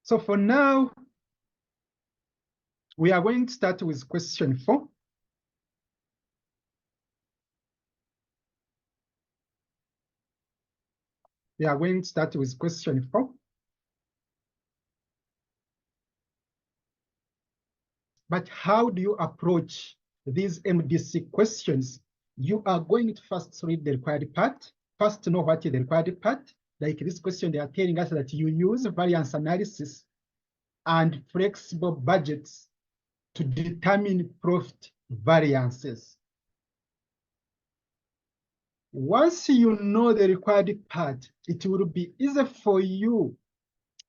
So for now, we are going to start with question 4. We are going to start with question 4. But how do you approach these MDC questions? You are going to first read the required part, first to know what is the required part. Like this question, they are telling us that you use variance analysis and flexible budgets to determine profit variances. Once you know the required part, it will be easy for you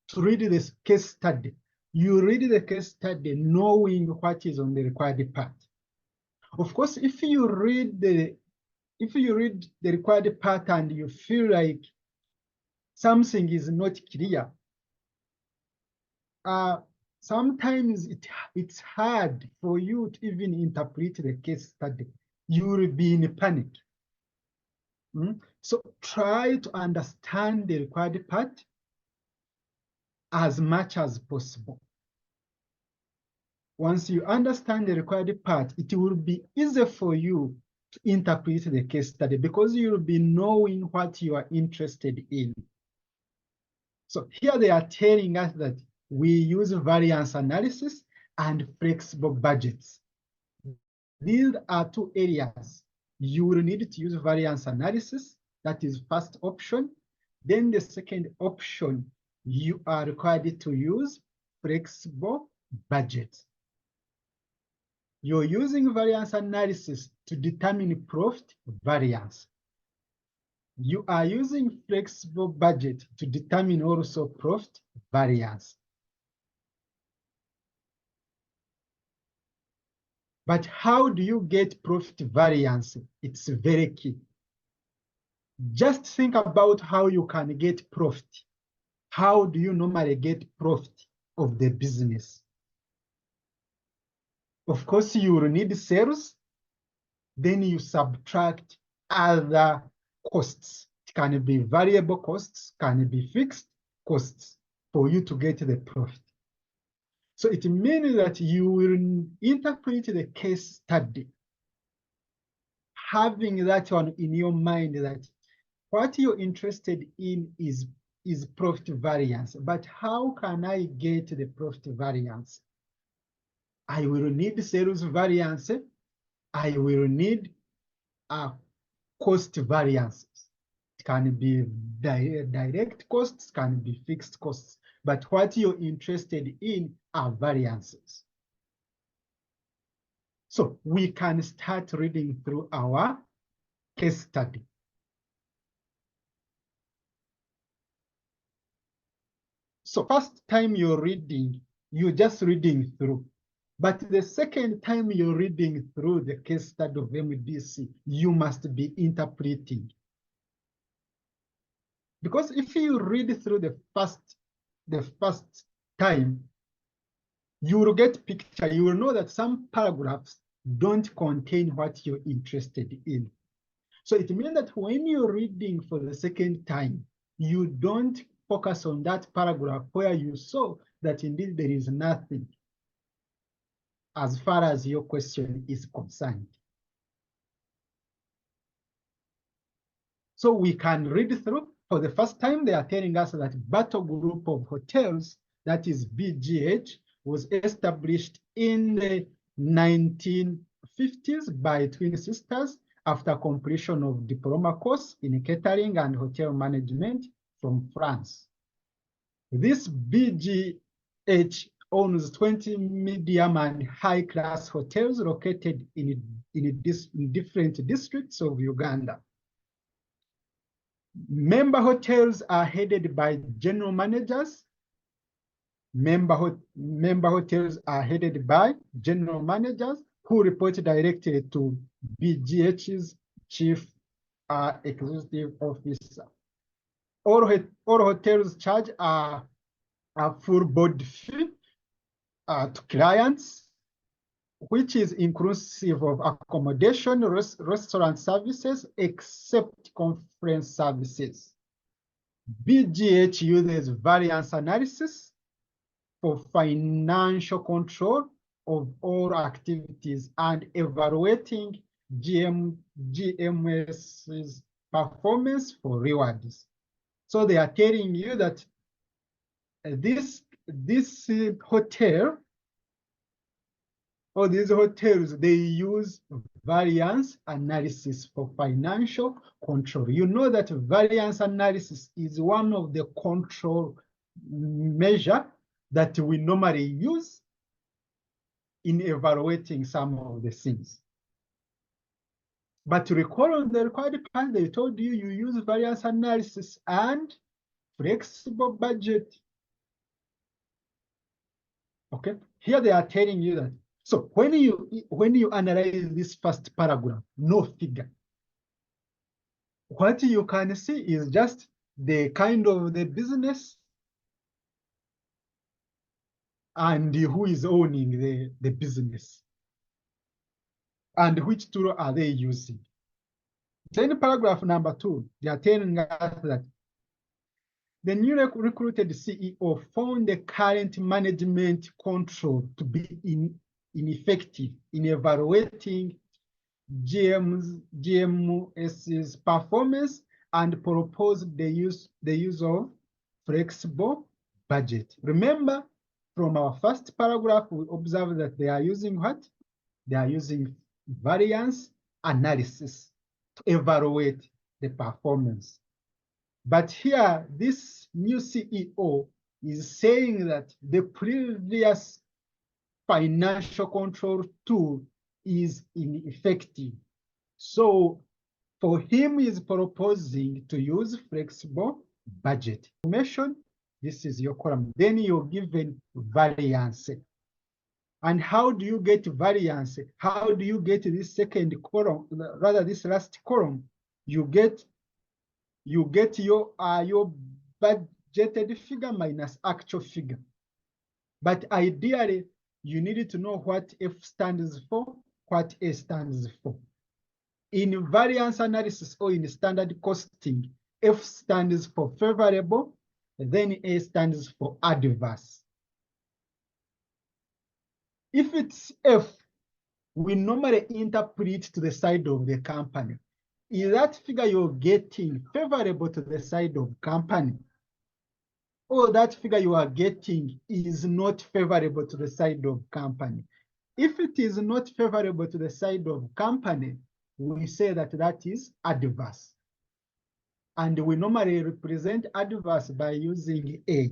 to read this case study. You read the case study knowing what is on the required part. Of course, if you read the required part and you feel like something is not clear, sometimes it's hard for you to even interpret the case study. You will be in panic. So try to understand the required part as much as possible. Once you understand the required part, it will be easier for you to interpret the case study because you will be knowing what you are interested in. So here they are telling us that we use variance analysis and flexible budgets. These are two areas. You will need to use variance analysis. That is first option. Then the second option, you are required to use flexible budgets. You're using variance analysis to determine profit variance. You are using flexible budget to determine also profit variance. But how do you get profit variance? It's very key. Just think about how you can get profit. How do you normally get profit of the business? Of course, you will need sales. Then you subtract other costs. It can be variable costs, can be fixed costs for you to get the profit. So it means that you will interpret the case study, having that one in your mind that what you're interested in is profit variance. But how can I get the profit variance? I will need sales variance. I will need cost variances. It can be direct costs, can be fixed costs. But what you're interested in are variances. So we can start reading through our case study. So first time you're reading, you're just reading through. But the second time you're reading through the case study of MDC, you must be interpreting. Because if you read through the first time, you will get picture. You will know that some paragraphs don't contain what you're interested in. So it means that when you're reading for the second time, you don't focus on that paragraph where you saw that indeed there is nothing as far as your question is concerned. So we can read through. For the first time, they are telling us that Battle Group of Hotels, that is BGH, was established in the 1950s by twin sisters after completion of diploma course in catering and hotel management from France. This BGH owns 20 medium and high-class hotels located in different districts of Uganda. Member hotels are headed by general managers. Member hotels are headed by general managers who report directly to BGH's chief executive officer. All hotels charge a full board fee to clients, which is inclusive of accommodation, restaurant services, except conference services. BGH uses variance analysis for financial control of all activities and evaluating GMS's performance for rewards. So they are telling you that this hotel or these hotels, they use variance analysis for financial control. You know that variance analysis is one of the control measure that we normally use in evaluating some of the things. But recall on the required part, they told you you use variance analysis and flexible budget. Okay, here they are telling you that. So when you analyze this first paragraph, no figure, what you can see is just the kind of the business and who is owning the business and which tool are they using. Then paragraph number 2, they are telling us that the newly recruited CEO found the current management control to be ineffective in evaluating GMS's performance and proposed the use of flexible budget. Remember, from our first paragraph, we observed that they are using what? They are using variance analysis to evaluate the performance. But here, this new CEO is saying that the previous financial control tool is ineffective. So for him, is proposing to use flexible budget. Information, this is your column. Then you're given variance. And how do you get variance? How do you get this second column, rather this last column? You get your budgeted figure minus actual figure. But ideally, you need to know what F stands for, what A stands for. In variance analysis or in standard costing, F stands for favorable, then A stands for adverse. If it's F, we normally interpret to the side of the company. Is that figure you're getting favorable to the side of company? Or that figure you are getting is not favorable to the side of company? If it is not favorable to the side of company, we say that that is adverse. And we normally represent adverse by using A.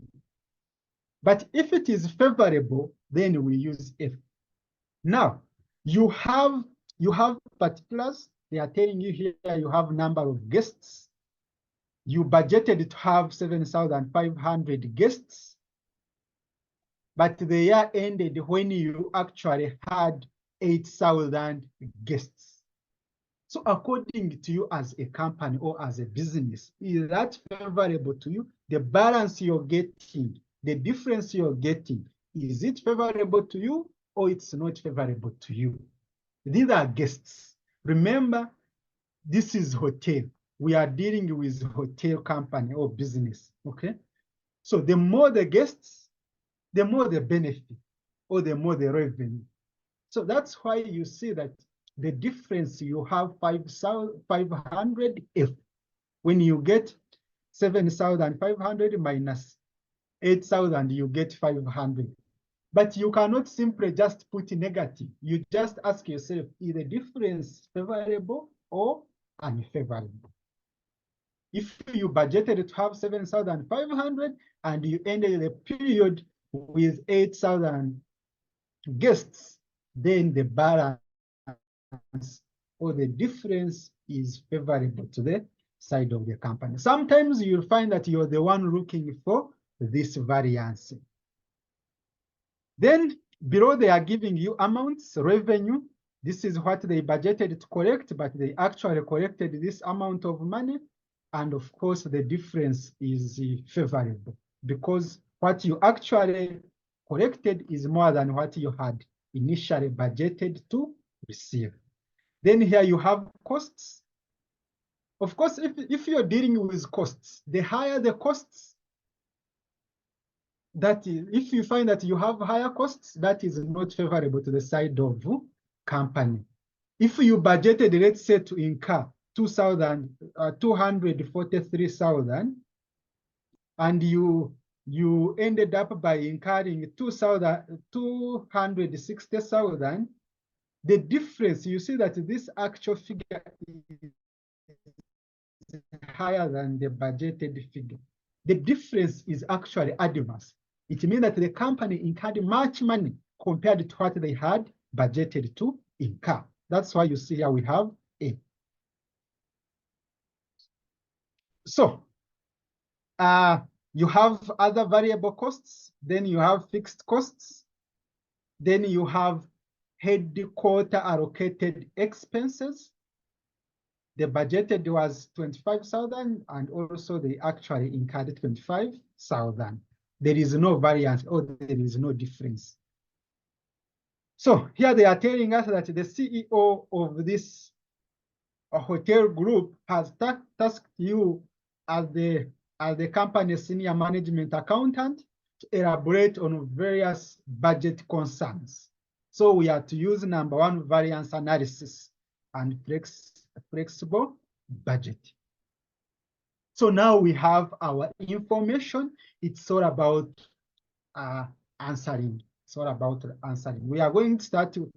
But if it is favorable, then we use F. Now, you have particulars. They are telling you here you have number of guests. You budgeted to have 7,500 guests. But the year ended when you actually had 8,000 guests. So according to you as a company or as a business, is that favorable to you? The balance you're getting, the difference you're getting, is it favorable to you or it's not favorable to you? These are guests. Remember, this is hotel. We are dealing with hotel company or business, okay? So the more the guests, the more the benefit or the more the revenue. So that's why you see that the difference, you have 500 F. When you get 7,500 minus 8,000, you get 500. But you cannot simply just put negative. You just ask yourself, is the difference favorable or unfavorable? If you budgeted to have 7,500 and you ended the period with 8,000 guests, then the balance or the difference is favorable to the side of the company. Sometimes you'll find that you're the one looking for this variance. Then below they are giving you amounts, revenue. This is what they budgeted to collect, but they actually collected this amount of money. And of course, the difference is favorable because what you actually collected is more than what you had initially budgeted to receive. Then here you have costs. Of course, if you're dealing with costs, the higher the costs, that is, if you find that you have higher costs, that is not favorable to the side of company. If you budgeted, let's say, to incur 243,000, and you ended up by incurring 260,000, the difference, you see that this actual figure is higher than the budgeted figure. The difference is actually adverse. It means that the company incurred much money compared to what they had budgeted to incur. That's why you see here we have A. So you have other variable costs, then you have fixed costs, then you have headquarter allocated expenses. The budgeted was 25,000 and also they actually incurred 25,000. There is no variance or there is no difference. So here they are telling us that the CEO of this hotel group has tasked you as the company's senior management accountant to elaborate on various budget concerns. So we are to use number one, variance analysis and flexible budget. So now we have our information. It's all about answering. It's all about answering. We are going to start with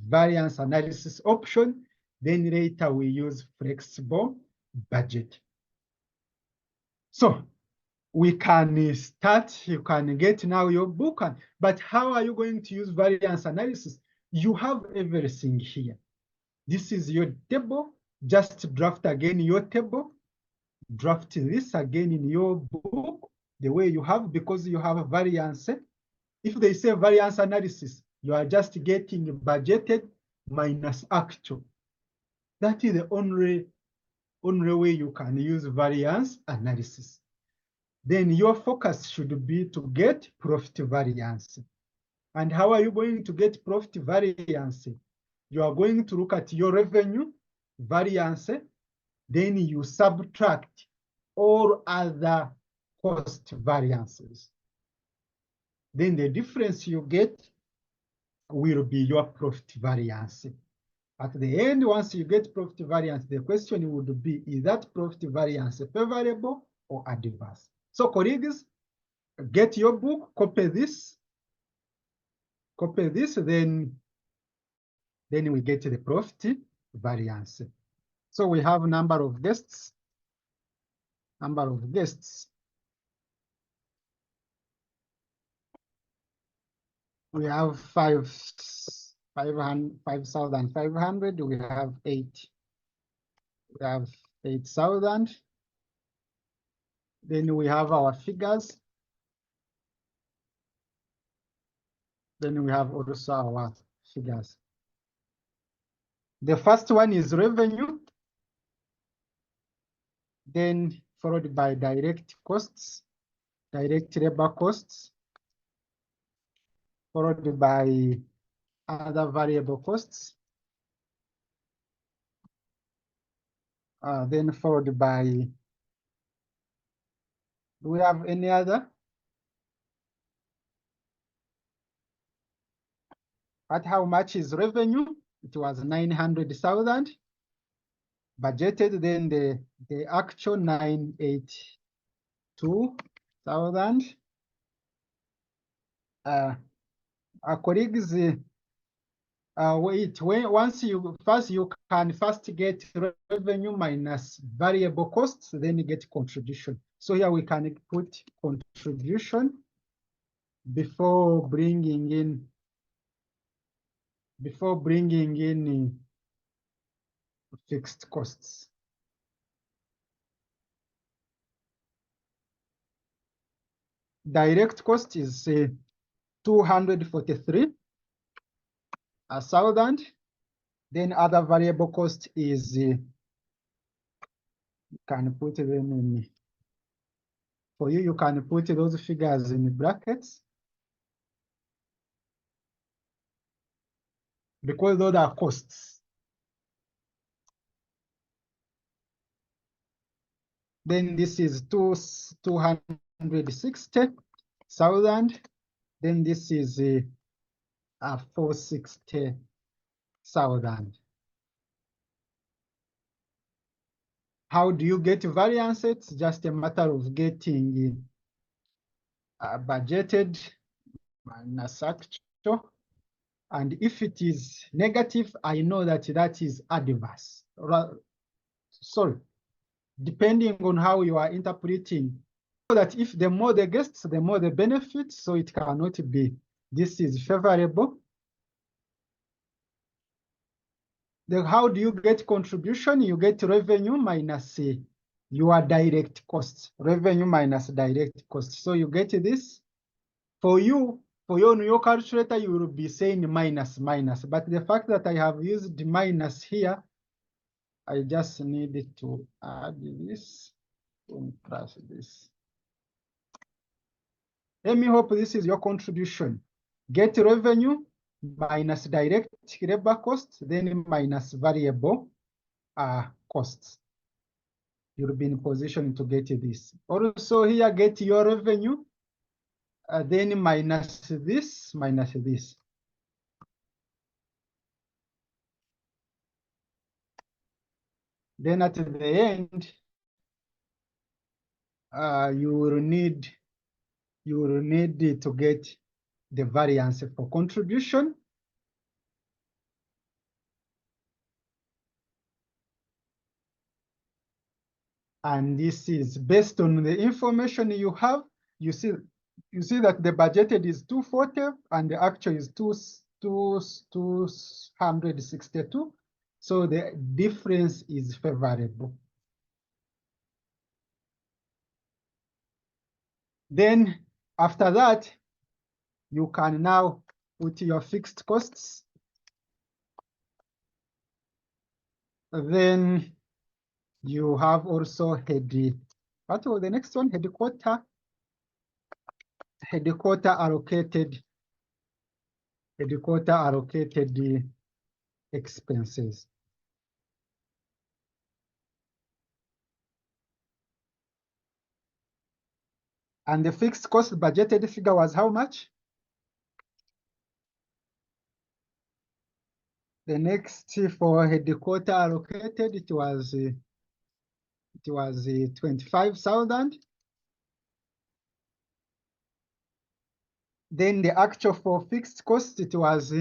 variance analysis option. Then later we use flexible budget. So we can start, you can get now your book, but how are you going to use variance analysis? You have everything here. This is your table. Just draft again your table. Draft this again in your book, the way you have, because you have a variance. If they say variance analysis, you are just getting budgeted minus actual. That is the only way you can use variance analysis. Then your focus should be to get profit variance. And how are you going to get profit variance? You are going to look at your revenue variance, then you subtract all other cost variances. Then the difference you get will be your profit variance. At the end, once you get profit variance, the question would be, is that profit variance favorable or adverse? So colleagues, get your book, copy this, then we get the profit variance. So we have number of guests. We have 5,500. We have 8,000. Then we have our figures. Then we have also our figures. The first one is revenue, then followed by direct costs, direct labor costs, followed by other variable costs, then followed by, do we have any other? At how much is revenue? It was 900,000 budgeted, then the actual 982,000. Our colleagues, once you can first get revenue minus variable costs, then you get contribution. So here we can put contribution before bringing in fixed costs. Direct cost is 243,000. Then other variable cost is can put them in. For you can put those figures in brackets, because those are costs. Then this is 200 460,000. Then this is 460,000. How do you get variance? It's just a matter of getting budgeted minus actual. And if it is negative, I know that that is adverse. Sorry, depending on how you are interpreting, so that if the more the guests, the more the benefits, so it cannot be this is favorable. Then how do you get contribution? You get revenue minus your direct costs, revenue minus direct costs. So you get this. For you, for your calculator, you will be saying minus, minus. But the fact that I have used the minus here, I just need to add this and plus this. Let me hope this is your contribution. Get revenue minus direct labor costs, then minus variable costs. You'll be in position to get this. Also here, get your revenue, then minus this, minus this. Then at the end, you will need to get the variance for contribution. And this is based on the information you have. You see that the budgeted is 240 and the actual is 262. So the difference is favorable. Then after that, you can now put your fixed costs. Then you have also what was the next one? Headquarter allocated expenses. And the fixed cost budgeted figure was how much? The next for headquarter allocated, it was 25,000. Then the actual for fixed cost, it was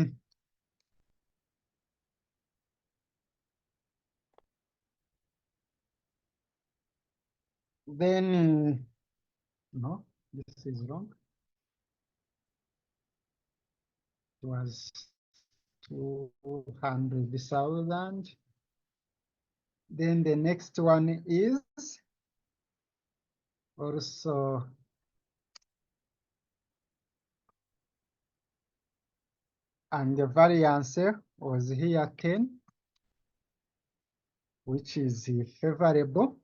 then no, this is wrong. It was 200,000. Then the next one is also and the variance was here 10, which is favorable.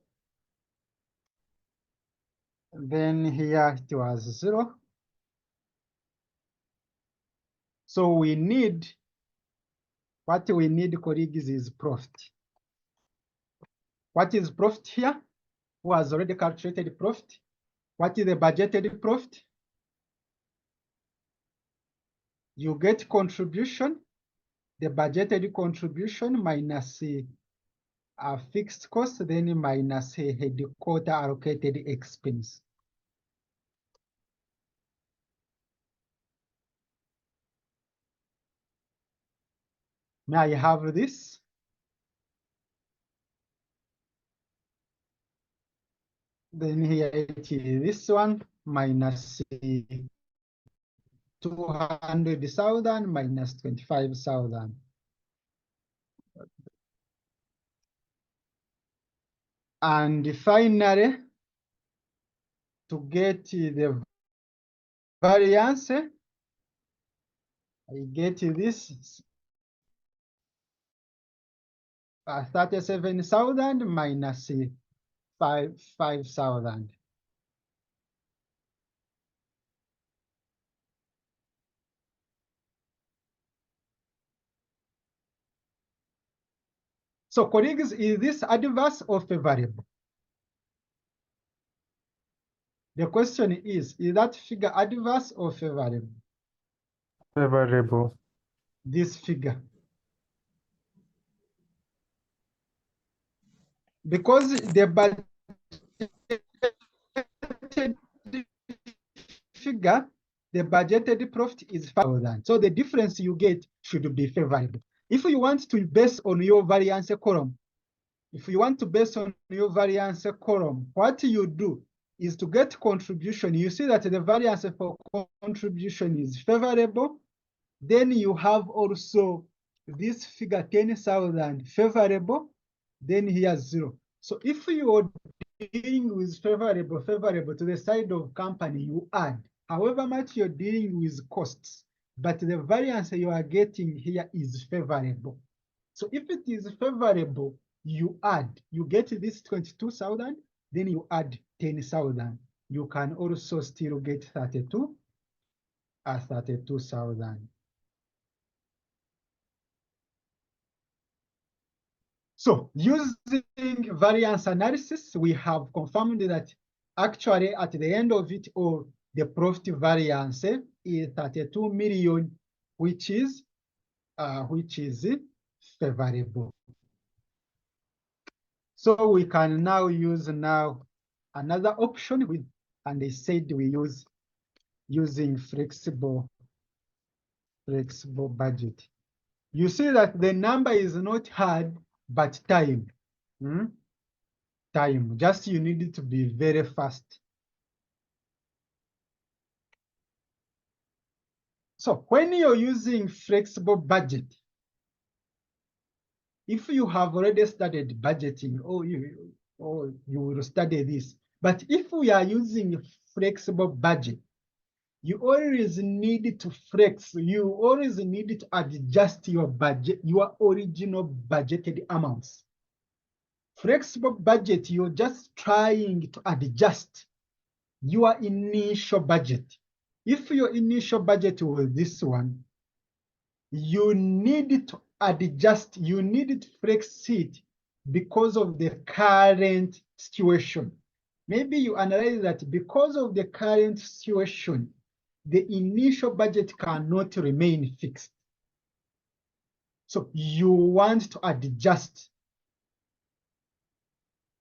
Then here it was 0. So we need, what we need, colleagues, is profit. What is profit here? Who has already calculated profit? What is the budgeted profit? You get contribution, the budgeted contribution minus a fixed cost, then minus a headquarter allocated expense. May I have this? Then here it is this one minus 200,000 minus 25,000. And finally, to get the variance, I get this 37,000 minus 5,000. So colleagues, is this adverse or favorable? The question is that figure adverse or favorable? Favorable. This figure. Because the budgeted figure, the budgeted profit is 5,000. So the difference you get should be favorable. If you want to base on your variance column, what you do is to get contribution. You see that the variance for contribution is favorable. Then you have also this figure 10,000 favorable. Then here's 0. So if you are dealing with favorable to the side of company, you add. However much you're dealing with costs, but the variance you are getting here is favorable. So if it is favorable, you add. You get this 22,000, then you add 10,000. You can also still get 32,000. So using variance analysis, we have confirmed that actually at the end of it all, the profit variance is 32 million, which is favorable. So we can now use another option with, and they said we using flexible budget. You see that the number is not hard, but time. Time. Just you need to be very fast. So when you're using flexible budget, if you have already studied budgeting, or you will study this. But if we are using flexible budget, you always need to flex. You always need to adjust your budget, your original budgeted amounts. Flexible budget, you're just trying to adjust your initial budget. If your initial budget was this one, you need to adjust, you need to flex it because of the current situation. Maybe you analyze that because of the current situation, the initial budget cannot remain fixed. So you want to adjust.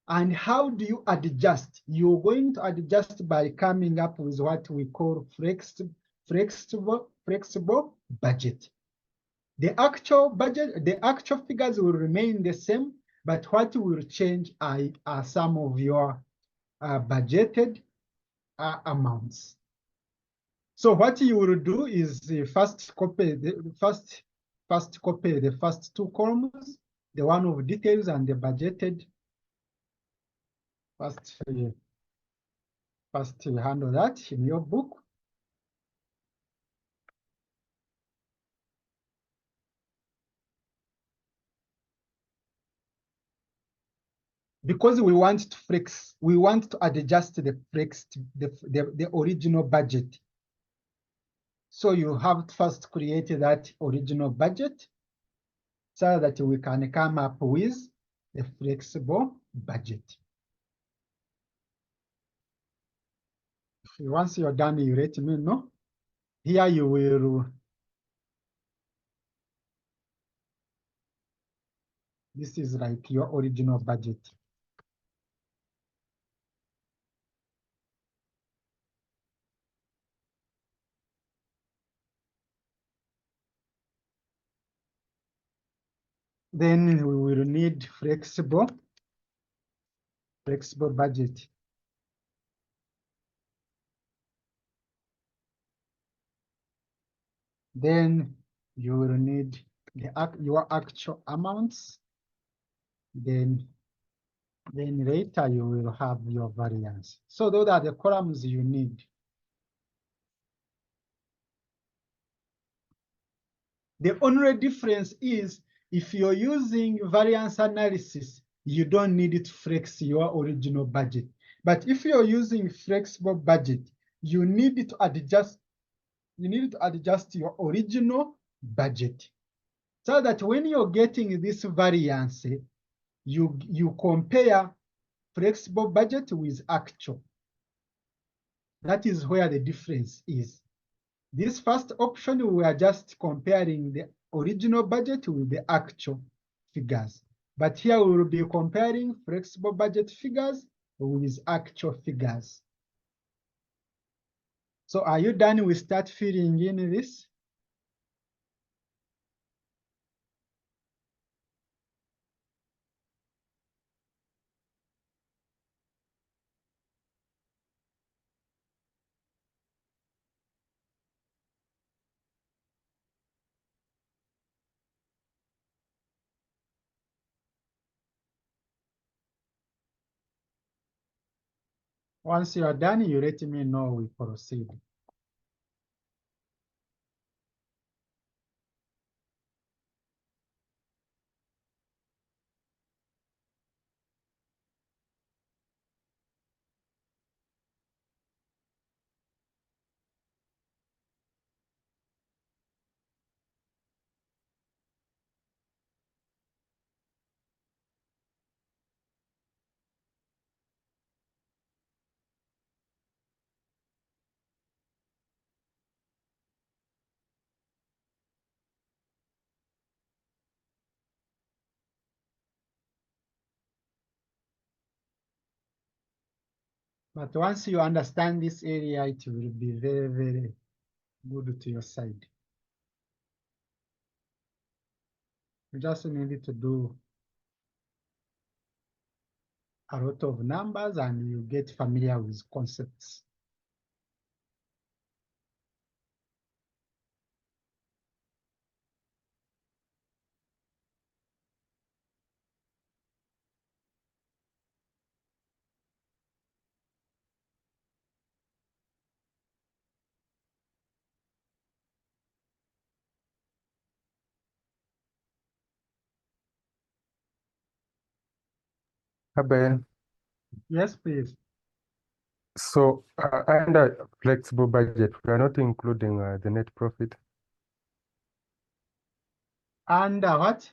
And how do you adjust? You're going to adjust by coming up with what we call flexible budget. The actual budget, the actual figures will remain the same, but what will change are some of your budgeted amounts. So what you will do is first copy the first two columns, the one of details and the budgeted. First you handle that in your book. Because we want to flex, we want to adjust the original budget. So you have to first create that original budget so that we can come up with the flexible budget. Once you're done, you let me know. Here you will, this is like your original budget. Then we will need flexible budget. Then you will need your actual amounts. Then later you will have your variance. So those are the columns you need. The only difference is if you're using variance analysis, you don't need to flex your original budget. But if you're using flexible budget, you need to adjust your original budget. So that when you're getting this variance, you compare flexible budget with actual. That is where the difference is. This first option, we are just comparing the original budget with the actual figures. But here we will be comparing flexible budget figures with actual figures. So are you done? We start filling in this. Once you are done, you let me know, we proceed. But once you understand this area, it will be very, very good to your side. You just need to do a lot of numbers and you get familiar with concepts. Ben, Yes, please. so under flexible budget, we are not including the net profit. Under what?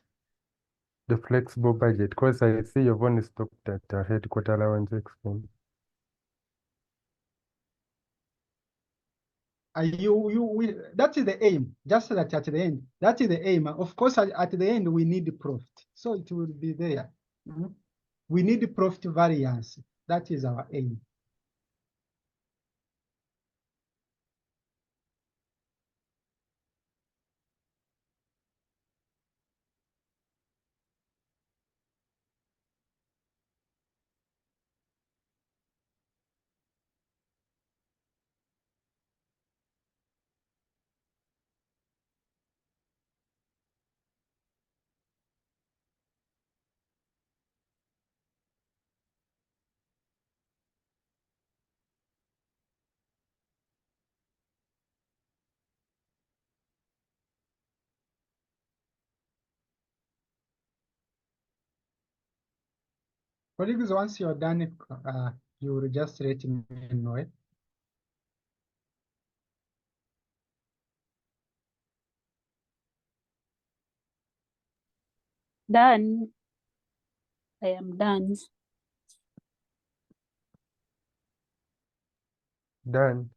The flexible budget, because I see you've only stopped at headquarter allowance expense. That is the aim. Just that at the end, that is the aim. Of course, at the end, we need the profit. So it will be there. We need the profit variance. That is our aim. Colleagues, once you're done, you will just let me know it. Done. I am done. Done.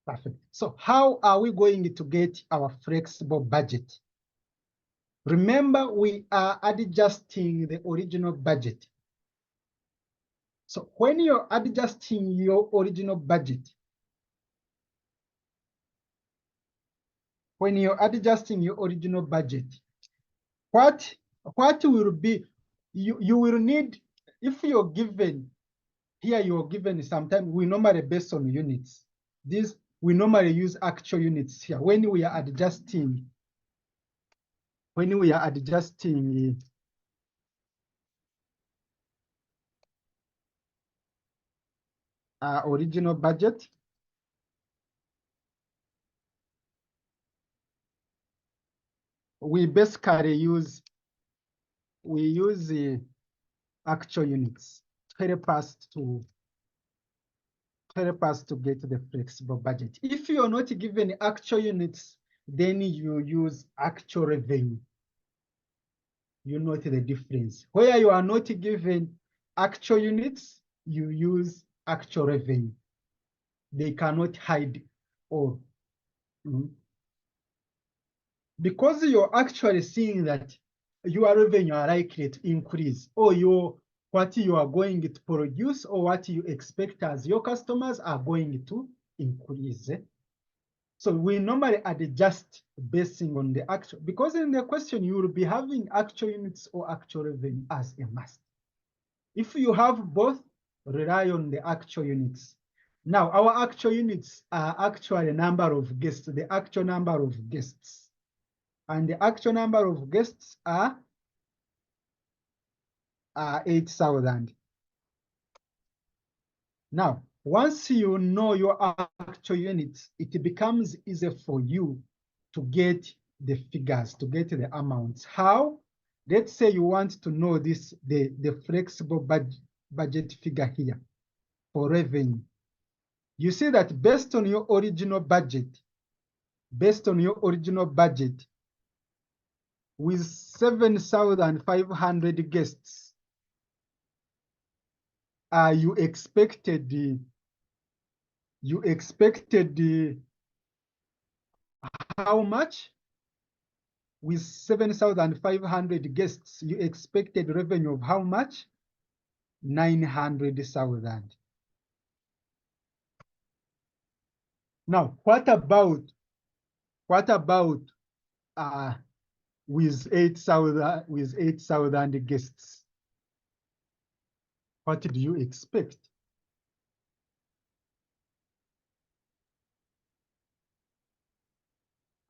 Perfect. So how are we going to get our flexible budget? Remember, we are adjusting the original budget. So when you're adjusting your original budget, what will be, you will need, if you're given, here you're given, sometimes we normally base on units. We normally use actual units here when we are adjusting our original budget. We basically use the actual units to help us to get the flexible budget. If you're not given actual units, then you use actual revenue. You note the difference. Where you are not given actual units, you use actual revenue. They cannot hide all. Because you're actually seeing that your revenue are likely to increase, or what you are going to produce, or what you expect as your customers are going to increase. So we normally adjust basing on the actual, because in the question you will be having actual units or actual revenue as a must. If you have both, rely on the actual units. Now, our actual units are actually number of guests, the actual number of guests. And the actual number of guests are 8,000. Now, once you know your actual units, it becomes easier for you to get the figures, to get the amounts. How? Let's say you want to know this, the flexible budget figure here for revenue. You see that based on your original budget, with 7,500 guests, you expected how much? With 7,500 guests, you expected revenue of how much? 900,000. Now, what about with 8,000 guests? What do you expect?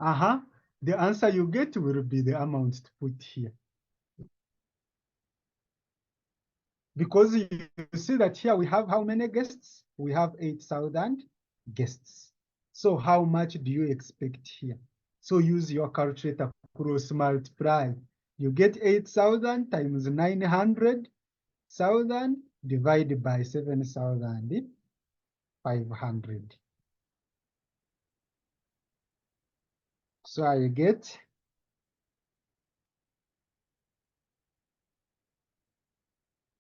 The answer you get will be the amount to put here. Because you see that here we have how many guests? We have 8,000 guests. So how much do you expect here? So use your calculator, cross multiply. You get 8,000 times 900,000 divided by 7,500. So I get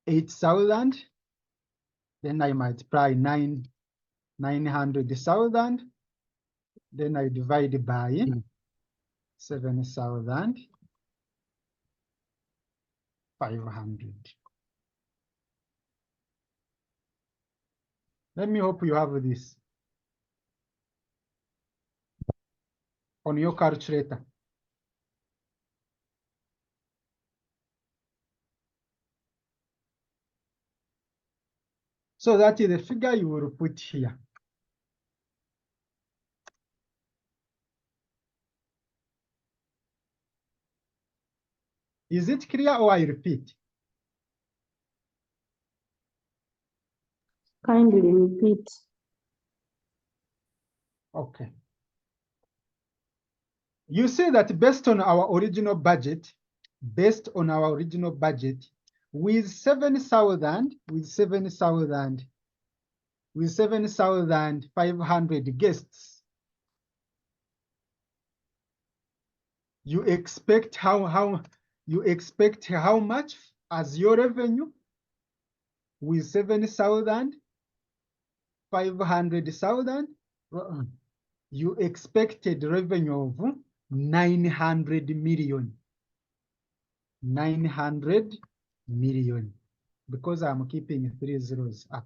8,000, then I multiply 900,000, then I divide by 7,500. Let me hope you have this on your calculator. So that is the figure you will put here. Is it clear or I repeat? Kindly repeat. Okay. You say that based on our original budget, with 7,500 guests, you expect how much as your revenue? With 7,500,000, you expected revenue of 900 million. 900 million, because I'm keeping 3 zeros up.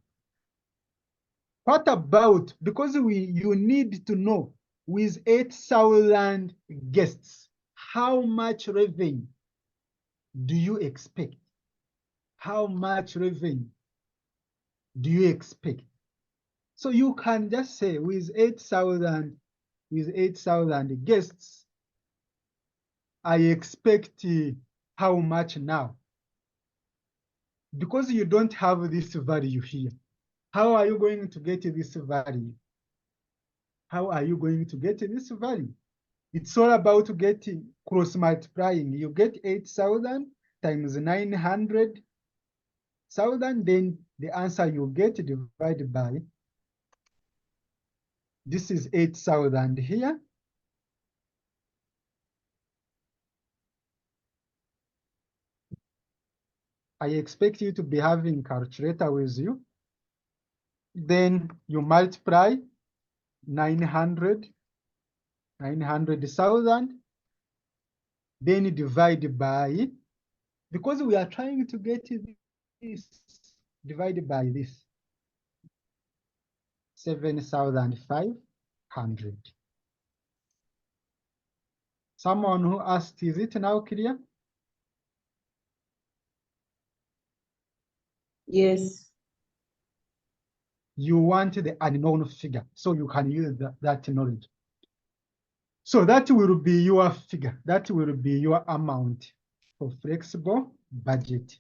What about, because you need to know with 8,000 guests, how much revenue do you expect? How much revenue do you expect? So you can just say with 8,000 guests, I expect how much now? Because you don't have this value here. How are you going to get this value? How are you going to get this value? It's all about getting cross multiplying. You get 8,000 times 900,000, then the answer you get divided by, this is 8,000 here. I expect you to be having calculator with you. then you multiply 900,000, then you divide by, because we are trying to get this, divided by this, 7,500. Someone who asked, is it now clear? Yes. You want the unknown figure, so you can use that knowledge. So that will be your figure. That will be your amount for flexible budget.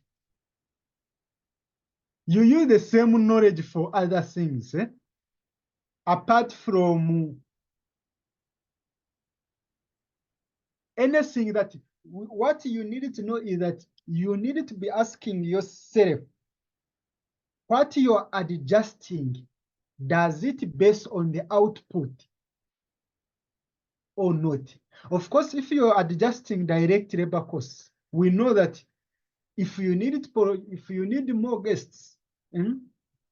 You use the same knowledge for other things, apart from anything that, what you need to know is that you need to be asking yourself, what you are adjusting, does it based on the output or not? Of course, if you are adjusting direct labor costs, we know that if you need more guests,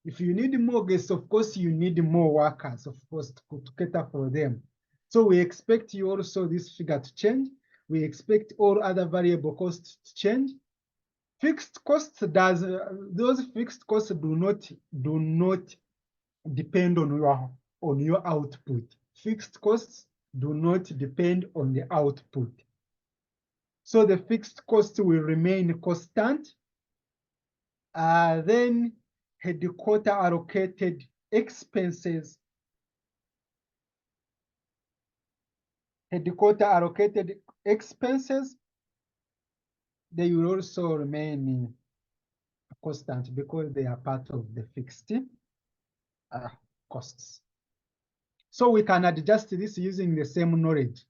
if you need more guests, of course you need more workers, of course, to cater for them. So we expect you also this figure to change. We expect all other variable costs to change. Fixed costs those fixed costs do not depend on your output. Fixed costs do not depend on the output. So the fixed cost will remain constant. Then headquarter allocated expenses. Headquarter allocated expenses, they will also remain constant because they are part of the fixed costs. So we can adjust this using the same knowledge.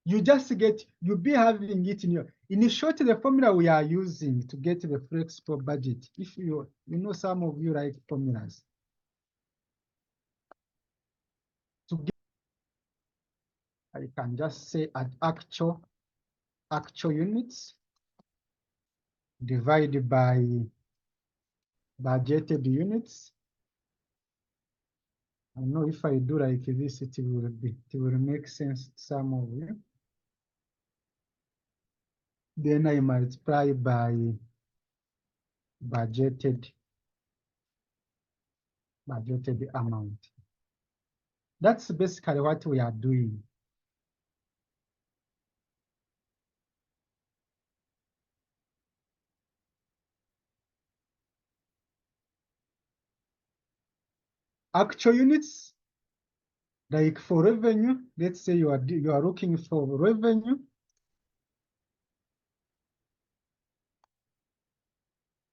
You just get, you'll be having it in short, the formula we are using to get the flexible budget. If you know, some of you like formulas. To get, I can just say at actual units divided by budgeted units. I know if I do like this, it will make sense to some of you. Then I multiply by budgeted amount. That's basically what we are doing. Actual units, like for revenue, let's say you are looking for revenue.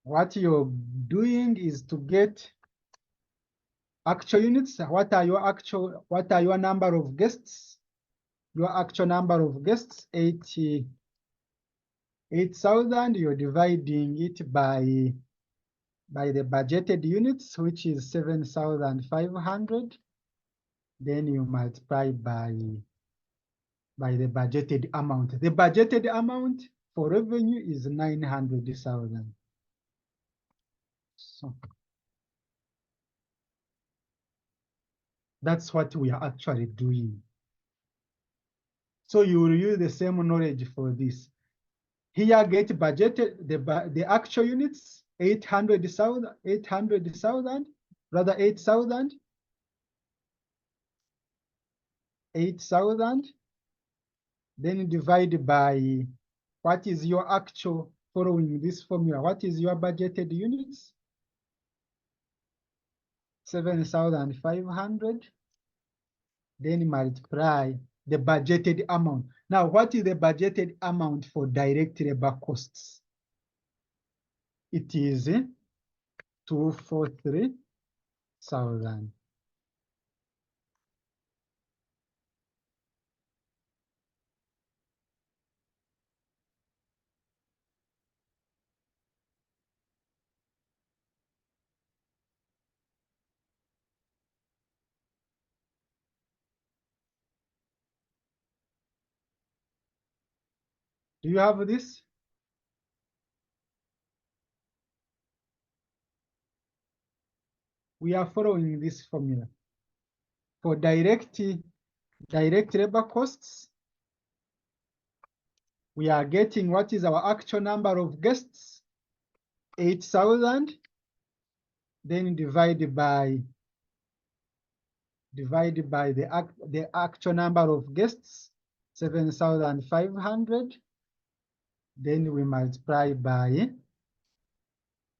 What you're doing is to get actual units. What are your number of guests? Your actual number of guests, 8,000. You're dividing it by the budgeted units, which is 7,500. Then you multiply by the budgeted amount. The budgeted amount for revenue is 900,000. So that's what we are actually doing. So you will use the same knowledge for this. Here get budgeted the actual units, 800,000, rather 8,000. 8,000, then divide by what is your actual, following this formula, what is your budgeted units? 7,500, then multiply the budgeted amount. Now, what is the budgeted amount for direct labor costs? It is 243,000. Do you have this? we are following this formula. For direct labor costs, we are getting what is our actual number of guests, 8,000, then divided by the actual number of guests, 7,500. Then we multiply by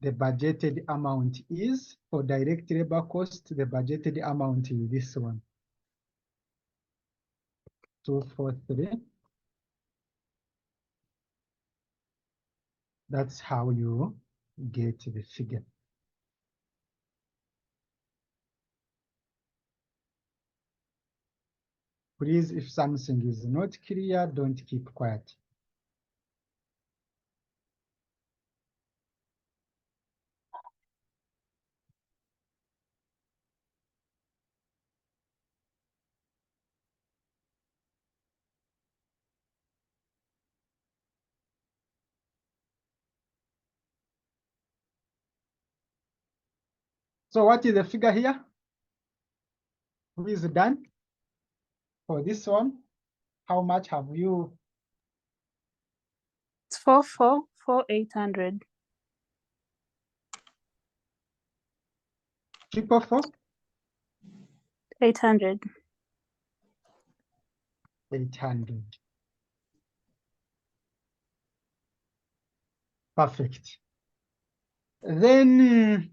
the budgeted amount is for direct labor cost. The budgeted amount is this one, 243. That's how you get the figure. Please, if something is not clear, don't keep quiet. So what is the figure here? Who is done for this one? How much have you? It's 4,800. 444? 800. 800. Perfect. Then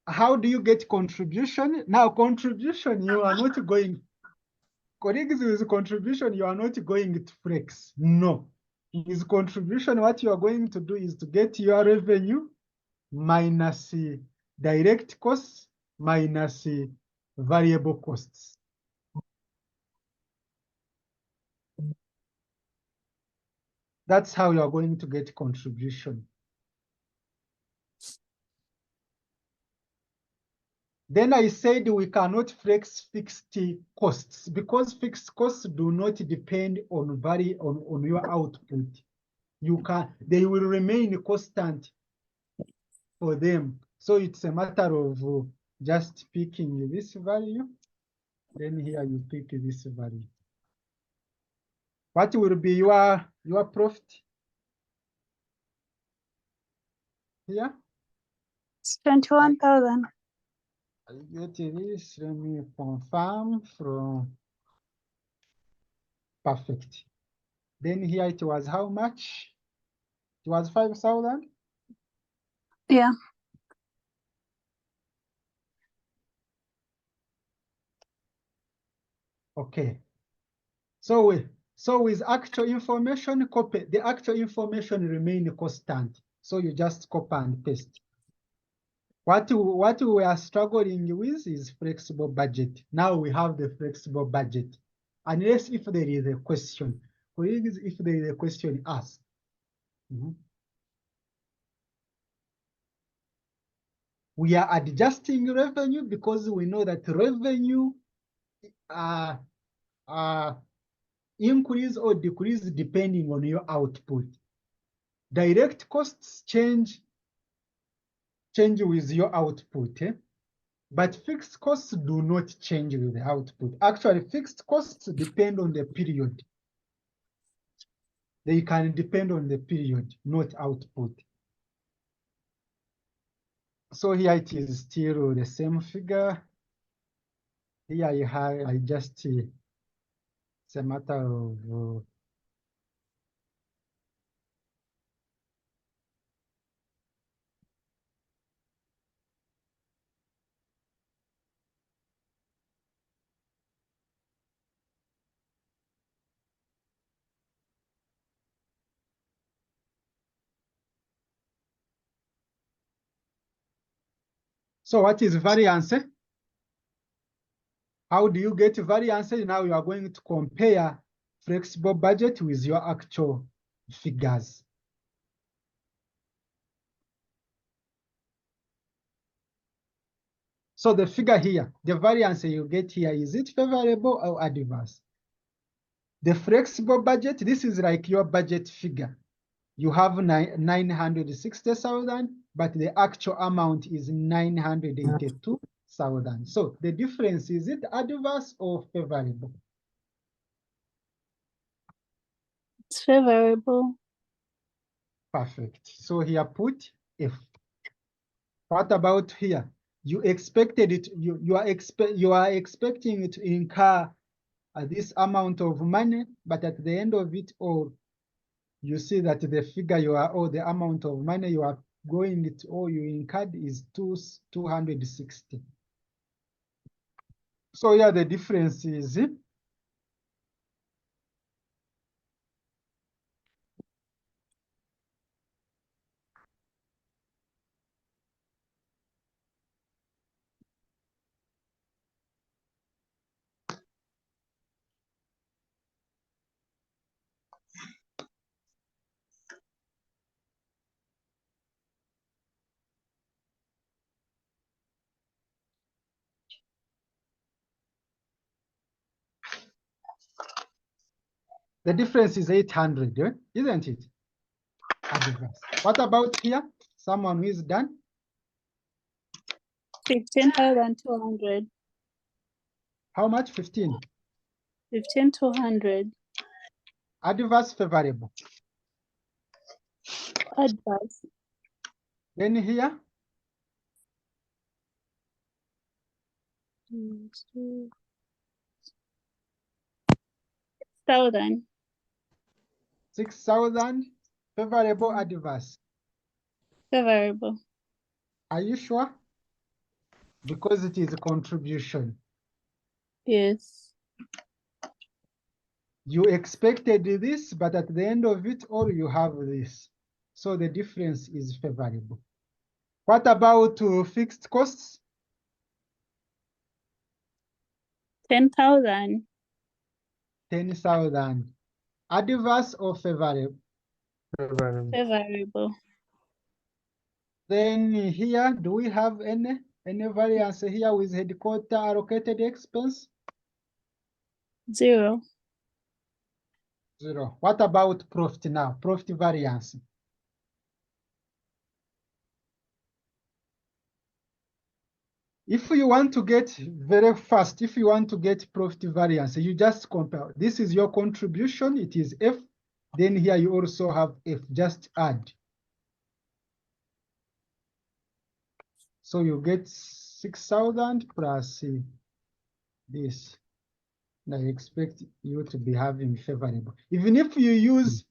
how do you get contribution? Now contribution, you are not going, colleagues, with contribution, you are not going to flex. No. With contribution, what you are going to do is to get your revenue minus direct costs minus variable costs. That's how you are going to get contribution. Then I said we cannot flex fixed costs because fixed costs do not depend on your output. They will remain constant for them. So it's a matter of just picking this value. Then here you pick this value. What will be your profit here? It's 21,000. I get this. Let me confirm from perfect. Then here it was how much? It was 5,000. Yeah. Okay. So with actual information, copy the actual information remain constant. So you just copy and paste. What we are struggling with is flexible budget. Now we have the flexible budget. Unless if there is a question, please, if there is a question, ask. We are adjusting revenue because we know that revenue increase or decrease depending on your output. Direct costs change with your output, but fixed costs do not change with the output. Actually, fixed costs depend on the period. They can depend on the period, not output. So here it is still the same figure. Here I just, it's a matter of so what is variance? How do you get variance? Now you are going to compare flexible budget with your actual figures. So the figure here, the variance you get here, is it favorable or adverse? The flexible budget, this is like your budget figure. you have 960,000, but the actual amount is 982,000. So the difference, is it adverse or favorable? It's favorable. Perfect. So here put F. What about here? You expected it, you are expecting it to incur this amount of money, but at the end of it all, you see that the figure you are, or the amount of money you are going it, or you incurred is 260. So yeah, the difference is the difference is 800, isn't it? Adverse. What about here? Someone who is done? 15,200. How much? 15. 15,200. Adverse, favorable. Adverse. Then here, 6,000. 6,000, favorable, adverse. Favorable. Are you sure? Because it is a contribution. Yes. You expected this, but at the end of it all, you have this. So the difference is favorable. What about fixed costs? 10,000. 10,000. Adverse or favorable? Favorable. Favorable. Then here, do we have any variance here with headquarter allocated expense? 0. 0. What about profit now? Profit variance. If you want to get very fast, if you want to get profit variance, you just compare. This is your contribution, it is F. Then here you also have F, just add. So you get 6,000 plus this. And I expect you to be having favorable. Even if you use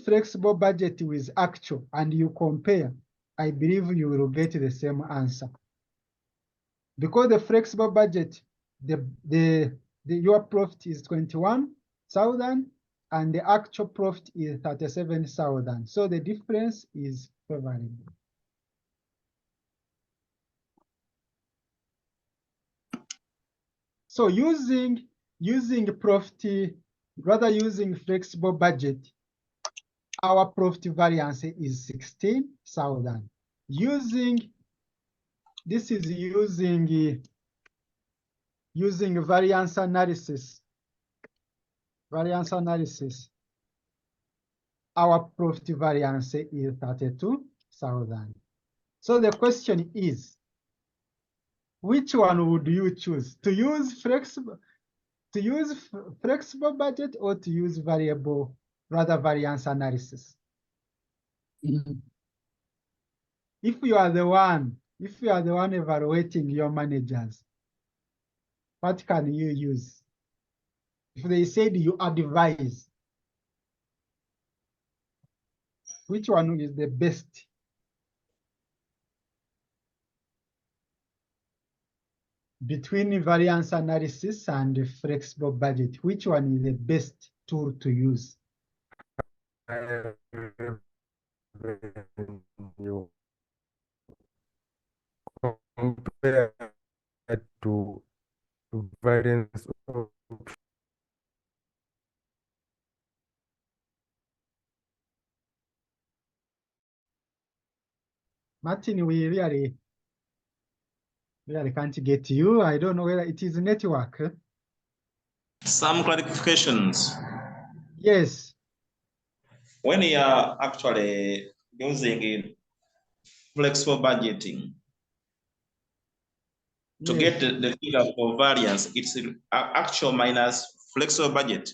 flexible budget with actual and you compare, I believe you will get the same answer. Because the flexible budget, your profit is 21,000 and the actual profit is 37,000. So the difference is favorable. So using profit, rather using flexible budget, our profit variance is 16,000. This is using variance analysis. Variance analysis. Our profit variance is 32,000. So the question is, which one would you choose? To use flexible budget or to use variance analysis? If you are the one evaluating your managers, what can you use? If they said you advise, which one is the best? Between variance analysis and flexible budget, which one is the best tool to use? You compare to variance of Martin, we really can't get you. I don't know whether it is network. Some clarifications. Yes. when you are actually using flexible budgeting to Yes. get the figure for variance, it's actual minus flexible budget.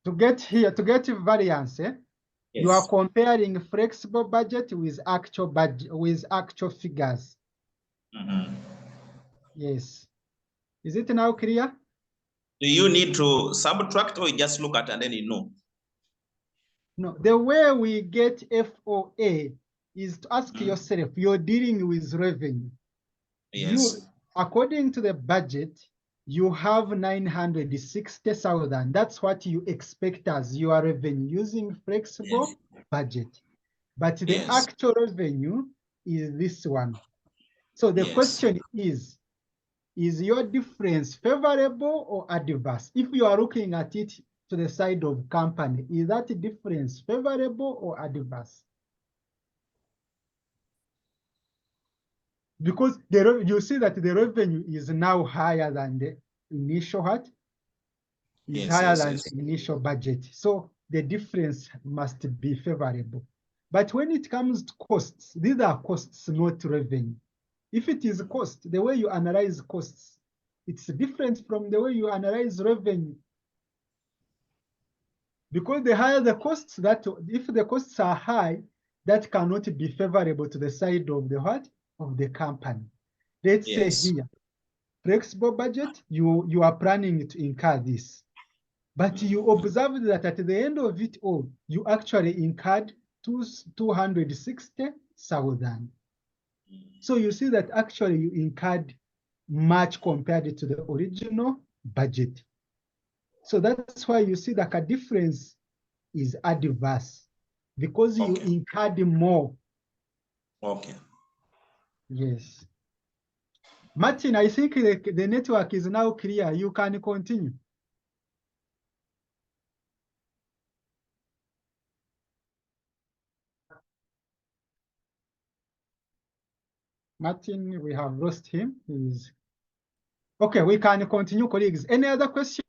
To get variance, you are comparing flexible budget with actual figures. Mm-hmm. Yes. Is it now clear? Do you need to subtract or you just look at and then you know? No, the way we get FOA is to ask yourself, you're dealing with revenue. Yes. You, according to the budget, you have 960,000. That's what you expect as your revenue using flexible budget. But the actual revenue is this one. So the question is your difference favorable or adverse? If you are looking at it to the side of company, is that difference favorable or adverse? Because you see that the revenue is now higher than the initial what? Is higher than the initial budget. So the difference must be favorable. But when it comes to costs, these are costs, not revenue. If it is cost, the way you analyze costs, it's different from the way you analyze revenue. Because the higher the costs, that if the costs are high, that cannot be favorable to the side of the what? Of the company. Let's say here, flexible budget, you are planning to incur this. But you observed that at the end of it all, you actually incurred 260,000. So you see that actually you incurred much compared to the original budget. So that's why you see that a difference is adverse because you incurred more. Okay. Yes. Martin, I think the network is now clear. You can continue. Martin, we have lost him. He's... Okay, we can continue, colleagues. Any other question?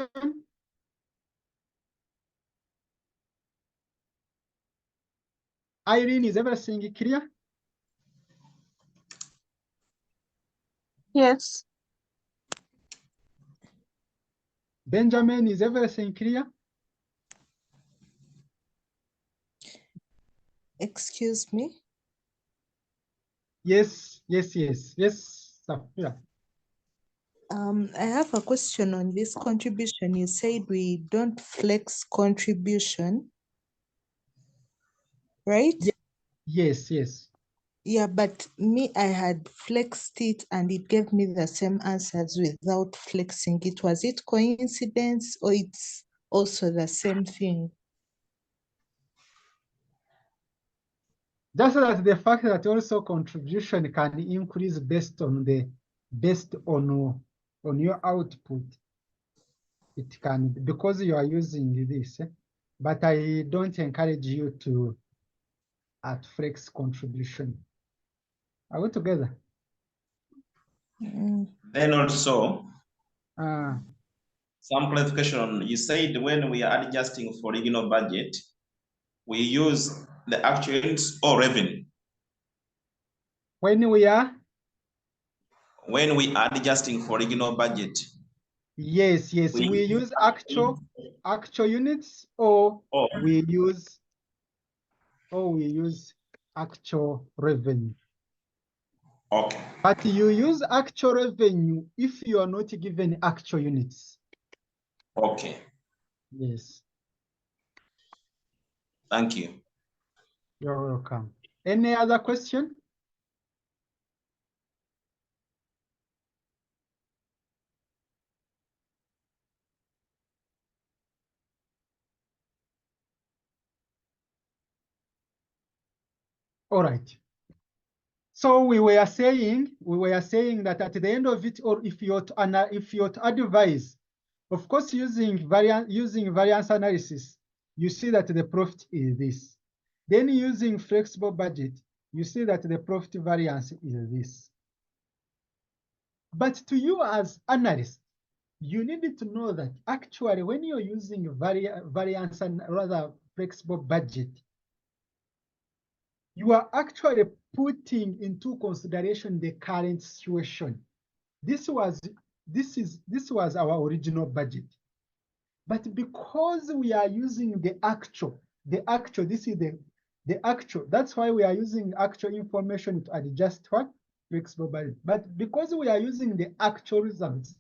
Irene, is everything clear? Yes. Benjamin, is everything clear? Excuse me? Yes, Safia. I have a question on this contribution. You said we don't flex contribution, right? Yes. Yeah, but me, I had flexed it and it gave me the same answers without flexing it. Was it coincidence or it's also the same thing? Just that the fact that also contribution can increase based on your output. It can, because you are using this, but I don't encourage you to at flex contribution. Are we together? Then also, Uh, some clarification. You said when we are adjusting for original budget, we use the actual units or revenue. when we are? When we are adjusting for original budget. Yes, we use actual units or we use actual revenue. Okay. But you use actual revenue if you are not given actual units. Okay. Yes. Thank you. You're welcome. Any other question? All right. So we were saying that at the end of it, or if you're to advise, of course, using variance analysis, you see that the profit is this. Then using flexible budget, you see that the profit variance is this. But to you as analyst, you need to know that actually when you're using variance and rather flexible budget, you are actually putting into consideration the current situation. This was our original budget. But because we are using the actual, this is the actual. That's why we are using actual information to adjust what? Flexible budget. But because we are using the actual results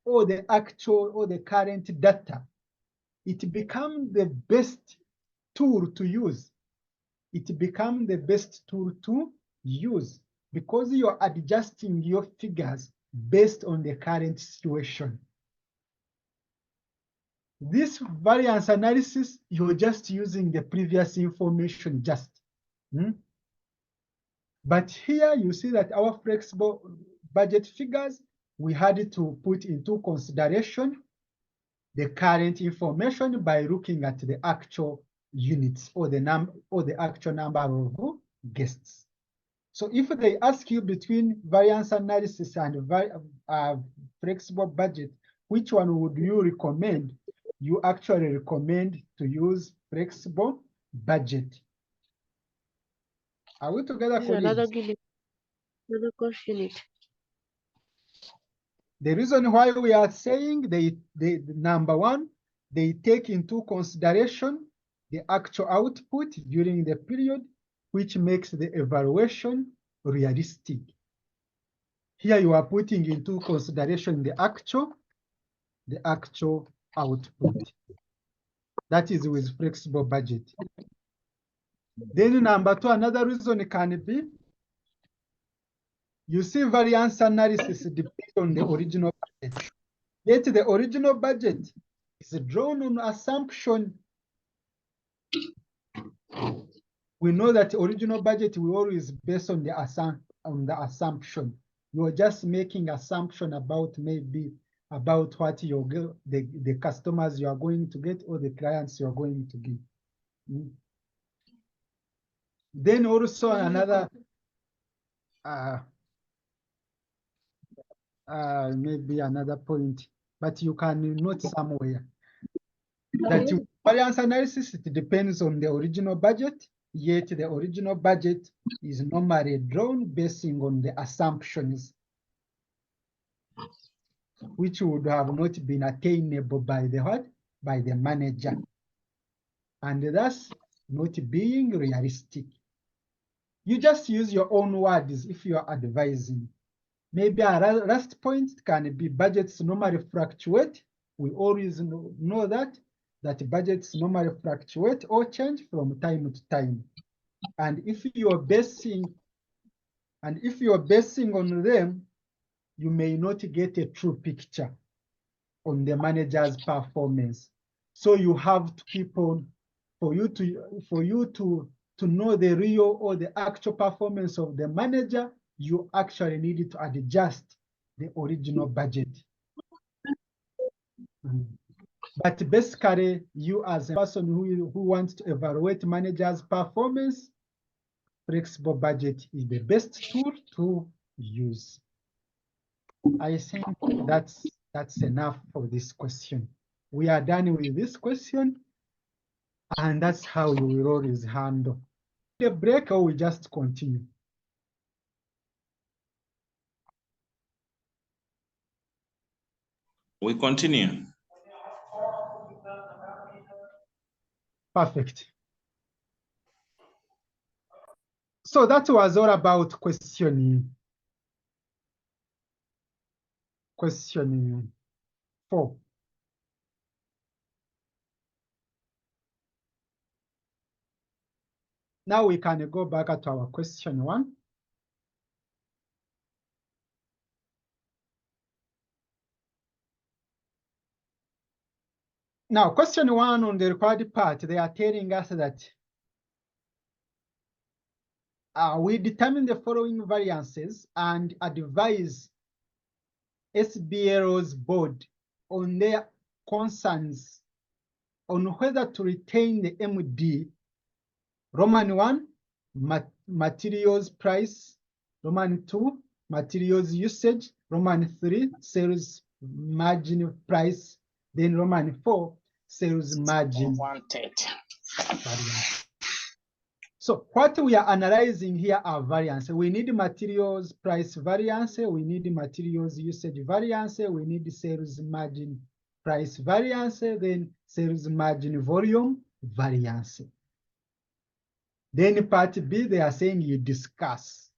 or the current data, it becomes the best tool to use. It becomes the best tool to use because you're adjusting your figures based on the current situation. This variance analysis, you're just using the previous information just. But here you see that our flexible budget figures, we had to put into consideration the current information by looking at the actual units or the actual number of guests. So if they ask you between variance analysis and flexible budget, which one would you recommend? You actually recommend to use flexible budget. Are we together, colleagues? Another question. The reason why we are saying number one, they take into consideration the actual output during the period, which makes the evaluation realistic. Here you are putting into consideration the actual output. That is with flexible budget. Then number two, another reason can be, you see variance analysis depends on the original budget. Yet the original budget is drawn on assumption. We know that original budget will always based on the assumption. You're just making assumption about what the customers you are going to get or the clients you are going to get. Then also another maybe another point, but you can note somewhere that variance analysis, it depends on the original budget, yet the original budget is normally drawn based on the assumptions which would have not been attainable by the manager, and thus not being realistic. You just use your own words if you are advising. Maybe our last point can be budgets normally fluctuate. We always know that budgets normally fluctuate or change from time to time. And if you are basing on them, you may not get a true picture on the manager's performance. So you have to keep on, for you to know the real or the actual performance of the manager, you actually need to adjust the original budget. But basically, you as a person who wants to evaluate manager's performance, flexible budget is the best tool to use. I think that's enough for this question. We are done with this question, and that's how you will always handle. The break, or we just continue? We continue. Perfect. So that was all about question 4. Now we can go back to our question 1. Now, question 1 on the required part, they are telling us that we determine the following variances and advise SBLO's board on their concerns on whether to retain the MD. Roman 1, materials price. Roman 2, materials usage. Roman 3, sales margin price. Then Roman 4, sales margin. variance. So what we are analyzing here are variance. We need materials price variance, we need materials usage variance, we need sales margin price variance, then sales margin volume variance. Then part B, they are saying you discuss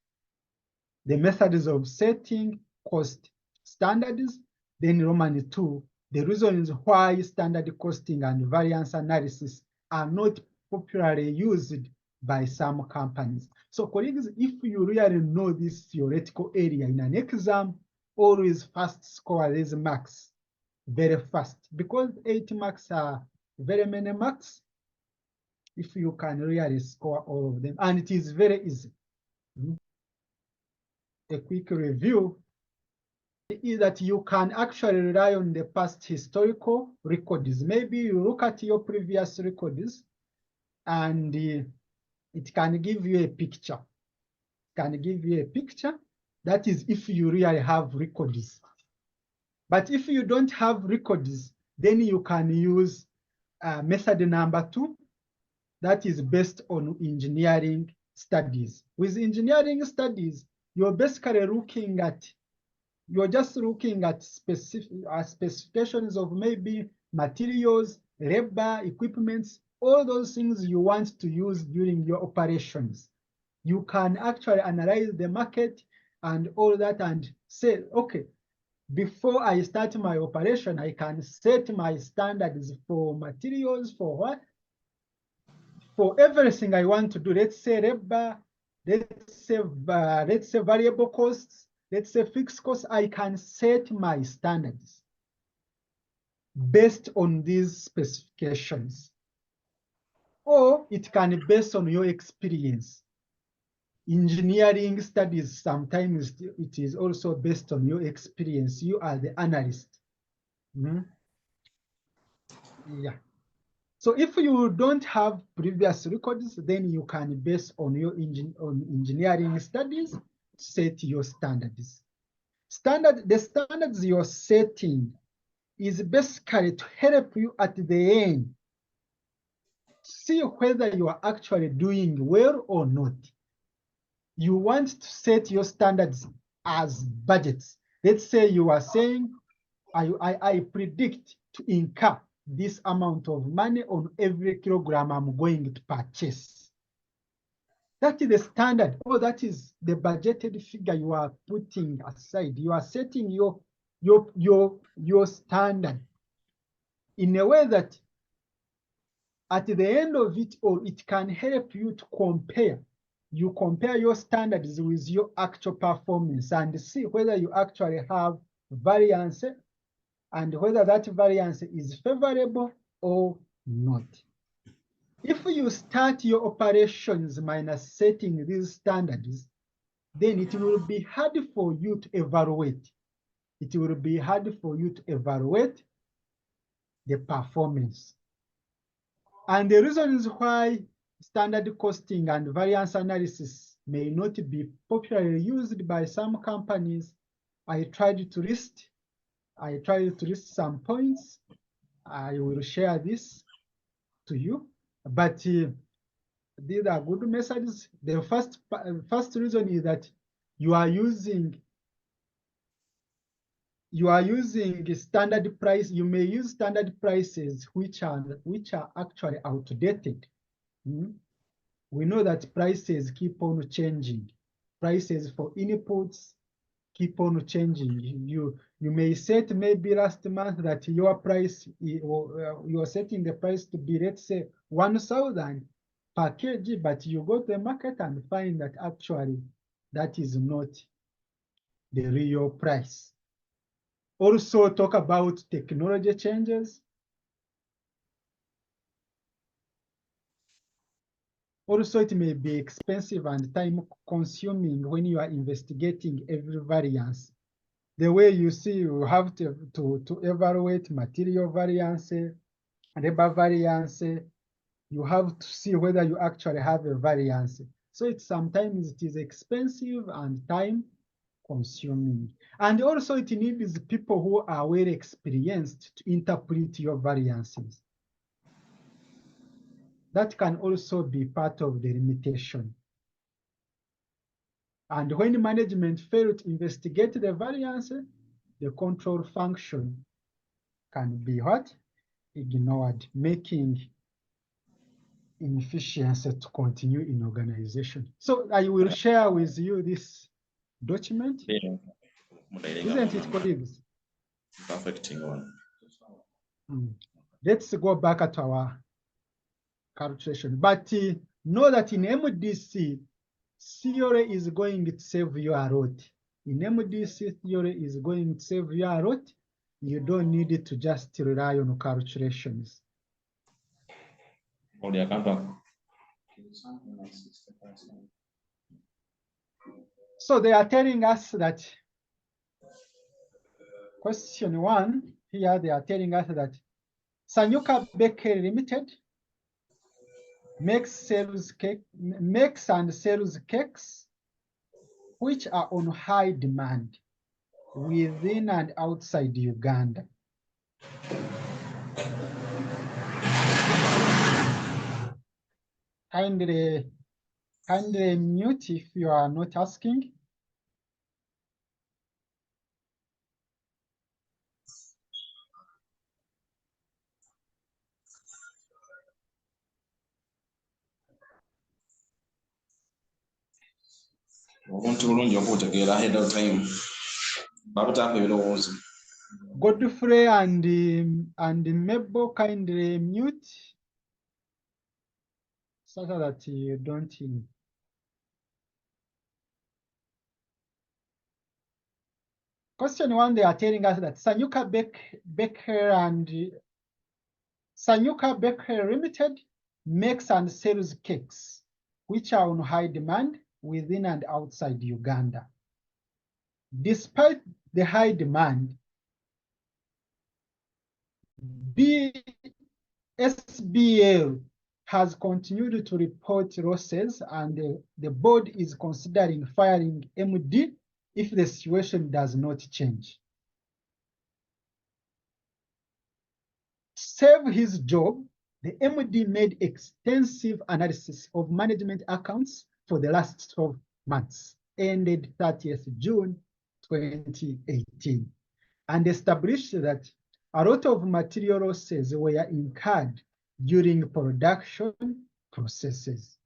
the methods of setting cost standards. Then Roman 2, the reasons why standard costing and variance analysis are not popularly used by some companies. So colleagues, if you really know this theoretical area in an exam, always fast score these marks very fast, because 8 marks are very many marks. If you can really score all of them, and it is very easy. A quick review is that you can actually rely on the past historical records. Maybe you look at your previous records and it can give you a picture. Can give you a picture. That is if you really have records. But if you don't have records, then you can use method number 2. That is based on engineering studies. With engineering studies, you're basically looking at, you're just looking at specific specifications of maybe materials, labor, equipments, all those things you want to use during your operations. You can actually analyze the market and all that and say, okay, before I start my operation, I can set my standards for materials, for what? For everything I want to do. Let's say labor, let's say variable costs, let's say fixed costs. I can set my standards based on these specifications, or it can be based on your experience. Engineering studies, sometimes it is also based on your experience. You are the analyst. Yeah. So if you don't have previous records, then you can base on your engineering studies, set your standards. The standards you're setting is basically to help you at the end see whether you are actually doing well or not. You want to set your standards as budgets. Let's say you are saying, I predict to incur this amount of money on every kilogram I'm going to purchase. That is the standard, or that is the budgeted figure you are putting aside. You are setting your standard in a way that at the end of it all, it can help you to compare. You compare your standards with your actual performance and see whether you actually have variance and whether that variance is favorable or not. If you start your operations minus setting these standards, then it will be hard for you to evaluate. It will be hard for you to evaluate the performance. And the reasons why standard costing and variance analysis may not be popularly used by some companies, I tried to list some points. I will share this to you, but these are good methods. The first reason is that you are using standard price. You may use standard prices which are actually outdated. We know that prices keep on changing. Prices for inputs keep on changing. You may set maybe last month that your price, you're setting the price to be, let's say, 1,000 per kg, but you go to the market and find that actually that is not the real price. Also talk about technology changes. Also, it may be expensive and time consuming when you are investigating every variance. The way you see, you have to evaluate material variance, labor variance. You have to see whether you actually have a variance. So sometimes it is expensive and time consuming. And also it needs people who are well experienced to interpret your variances. that can also be part of the limitation. And when management fail to investigate the variance, the control function can be what? Ignored, making inefficiency to continue in organization. So I will share with you this document. Isn't it, colleagues? Perfecting one. Let's go back to our calculation. But know that in MDC, theory is going to save you a lot. In MDC, theory is going to save you a lot. You don't need it to just rely on calculations. So they are telling us that question 1, here they are telling us that Sanyuka Bakery Limited makes and sells cakes which are on high demand within and outside Uganda. Kindly mute if you are not asking. Godfrey and Mabel, kindly mute so that you don't hear. Question 1, they are telling us that Sanyuka Bakery Limited makes and sells cakes which are on high demand within and outside Uganda. Despite the high demand, SBL has continued to report losses, and the board is considering firing MD if the situation does not change. To save his job, the MD made extensive analysis of management accounts for the last 12 months, ended 30th June 2018, and established that a lot of material losses were incurred during production processes.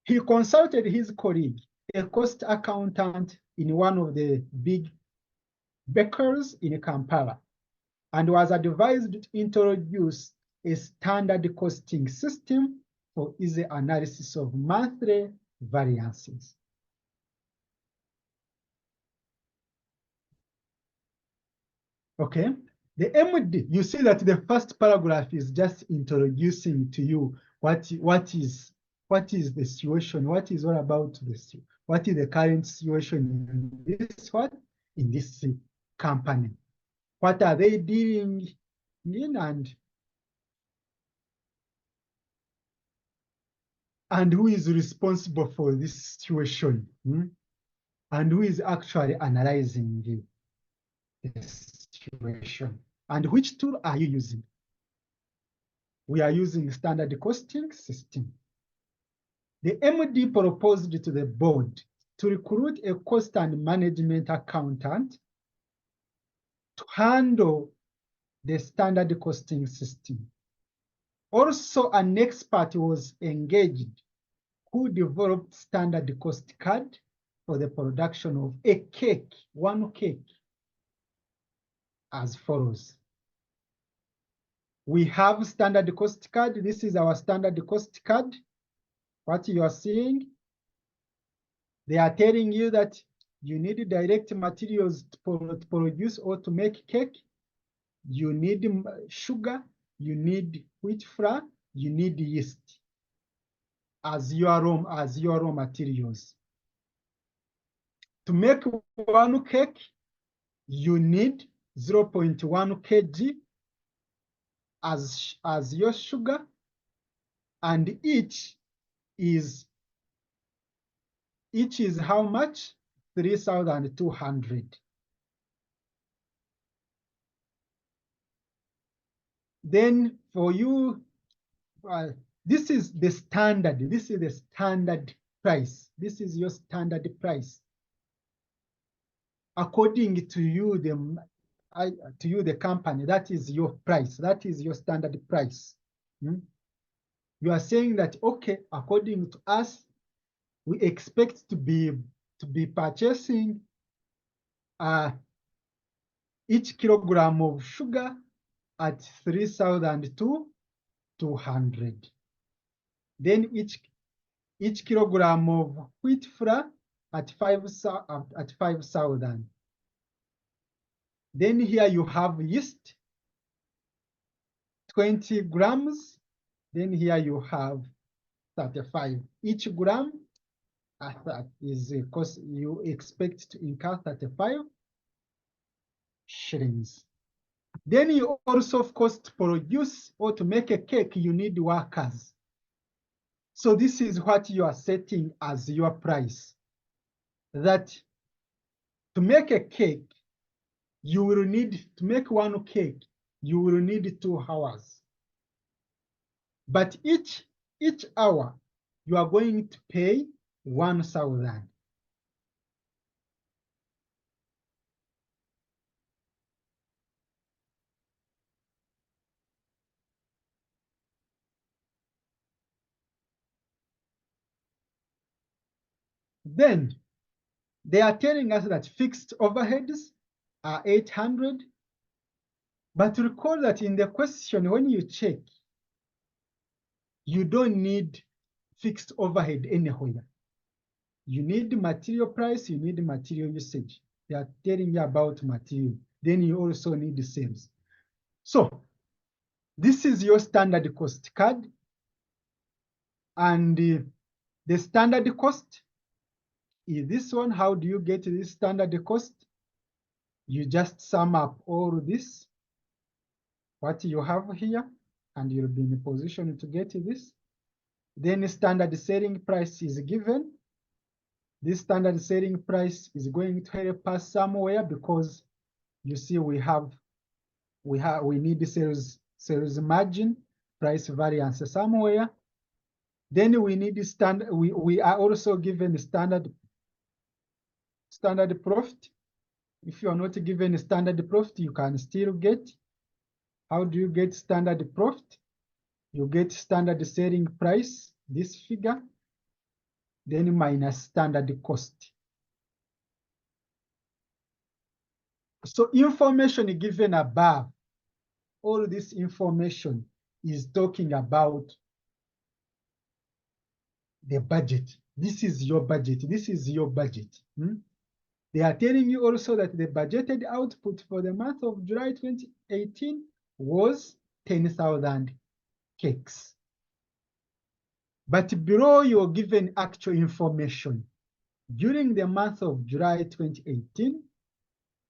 He consulted his colleague, a cost accountant in one of the big bakeries in Kampala, and was advised to introduce a standard costing system for easy analysis of monthly variances. Okay, the MD, you see that the first paragraph is just introducing to you what is the situation, what is all about this, what is the current situation in this company, what are they dealing in, and who is responsible for this situation, and who is actually analyzing the situation, and which tool are you using? We are using standard costing system. The MD proposed to the board to recruit a cost and management accountant to handle the standard costing system. Also, an expert was engaged who developed standard cost card for the production of a cake, one cake, as follows. We have standard cost card. This is our standard cost card. What you are seeing, they are telling you that you need direct materials to produce or to make cake. You need sugar, you need wheat flour, you need yeast as your raw materials. To make one cake, you need 0.1 kg as your sugar, and each is how much? 3,200. Then for you, this is the standard. This is the standard price. This is your standard price. According to you, the company, that is your price. That is your standard price. You are saying that, okay, according to us, we expect to be purchasing each kilogram of sugar at 3,200. Then each kilogram of wheat flour at 5,000. Then here you have yeast, 20 grams. Then here you have 35. Each gram is cost you expect to incur 35 shillings. Then you also, of course, to produce or to make a cake, you need workers. So this is what you are setting as your price. That to make a cake, you will need, to make one cake, you will need 2 hours. But each hour, you are going to pay 1,000. Then they are telling us that fixed overheads are 800. But recall that in the question, when you check, you don't need fixed overhead anywhere. You need material price, you need material usage. They are telling you about material. Then you also need sales. So this is your standard cost card. And the standard cost is this one. How do you get this standard cost? You just sum up all this, what you have here, and you'll be in a position to get this. Then the standard selling price is given. This standard selling price is going to help us somewhere because you see we need sales margin, price variance somewhere. Then we need we are also given standard profit. If you are not given standard profit, you can still get. How do you get standard profit? You get standard selling price, this figure, then minus standard cost. So information given above, all this information is talking about the budget. This is your budget. This is your budget. They are telling you also that the budgeted output for the month of July 2018 was 10,000 cakes. But below you're given actual information. During the month of July 2018,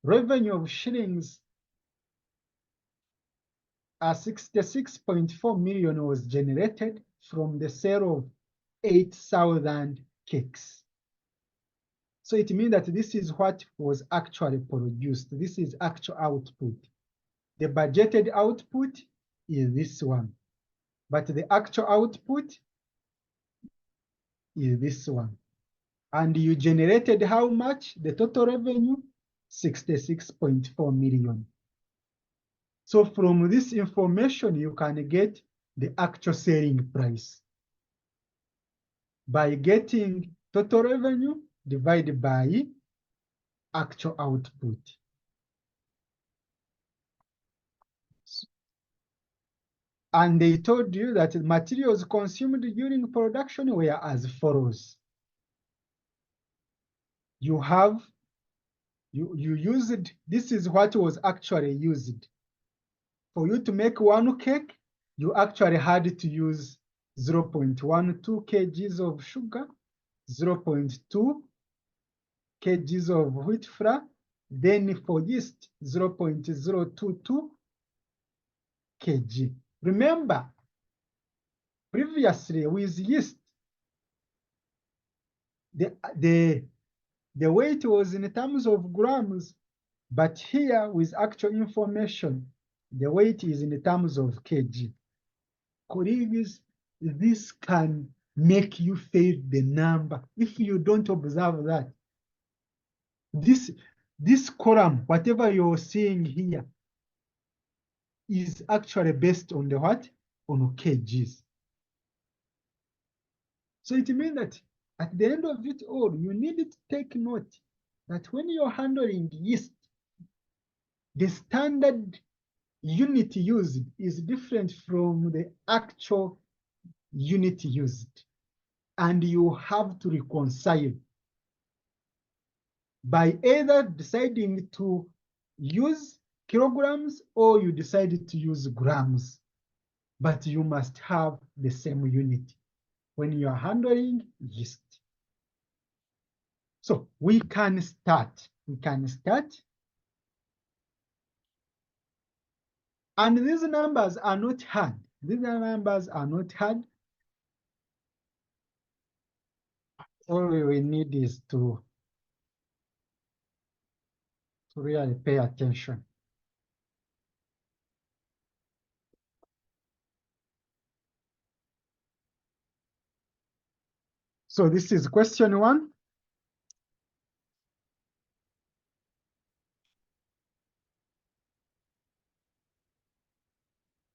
revenue of shillings 66.4 million was generated from the sale of 8,000 cakes. So it means that this is what was actually produced. This is actual output. The budgeted output is this one, but the actual output is this one. And you generated how much? The total revenue, 66.4 million. So from this information, you can get the actual selling price by getting total revenue divided by actual output. And they told you that materials consumed during production were as follows. You used, this is what was actually used. For you to make one cake, you actually had to use 0.12 kgs of sugar, 0.2 kgs of wheat flour, then for yeast, 0.022 kg. Remember, previously with yeast, the weight was in terms of grams, but here with actual information, The weight is in terms of kg. Colleagues, this can make you fail the number if you don't observe that. This column, whatever you're seeing here, is actually based on the what? On kgs. So it means that at the end of it all, you need to take note that when you're handling yeast, the standard unit used is different from the actual unit used. And you have to reconcile by either deciding to use kilograms or you decide to use grams. But you must have the same unit when you are handling yeast. So we can start. And these numbers are not hard. These numbers are not hard. All we need is to really pay attention. So this is question 1.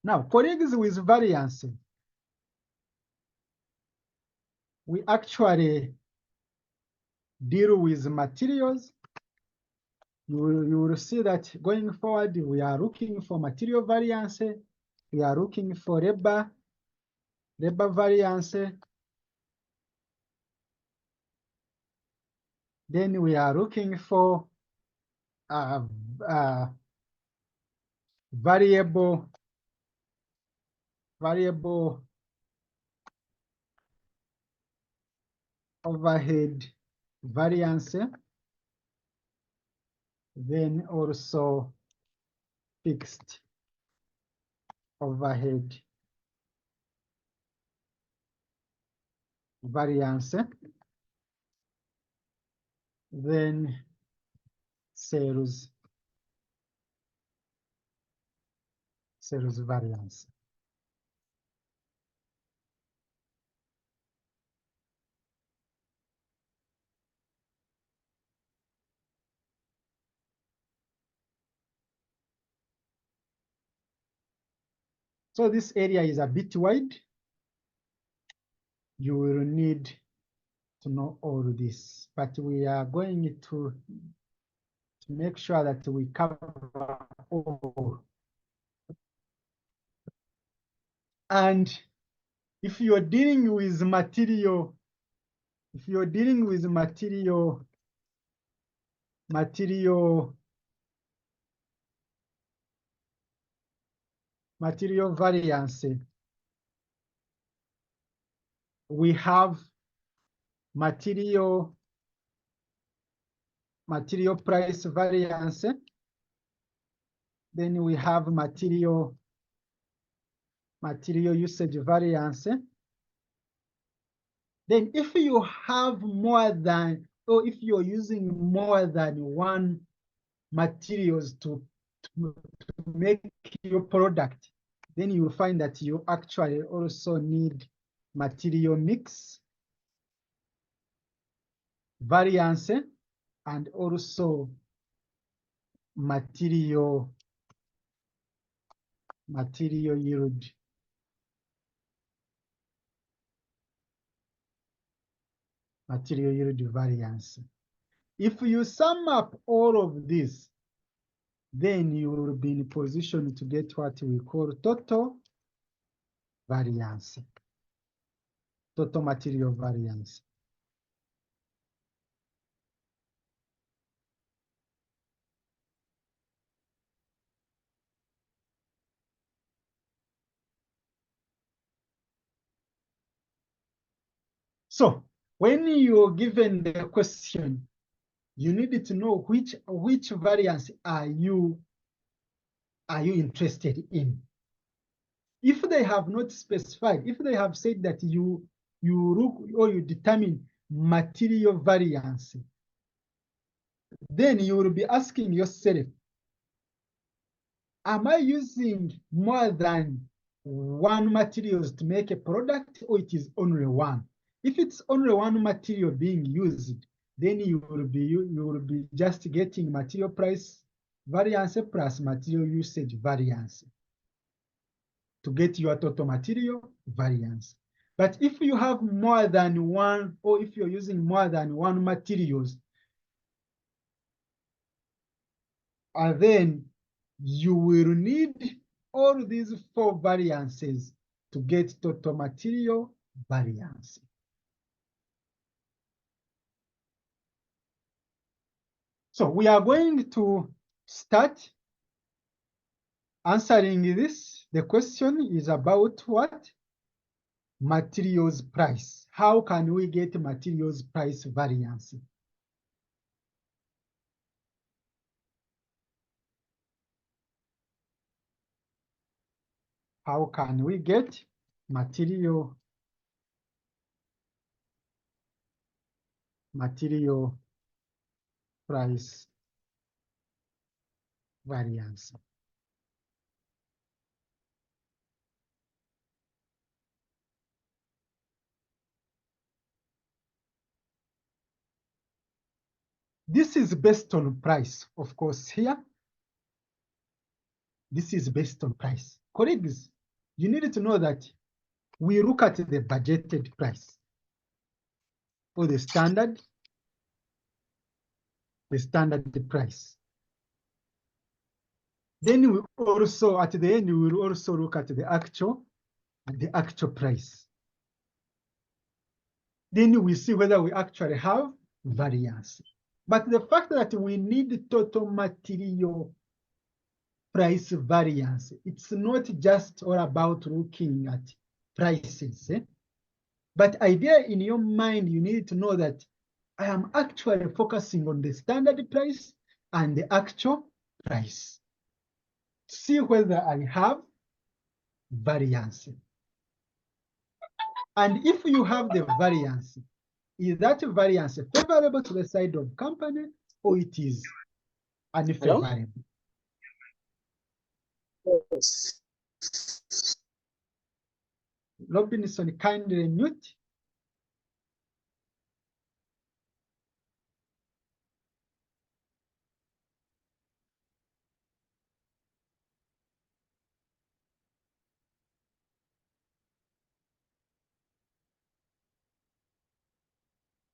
Now, colleagues with variance, we actually deal with materials. You will see that going forward, we are looking for material variance. We are looking for labor variance. Then we are looking for variable overhead variance. Then also fixed overhead variance. Then sales variance. So this area is a bit wide. You will need to know all this, but we are going to make sure that we cover all. And if you're dealing with material, variance, we have material price variance. Then we have material usage variance. Then if you have more than, or if you're using more than one materials to make your product, then you will find that you actually also need material mix variance and also material yield. Material yield variance. If you sum up all of this, then you will be in a position to get what we call total variance, total material variance. So when you're given the question, you need to know which variance are you interested in. If they have not specified, if they have said that you look or you determine material variance, then you will be asking yourself, am I using more than one materials to make a product, or it is only one? If it's only one material being used, then you will be just getting material price variance plus material usage variance to get your total material variance. But if you have more than one, or if you're using more than one materials, then you will need all these 4 variances to get total material variance. So we are going to start answering this. The question is about what? Materials price. How can we get materials price variance? How can we get material price variance? This is based on price, of course, here. This is based on price. Colleagues, you need to know that we look at the budgeted price or the standard price. Then we also, at the end, we will also look at the actual price. Then we see whether we actually have variance. But the fact that we need total material price variance, it's not just all about looking at prices. But idea in your mind, you need to know that I am actually focusing on the standard price and the actual price. See whether I have variance. And if you have the variance, is that variance favorable to the side of company, or it is unfavorable? Robinson, kindly mute.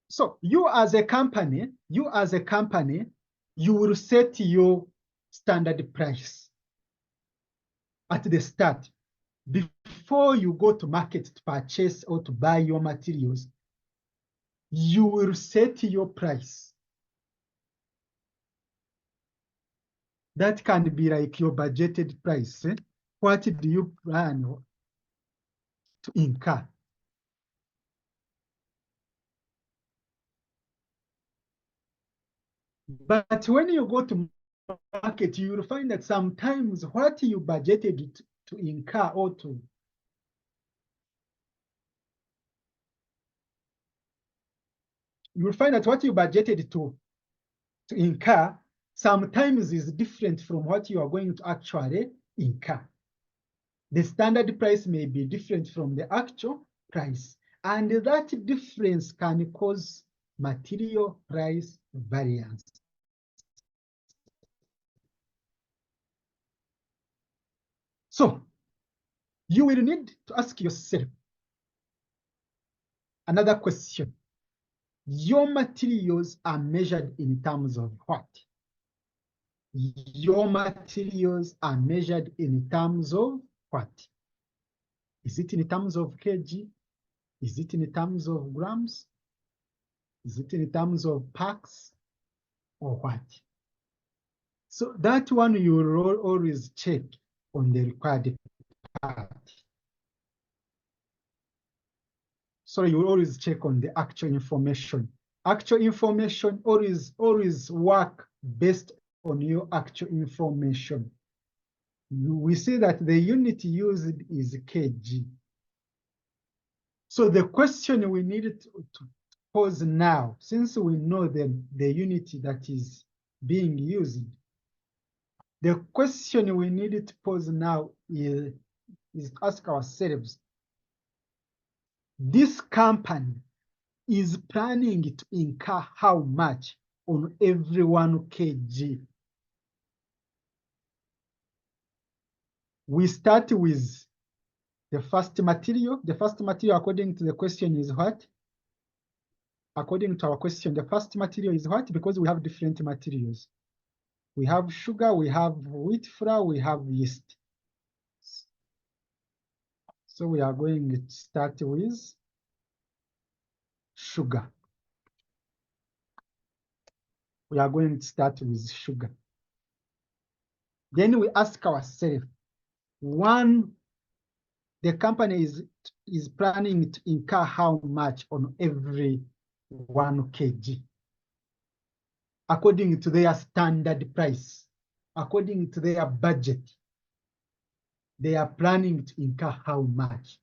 So you as a company, you will set your standard price at the start. Before you go to market to purchase or to buy your materials, you will set your price. That can be like your budgeted price. What do you plan to incur? But when you go to market, you will find that sometimes what you budgeted to incur or to you will find that what you budgeted to incur sometimes is different from what you are going to actually incur. The standard price may be different from the actual price, and that difference can cause material price variance. So you will need to ask yourself another question. Your materials are measured in terms of what? Your materials are measured in terms of what? Is it in terms of kg? Is it in terms of grams? Is it in terms of packs or what? So that one you will always check on the required part. So you will always check on the actual information. Actual information always work based on your actual information. We see that the unit used is kg. So the question we need to pose now, since we know the unit that is being used, The question we need to pose now is to ask ourselves, this company is planning to incur how much on every 1 kg? We start with the first material. The first material, according to the question, is what? According to our question, the first material is what? Because we have different materials. We have sugar, we have wheat flour, we have yeast. So we are going to start with sugar. We are going to start with sugar. Then we ask ourselves, one, the company is planning to incur how much on every 1 kg? According to their standard price, according to their budget, they are planning to incur how much?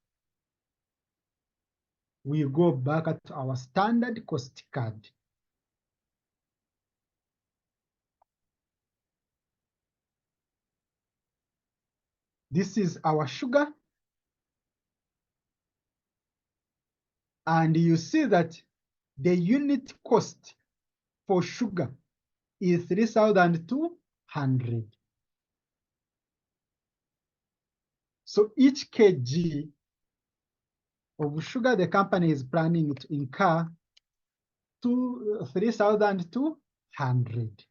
We go back to our standard cost card. This is our sugar. And you see that the unit cost for sugar is 3,200. So each kg of sugar, the company is planning to incur 3,200.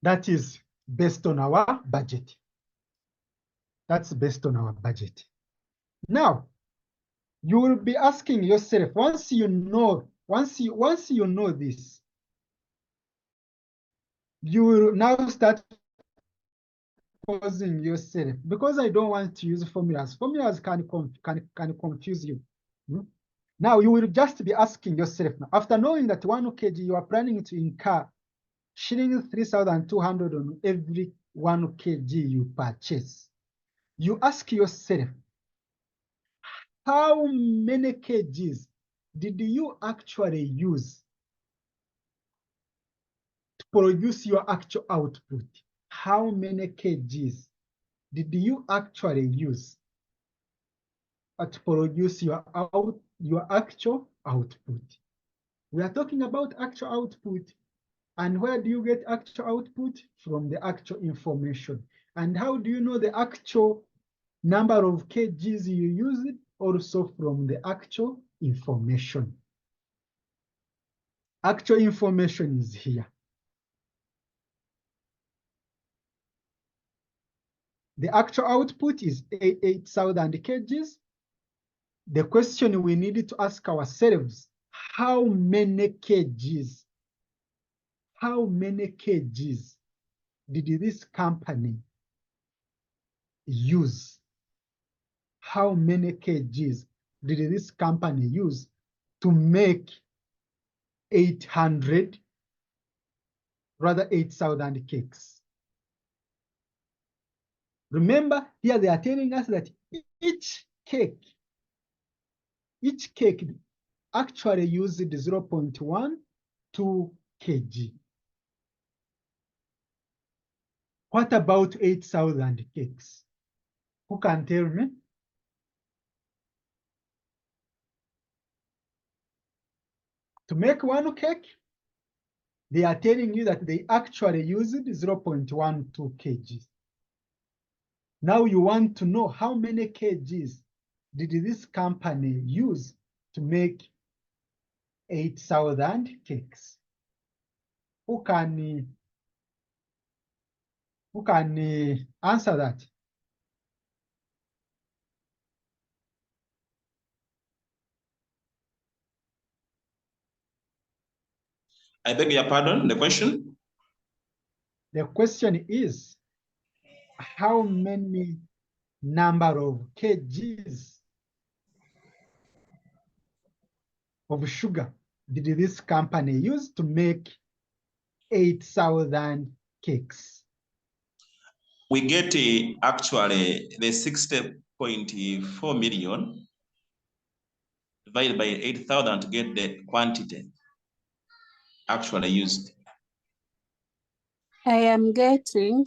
That is based on our budget. That's based on our budget. Now, you will be asking yourself, once you know this, you will now start posing yourself, because I don't want to use formulas. Formulas can confuse you. Now you will just be asking yourself, after knowing that 1 kg you are planning to incur shilling 3,200 on every 1 kg you purchase. You ask yourself, how many kgs did you actually use to produce your actual output? How many kgs did you actually use to produce your actual output? We are talking about actual output. And where do you get actual output? From the actual information. And how do you know the actual number of kgs you used? Also from the actual information. Actual information is here. The actual output is 8,000 kgs. The question we need to ask ourselves, how many kgs did this company use? How many kgs did this company use to make 8,000 cakes? Remember, here they are telling us that each cake actually used 0.12 kg. What about 8,000 cakes? Who can tell me? To make 1 cake, they are telling you that they actually used 0.12 kgs. Now you want to know how many kgs did this company use to make 8,000 cakes? Who can answer that? I beg your pardon, the question? The question is, how many number of kgs of sugar did this company use to make 8,000 cakes? we get actually the 60.4 million divided by 8,000 to get the quantity actually used. I am getting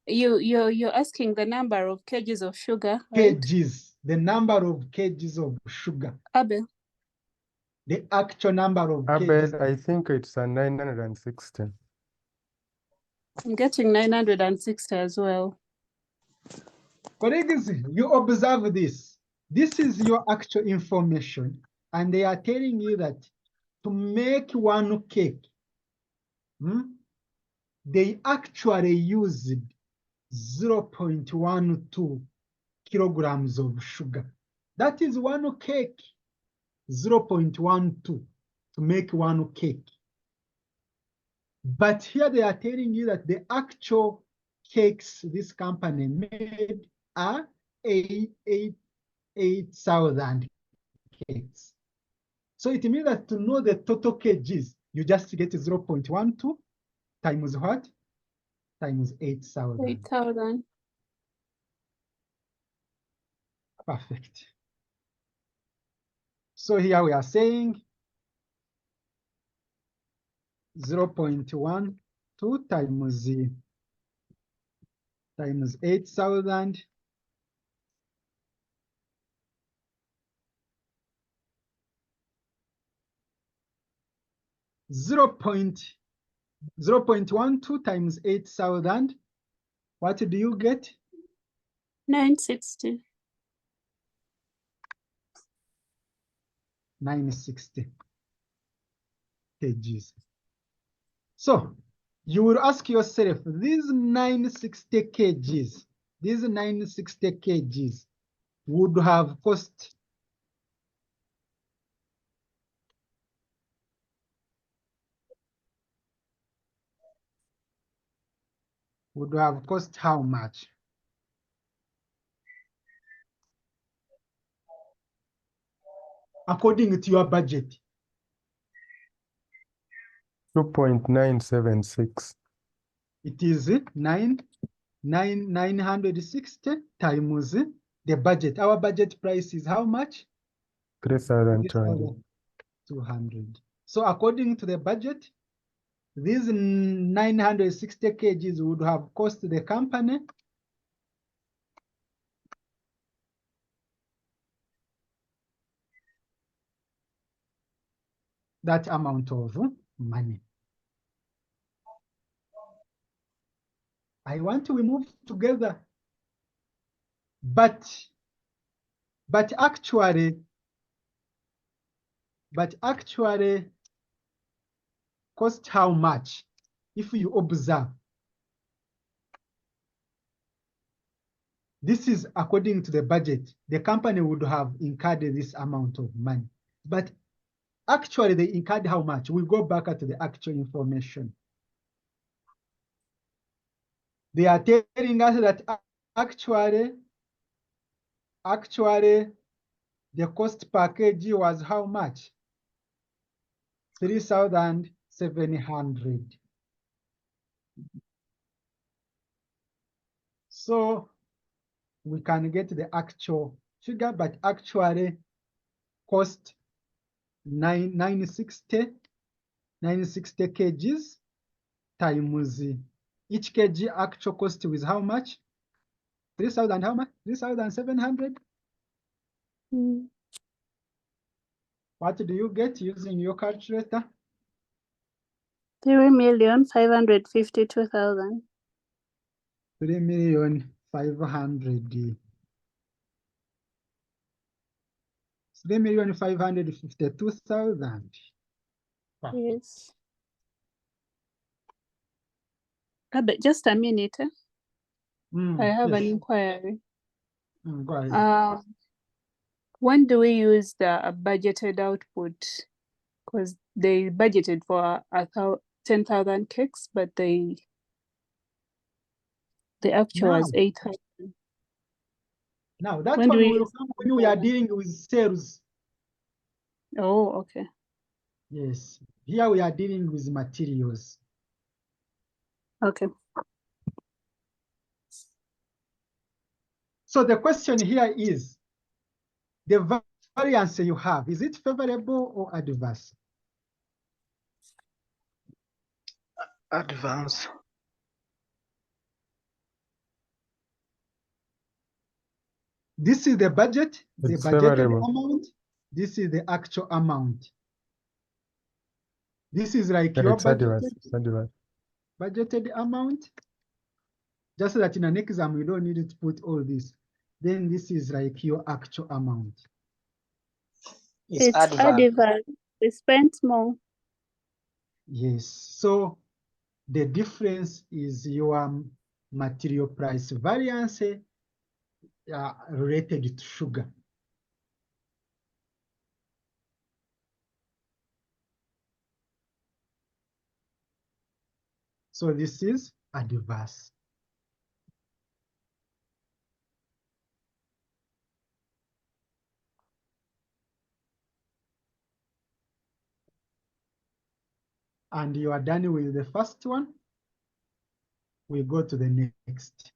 you're asking the number of kgs of sugar, right? Kgs, the number of kgs of sugar, Abel, the actual number of kgs. Abel, I think it's a 960. I'm getting 960 as well. Colleagues, you observe this. This is your actual information, and they are telling you that to make one cake, they actually used 0.12 kilograms of sugar. That is one cake, 0.12 to make one cake. But here they are telling you that the actual cakes this company made are 8,000 cakes. So it means that to know the total kgs, you just get 0.12 times what? Times 8,000. 8,000. Perfect. So here we are saying 0.12 times 8,000 0.12 times 8,000. What do you get? 960. 960 kgs. So you will ask yourself, these 960 kgs would have cost how much? According to your budget. 2.976. It is 960 times the budget. Our budget price is how much? 3,200. 200. So according to the budget, these 960 kgs would have cost the company that amount of money. I want to move together, but actually cost how much? If you observe, this is according to the budget. The company would have incurred this amount of money, but actually they incurred how much? We go back to the actual information. They are telling us that actually the cost per kg was how much? 3,700. So we can get the actual figure, but actually cost 960 kgs times each kg actual cost is how much? 3,000 how much? 3,700. What do you get using your calculator? 3,552,000. 3,552,000. Yes. But just a minute. I have an inquiry. Go ahead. When do we use the budgeted output? Because they budgeted for 10,000 cakes, but the actual was 8,000. Now that When one do we will use come when we are dealing with sales. Oh, okay. Yes. Here we are dealing with materials. Okay. So the question here is, the variance you have, is it favorable or adverse? Advance. This is the budget, the It's budgeted favorable. amount. This is the actual amount. This is like Yeah, your it's adverse. budgeted, It's adverse. budgeted amount. Just so that in an exam, you don't need to put all this. Then this is like your actual amount. It's advance. adverse. We spent more. Yes. So the difference is your material price variance related to sugar. So this is adverse. And you are done with the first one. We go to the next.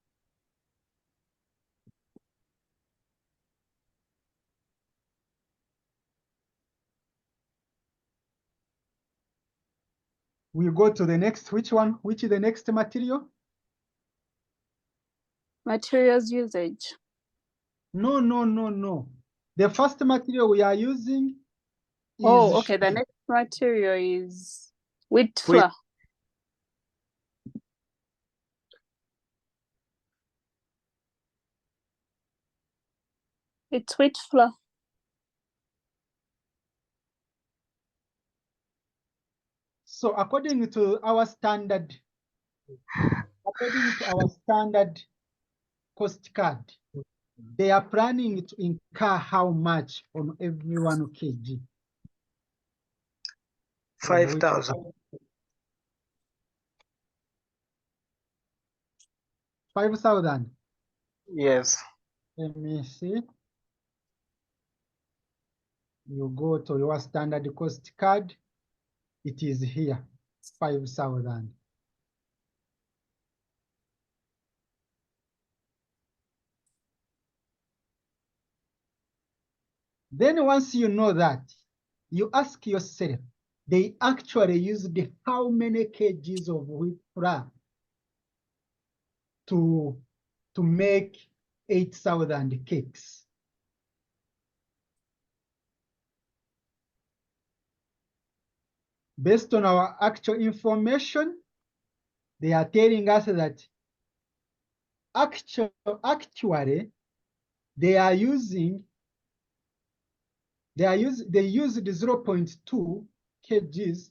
We go to the next, which one? Which is the next material? Materials usage. No, no, no, no. The first material we are using is Oh, okay. The sugar. next material is wheat Wheat. flour. It's wheat flour. So according to our standard cost card, they are planning to incur how much on every 1 kg? 5,000. 5,000. Yes. Let me see. You go to your standard cost card. It is here, 5,000. Then once you know that, you ask yourself, they actually used how many kgs of wheat flour to make 8,000 cakes? Based on our actual information, they are telling us that actually they used 0.2 kgs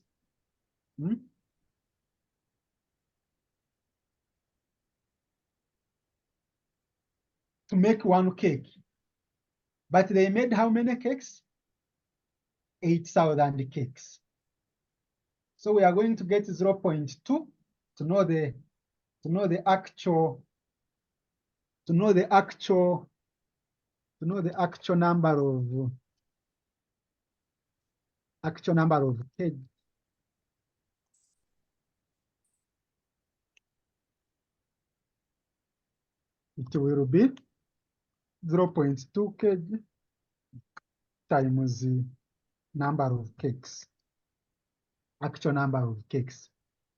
to make 1 cake. But they made how many cakes? 8,000 cakes. So we are going to get 0.2 to know the actual number of kgs. It will be 0.2 kg times the number of cakes, actual number of cakes.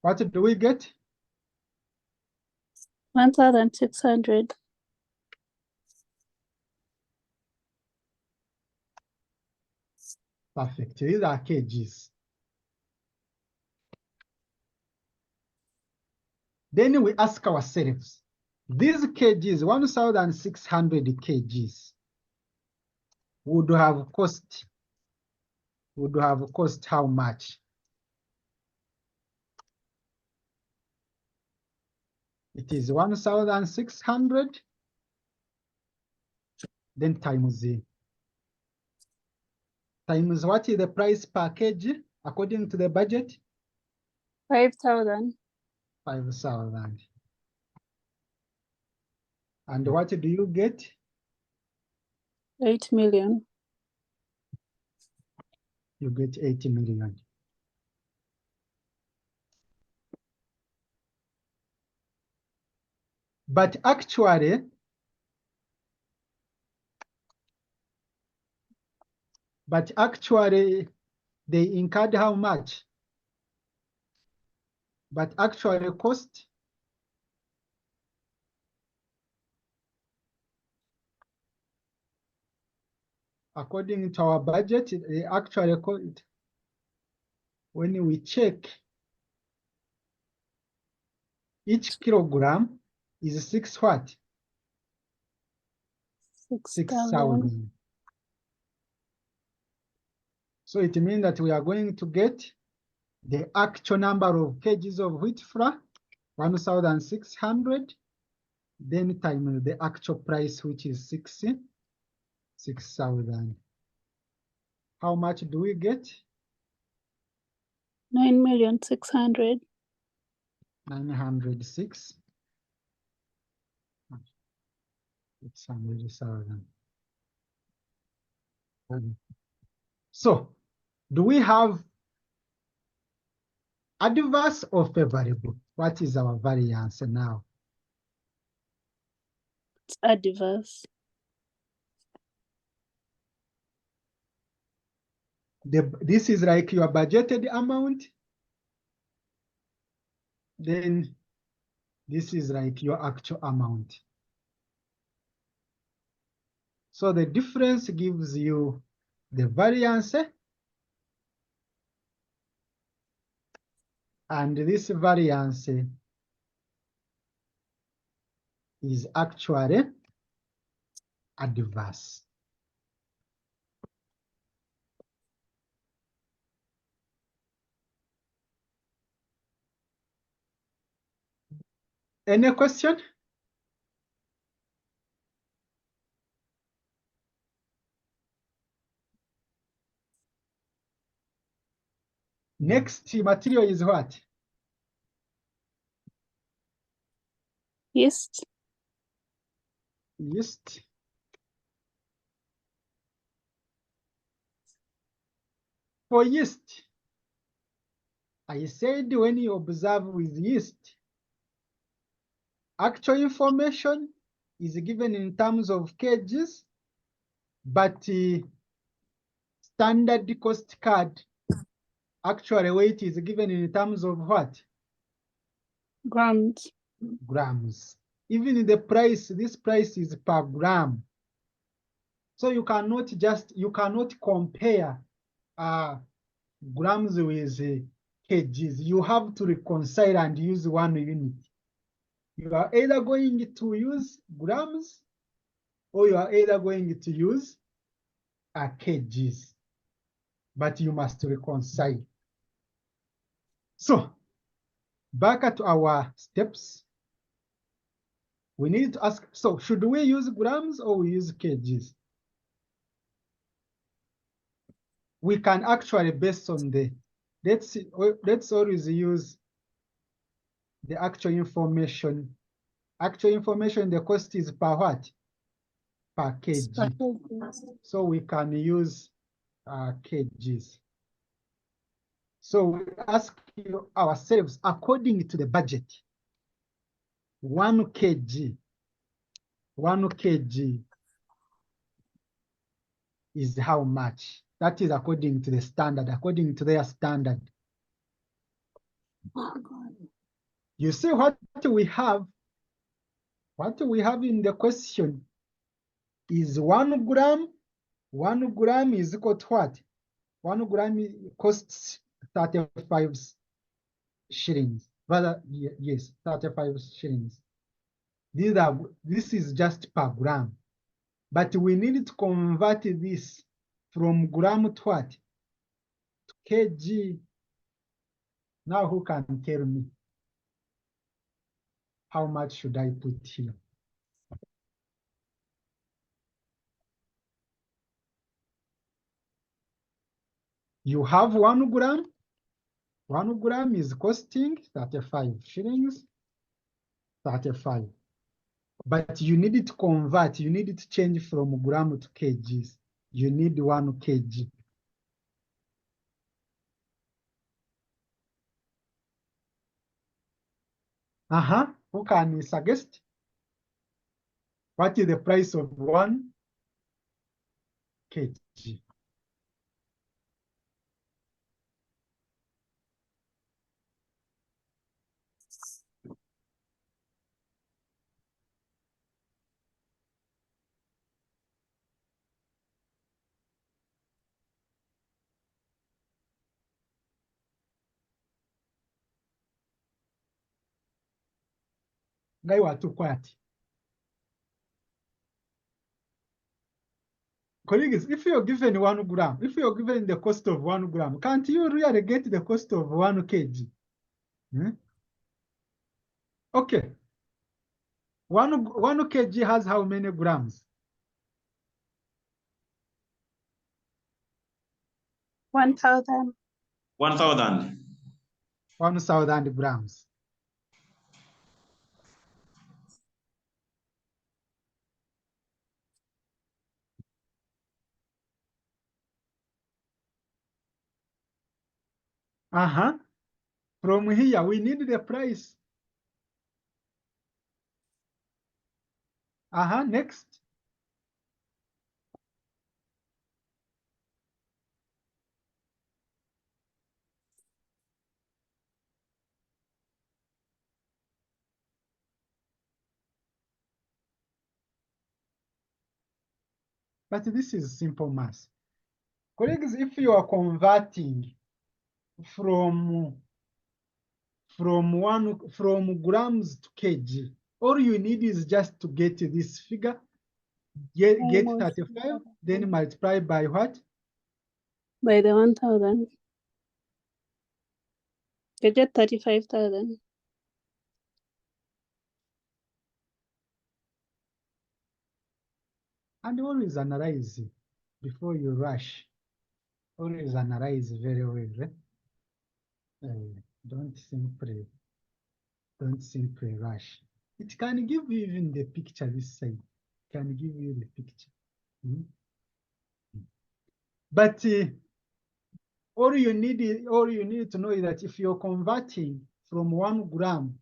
What do we get? 1,600. Perfect. These are kgs. Then we ask ourselves, these kgs, 1,600 kgs, would have cost how much? It is 1,600, then times what is the price per kg according to the budget? 5,000. 5,000. And what do you get? 8 million. You get 80 million. But actually, but actually they incurred how much? But actually cost, according to our budget, they actually cost, when we check, each kilogram is 6 what? 6,000. So it means that we are going to get the actual number of kgs of wheat flour, 1,600, then times the actual price, which is 6,000. How much do we get? 9,600,000. 906. 600,000. So, do we have adverse or favorable? What is our variance now? It's adverse. This is like your budgeted amount. Then this is like your actual amount. So the difference gives you the variance. And this variance is actually adverse. Any question? Next material is what? Yeast. Yeast. For yeast, I said when you observe with yeast, actual information is given in terms of kgs, but standard cost card, actual weight is given in terms of what? Grams. Grams. Even in the price, this price is per gram. So you cannot compare grams with kgs. You have to reconcile and use 1 unit. You are either going to use grams or you are either going to use kgs, but you must reconcile. So back to our steps. We need to ask, so should we use grams or we use kgs? We can actually, based on the, let's always use the actual information. Actual information, the cost is per what? Per kg. So we can use kgs. So we ask ourselves, according to the budget, 1 kg is how much? That is according to the standard, according to their standard. Oh, God. You see what we have? What we have in the question is 1 gram. 1 gram is equal to what? 1 gram costs 35 shillings. Rather, yes, 35 shillings. This is just per gram. But we need to convert this from gram to what? To kg. Now who can tell me? How much should I put here? You have 1 gram. 1 gram is costing 35 shillings. 35. But you need to convert, you need to change from gram to kgs. You need 1 kg. Who can suggest? What is the price of 1 kg? Guy watukwa ati. Colleagues, if you're given 1 gram, if you're given the cost of 1 gram, can't you really get the cost of 1 kg? Hmm? Okay. 1 kg has how many grams? 1,000. 1,000. 1,000 grams. From here, we need the price. Next. But this is simple math. Colleagues, if you are converting from grams to kg, all you need is just to get this figure, get Almost 35, then multiply by what? by the 1,000. You get 35,000. And always analyze before you rush. Always analyze very well. Don't simply rush. It can give you even the picture this side. It can give you the picture. But all you need to know is that if you're converting from 1 gram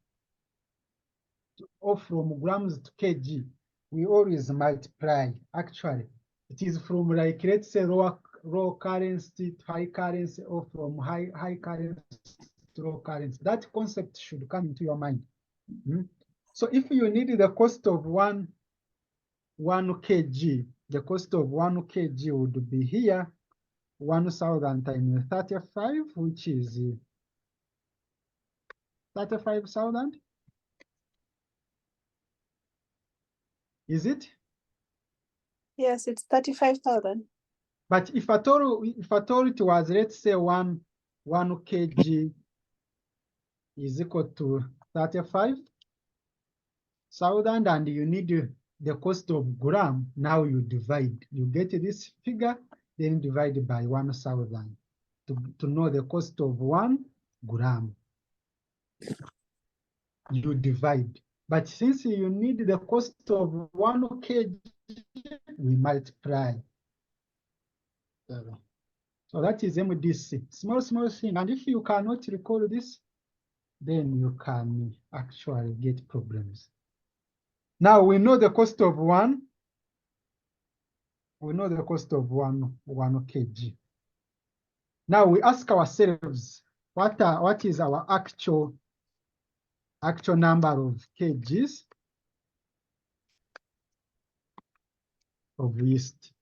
or from grams to kg, we always multiply. Actually, it is from, like, let's say low currency to high currency, or from high currency to low currency. That concept should come into your mind. So if you need the cost of 1 kg, the cost of 1 kg would be here, 1,000 times 35, which is 35,000. Is it? Yes, it's 35,000. But if at all it was, let's say 1 kg is equal to 35,000, and you need the cost of gram, now you divide. You get this figure, then divide by 1,000 to know the cost of 1 gram. You divide. But since you need the cost of 1 kg, we multiply. So that is MDC, small thing. And if you cannot recall this, then you can actually get problems. Now we know the cost of 1. We know the cost of 1 kg. Now we ask ourselves, what is our actual number of kgs of yeast?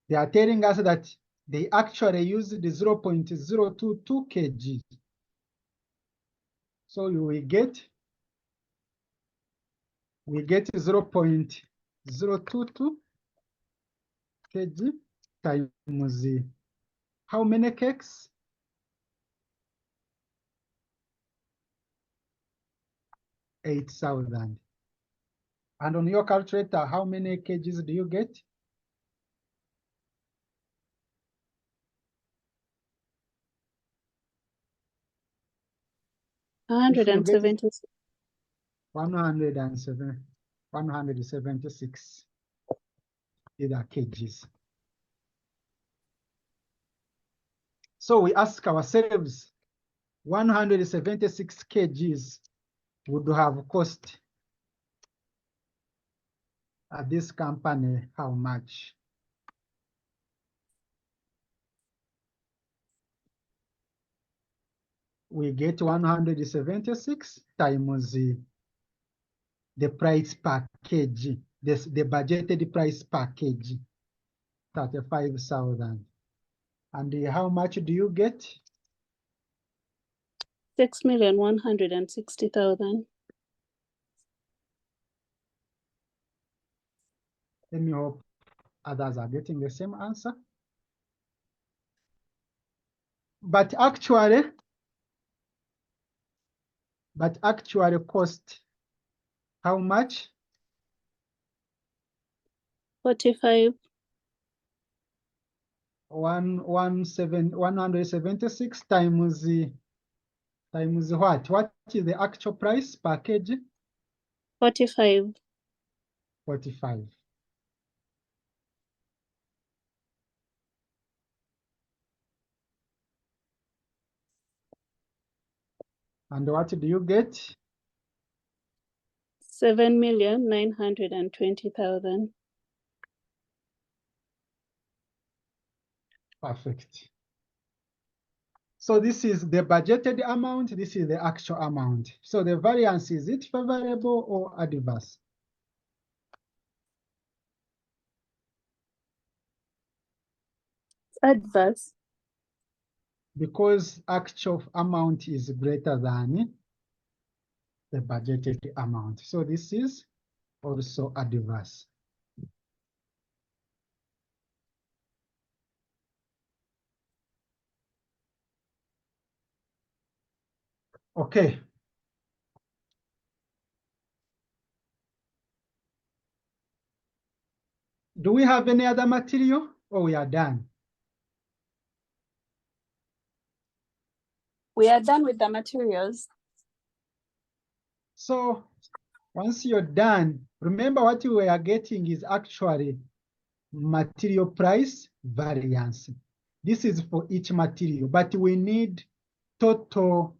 They are telling us that they actually used the 0.022 kg. So we get 0.022 kg times how many cakes? 8,000. And on your calculator, how many kgs do you get? If you get 176 either kgs. So we ask ourselves, 176 kgs would have cost at this company how much? We get 176 times the price per kg, the budgeted price per kg, 35,000. And how much do you get? 6,160,000. Let me hope others are getting the same answer. But actually cost how much? 45. 176 times what? What is the actual price per kg? 45. 45. And what do you get? 7,920,000. Perfect. So this is the budgeted amount, this is the actual amount. So the variance, is it favorable or adverse? It's adverse. Because actual amount is greater than the budgeted amount. So this is also adverse. Okay. Do we have any other material or we are done? We are done with the materials. So once you're done, remember what we are getting is actually material price variance. This is for each material, but we need total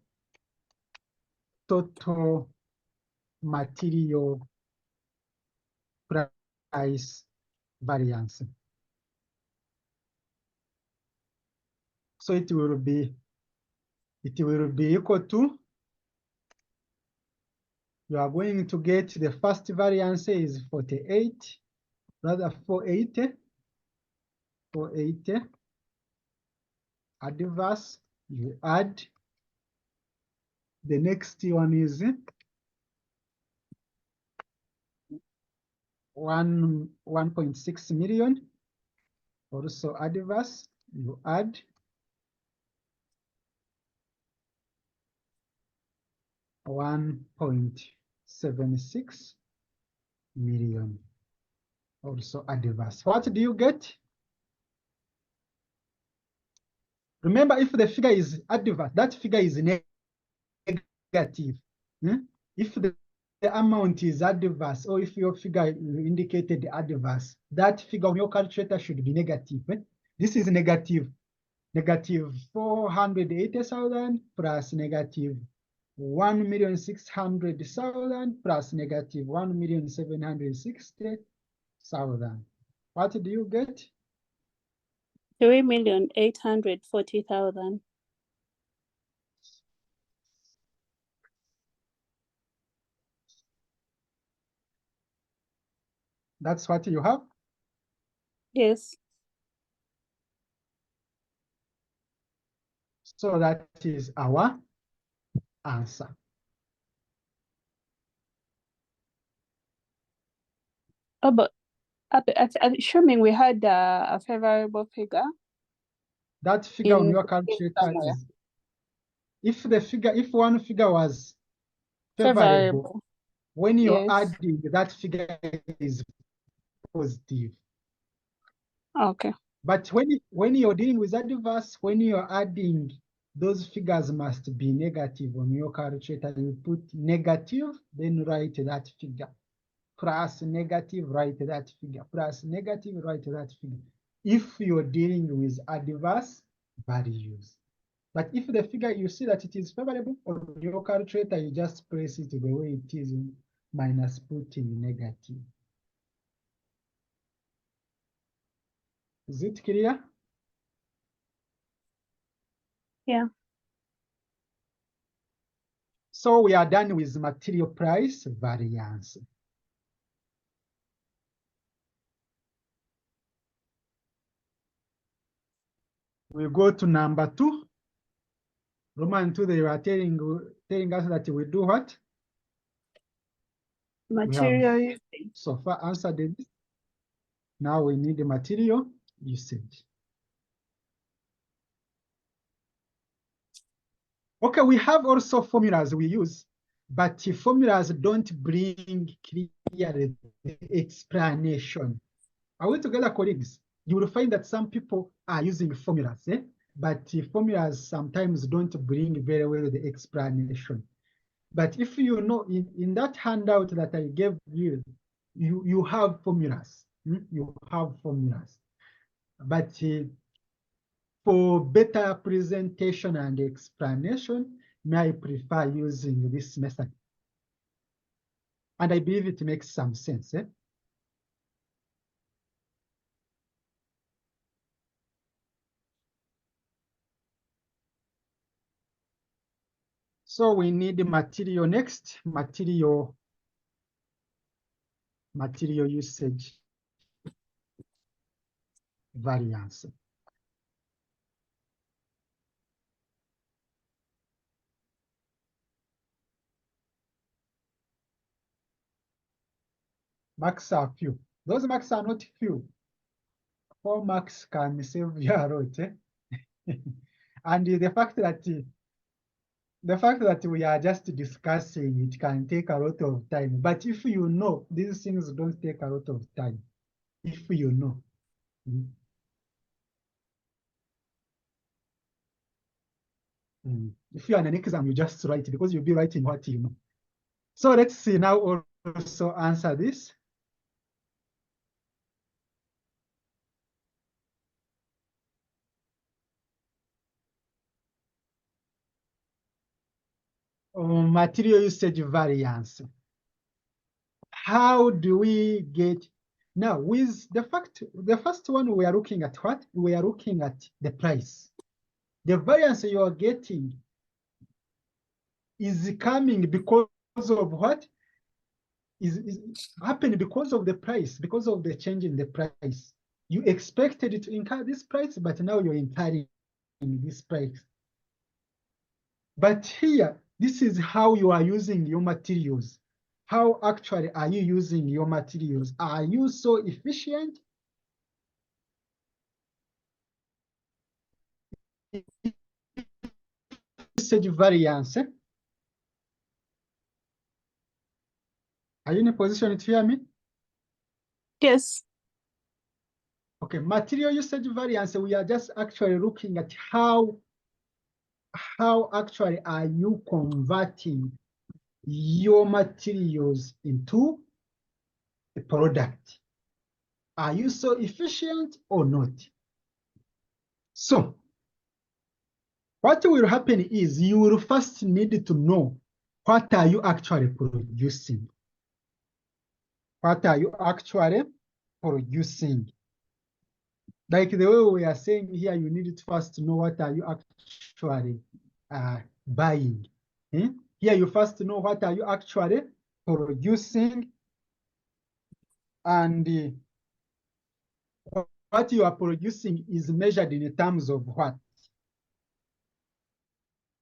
material price variance. So it will be equal to, you are going to get the first variance is 48, rather 480. 480. Adverse, you add. The next one is 1.6 million. Also adverse, you add. $1.76 million. Also adverse. What do you get? Remember, if the figure is adverse, that figure is negative. If the amount is adverse, or if your figure indicated adverse, that figure on your calculator should be negative. This is negative 480,000 plus negative 1,600,000 plus negative 1,760,000. What do you get? 3,840,000. That's what you have? Yes. So that is our answer. Oh, but assuming we had a favorable figure. That figure on your somewhere. calculator is, if one figure was favorable, when you're Yes. adding, that figure is positive. Okay. But when you're dealing with adverse, when you're adding, those figures must be negative on your calculator. You put negative, then write that figure. Plus negative, write that figure. Plus negative, write that figure. If you're dealing with adverse values. But if the figure, you see that it is favorable on your calculator, you just press it the way it is, minus putting negative. Is it clear? Yeah. So we are done with material price variance. We go to number 2. Roman 2, they were telling us that we do what? Material usage. So far answered this. Now we need the material usage. Okay, we have also formulas we use, but the formulas don't bring clear explanation. Are we together, colleagues? You will find that some people are using formulas, but the formulas sometimes don't bring very well the explanation. But if you know, in that handout that I gave you, you have formulas. You have formulas. But for better presentation and explanation, may I prefer using this method. And I believe it makes some sense. So we need the material next, material usage variance. Marks are few. Those marks are not few. 4 marks can save you a lot. And the fact that we are just discussing it can take a lot of time. But if you know, these things don't take a lot of time. If you know. If you are in an exam, you just write because you'll be writing what you know. So let's see now also answer this. Material usage variance. How do we get now with the first one we are looking at what? We are looking at the price. The variance you are getting is coming because of what? Is happening because of the price, because of the change in the price. You expected it to incur this price, but now you're incurring this price. But here, this is how you are using your materials. How actually are you using your materials? Are you so efficient? Usage variance. Are you in a position to hear me? Yes. Okay, material usage variance, we are just actually looking at how actually are you converting your materials into a product. Are you so efficient or not? So what will happen is you will first need to know what are you actually producing. What are you actually producing? Like the way we are saying here, you need to first know what are you actually buying. Here you first know what are you actually producing, and what you are producing is measured in terms of what?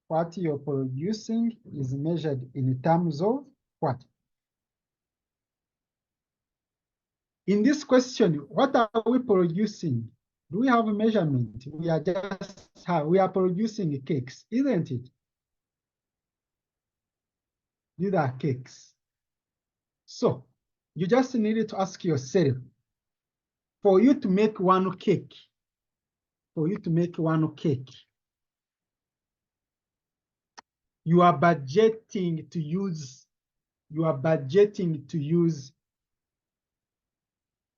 What you're producing is measured in terms of what? In this question, what are we producing? Do we have a measurement? We are producing cakes, isn't it? These are cakes. So you just needed to ask yourself, for you to make one cake, you are budgeting to use,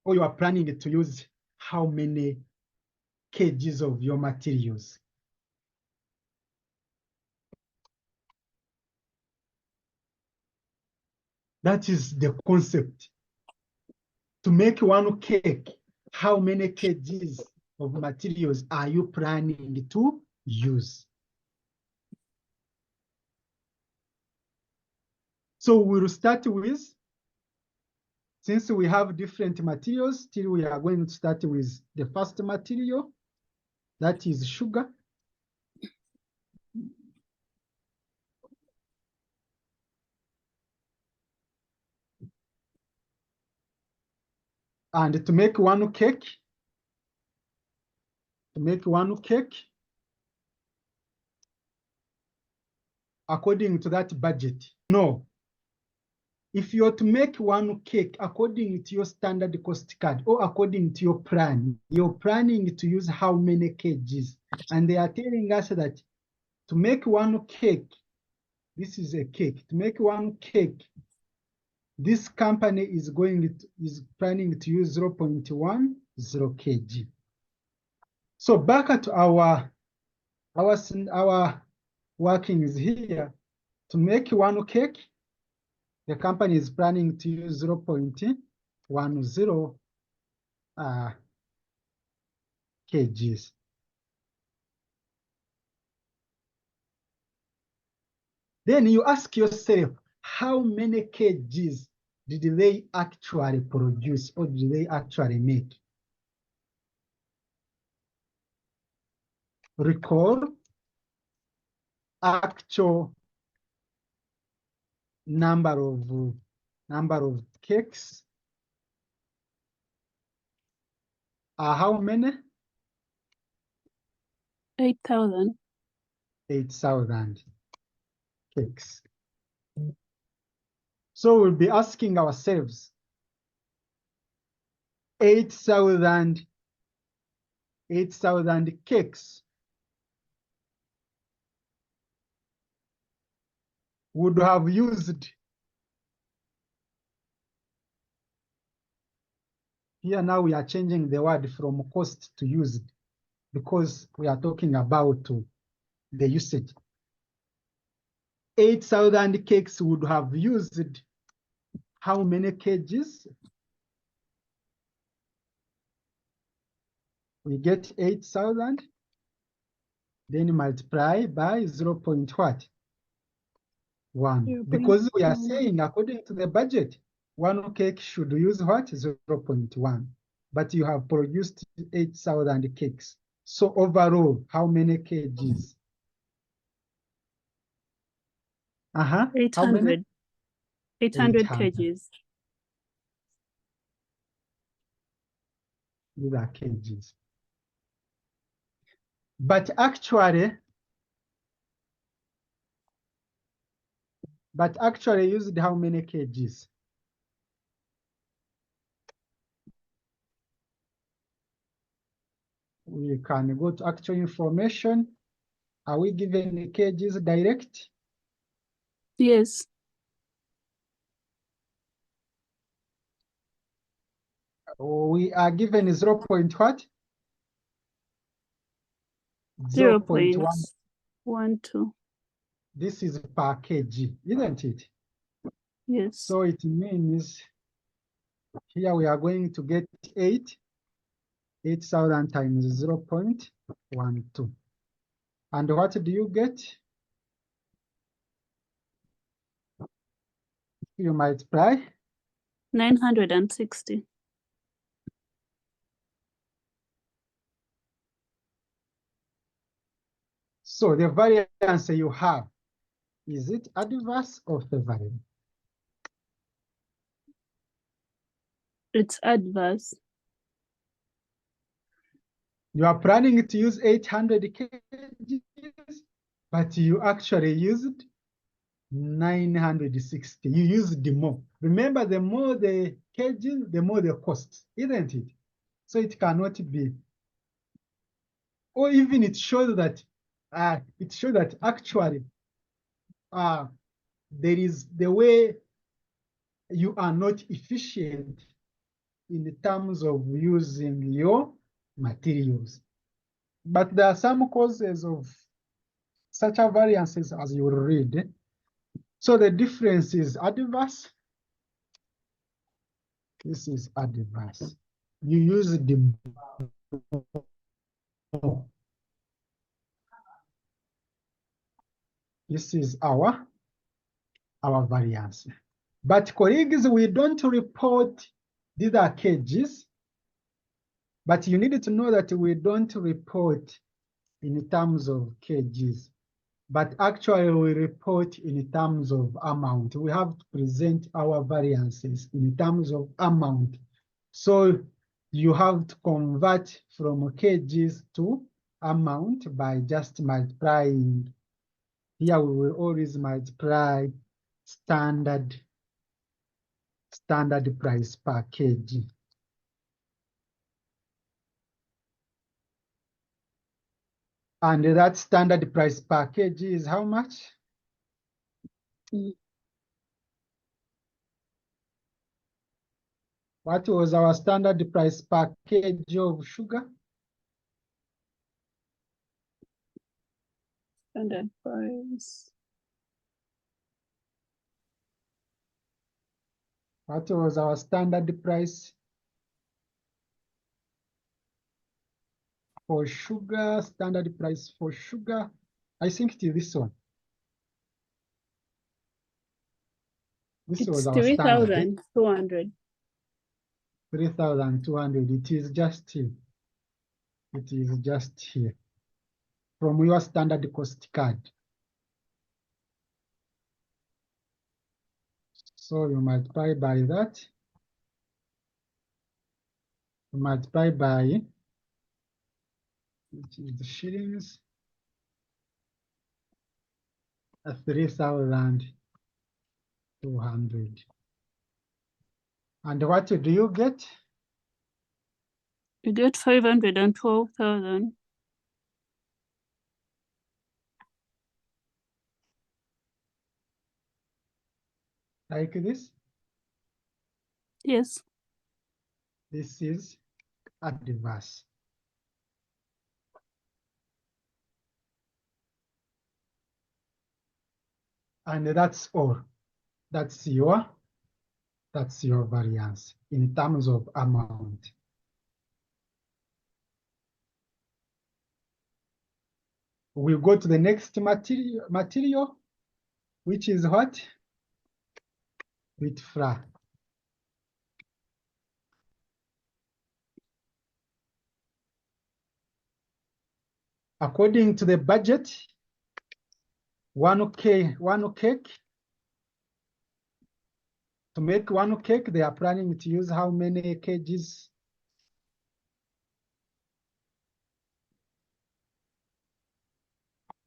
or you are planning to use how many kgs of your materials? That is the concept. To make one cake, how many kgs of materials are you planning to use? So we'll start with, since we have different materials, still we are going to start with the first material. that is sugar. And to make one cake, according to that budget, no. If you're to make one cake according to your standard cost card or according to your plan, you're planning to use how many kgs? And they are telling us that to make one cake, this is a cake, to make one cake, this company is planning to use 0.10 kg. So back at our workings here, to make one cake, the company is planning to use 0.10 kgs. Then you ask yourself, how many kgs did they actually produce or did they actually make? Recall actual number of cakes are how many? 8,000. 8,000 cakes. So we'll be asking ourselves, 8,000 cakes would have used, here now we are changing the word from cost to used because we are talking about the usage. 8,000 cakes would have used how many kgs? We get 8,000, then multiply by 0.1. Because we are saying according to the budget, one cake should use what? 0.1. But you have produced 8,000 cakes. So overall, how many kgs? 800. How many? 800 kgs. These are kgs. But actually used how many kgs? We can go to actual information. Are we given the kgs direct? Yes. We are given 0. What? 0.12. This is per kg, isn't it? Yes. So it means here we are going to get 8,000 times 0.12. And what do you get? You multiply 960. So the variance you have, is it adverse or favorable? It's adverse. You are planning to use 800 kgs, but you actually used 960. You used the more. Remember, the more the kgs, the more the cost, isn't it? So it cannot be. Or even it shows that actually there is the way you are not efficient in terms of using your materials. But there are some causes of such a variances as you will read. So the difference is adverse. This is adverse. You use the more. This is our variance. But colleagues, we don't report these are kgs, but you need to know that we don't report in terms of kgs, but actually we report in terms of amount. We have to present our variances in terms of amount. So you have to convert from kgs to amount by just multiplying. Here we will always multiply standard price per kg. And that standard price per kg is how much? What was our standard price per kg of sugar? Standard price. What was our standard price for sugar? Standard price for sugar, I think it is this one. This It's was our standard. 3,200. 3,200. It is just here. It is just here. From your standard cost card. So you multiply by that. You multiply by, which is the shillings, 3,200. And what do you get? You get 512,000. Like this? Yes. This is adverse. And that's all. That's your variance in terms of amount. We'll go to the next material, which is what? Wheat flour. According to the budget, one cake, to make one cake, they are planning to use how many kgs?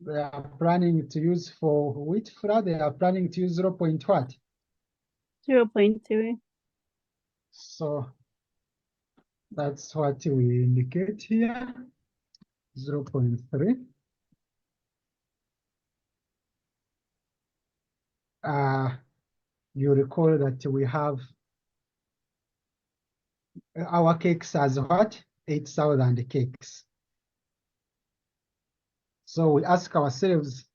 They are planning to use for wheat flour, they are planning to use 0. What? 0.3. So that's what we indicate here, 0.3. You recall that we have our cakes as what? 8,000 cakes. So we ask ourselves,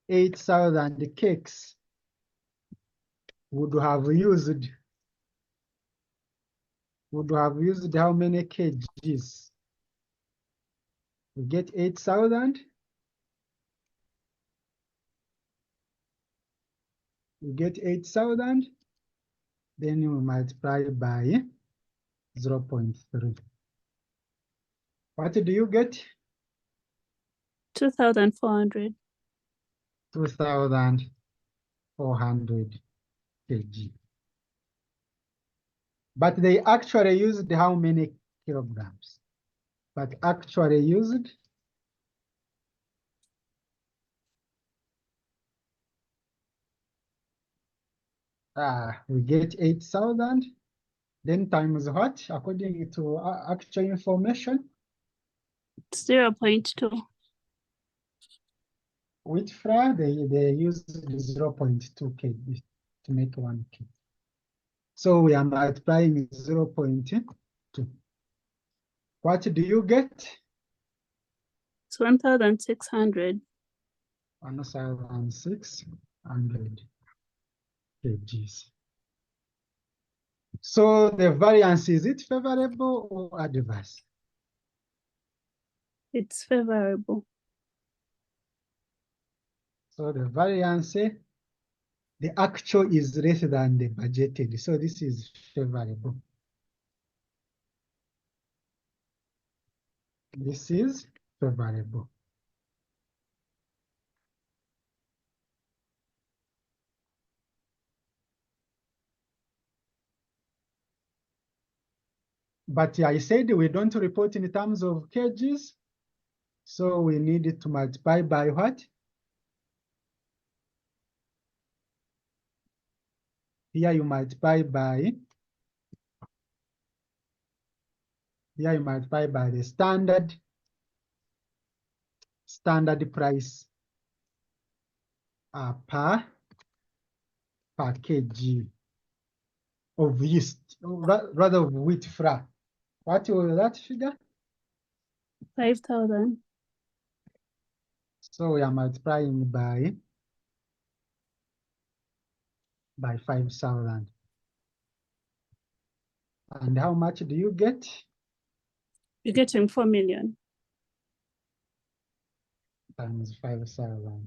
8,000 cakes would have used how many kgs? We get 8,000. We get 8,000. Then we multiply by 0.3. What do you get? 2,400. 2,400 kg. But they actually used how many kilograms? But actually used we get 8,000, then times what? According to actual information, 0.2. wheat flour, they used 0.2 kg to make 1 kg. So we are multiplying 0.2. What do you get? It's 1,600. 1,600 kgs. So the variance, is it favorable or adverse? It's favorable. So the variance, the actual is less than the budgeted. So this is favorable. This is favorable. But I said we don't report in terms of kgs. So we need to multiply by what? Here you multiply by, the standard price per kg of yeast, rather of wheat flour. What was that figure? 5,000. So we are multiplying by 5,000. And how much do you get? You're getting 4 million. Times 5,000.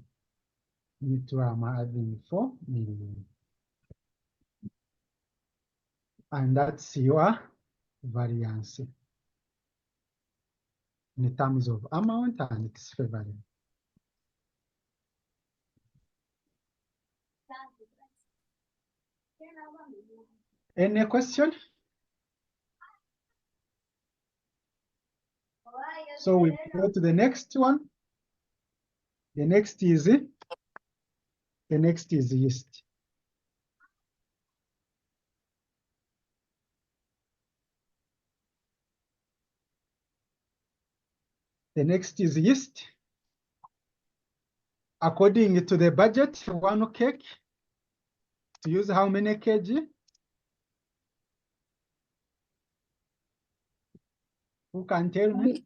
Me too, I'm adding 4 million. And that's your variance in terms of amount and its favorable. Any question? So we go to the next one. The next is yeast. The next is yeast. According to the budget, one cake to use how many kg? Who can tell me?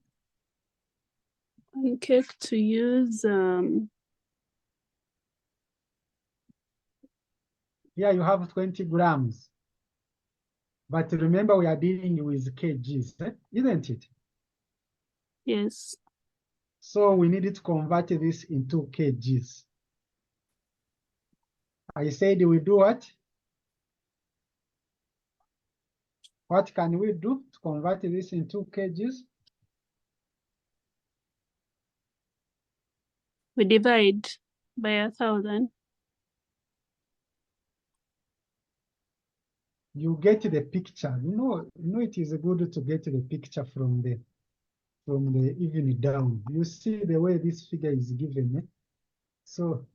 One cake to use Here you have 20 grams. But remember, we are dealing with kgs, isn't it? yes. So we need to convert this into kgs. I said we do what? What can we do to convert this into kgs? We divide by 1,000. You get the picture. You know it is good to get the picture from the even down. You see the way this figure is given. So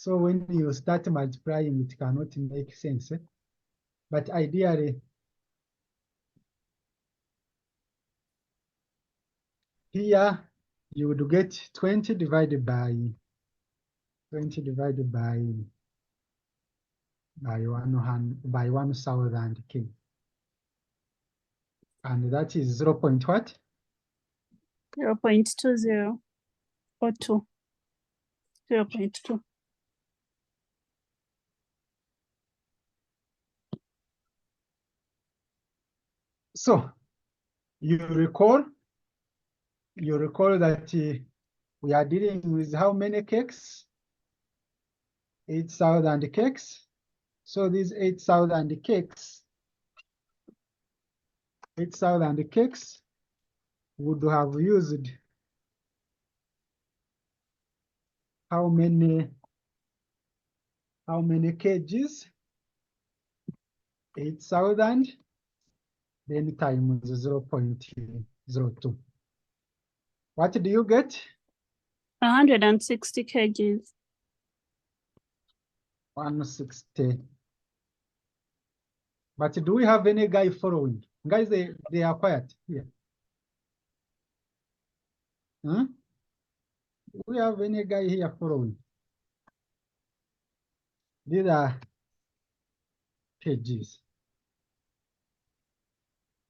when you start multiplying, it cannot make sense. But ideally, here you would get 20 divided by 1,000 k. And that is 0. What? 0.20 or 2. 0.2. So you recall that we are dealing with how many cakes? 8,000 cakes. So these 8,000 cakes would have used how many kgs? 8,000 then times 0.02. What do you get? 160 kgs. 160. But do we have any guy following? Guys, they are quiet here. Do we have any guy here following? These are kgs.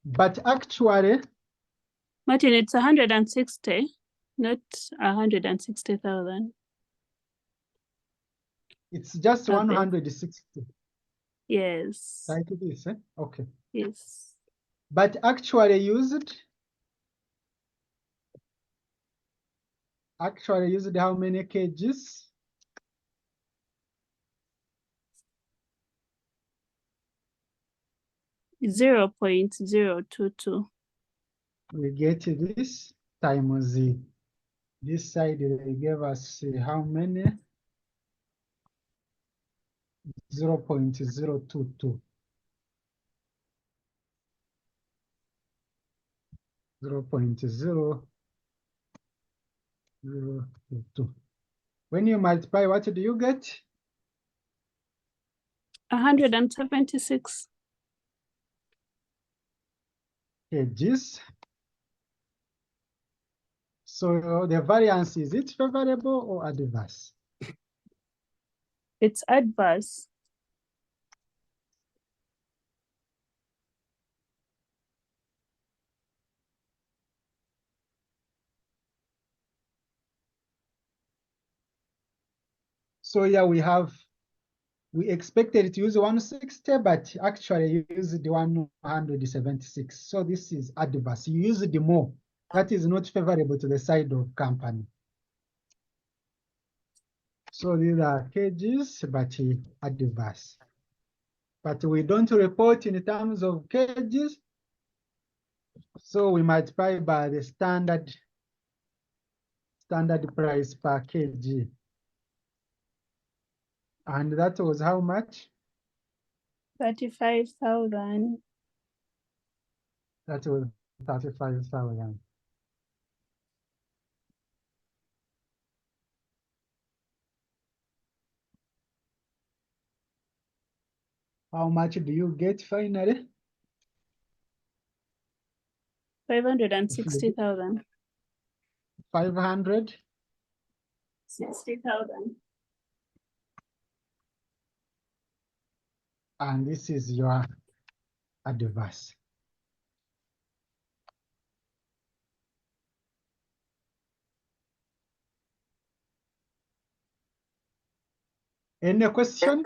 But actually, Martin, it's 160, not 160,000. it's just Okay. 160. Yes. Like this, okay. Yes. But actually used how many kgs? Zero 0.022. We get this times this side, they gave us how many? 0.022. 0.0022. When you multiply, what do you get? 176. Kgs. So the variance, is it favorable or adverse? It's adverse. So here we expected to use 160, but actually you used the 176. So this is adverse. You used the more. That is not favorable to the side of company. So these are kgs, but adverse. But we don't report in terms of kgs. So we multiply by the standard price per kg. And that was how much? 35,000. That was 35,000. How much do you get finally? 560,000. 500. 60,000. And this is your adverse. Any question?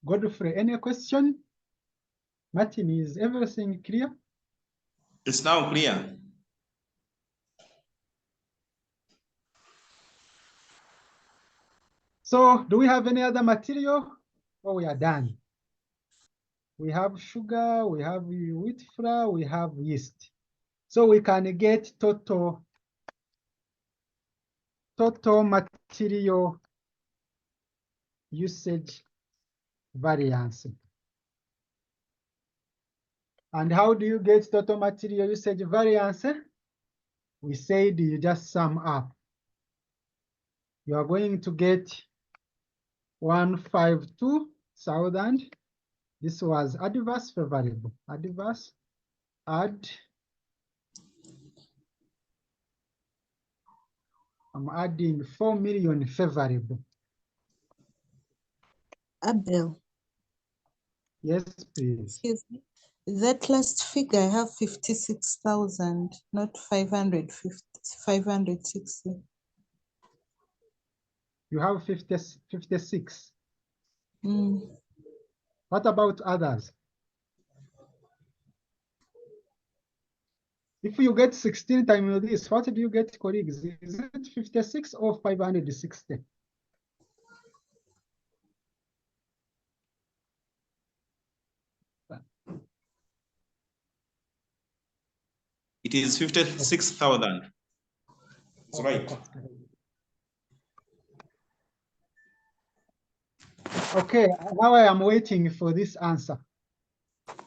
Godfrey, any question? Martin, is everything clear? It's now clear. So do we have any other material? Oh, we are done. We have sugar, we have wheat flour, we have yeast. So we can get total material usage variance. And how do you get total material usage variance? We said you just sum up. You are going to get 152,000. This was adverse, favorable. Adverse, add. I'm adding 4 million favorable. Abel, Yes, please. excuse me. That last figure, I have 56,000, not 560. You have 56. Mm. What about others? If you get 16 times this, what do you get, colleagues? Is it 56 or 560? It is 56,000. That's right. Okay, now I am waiting for this answer.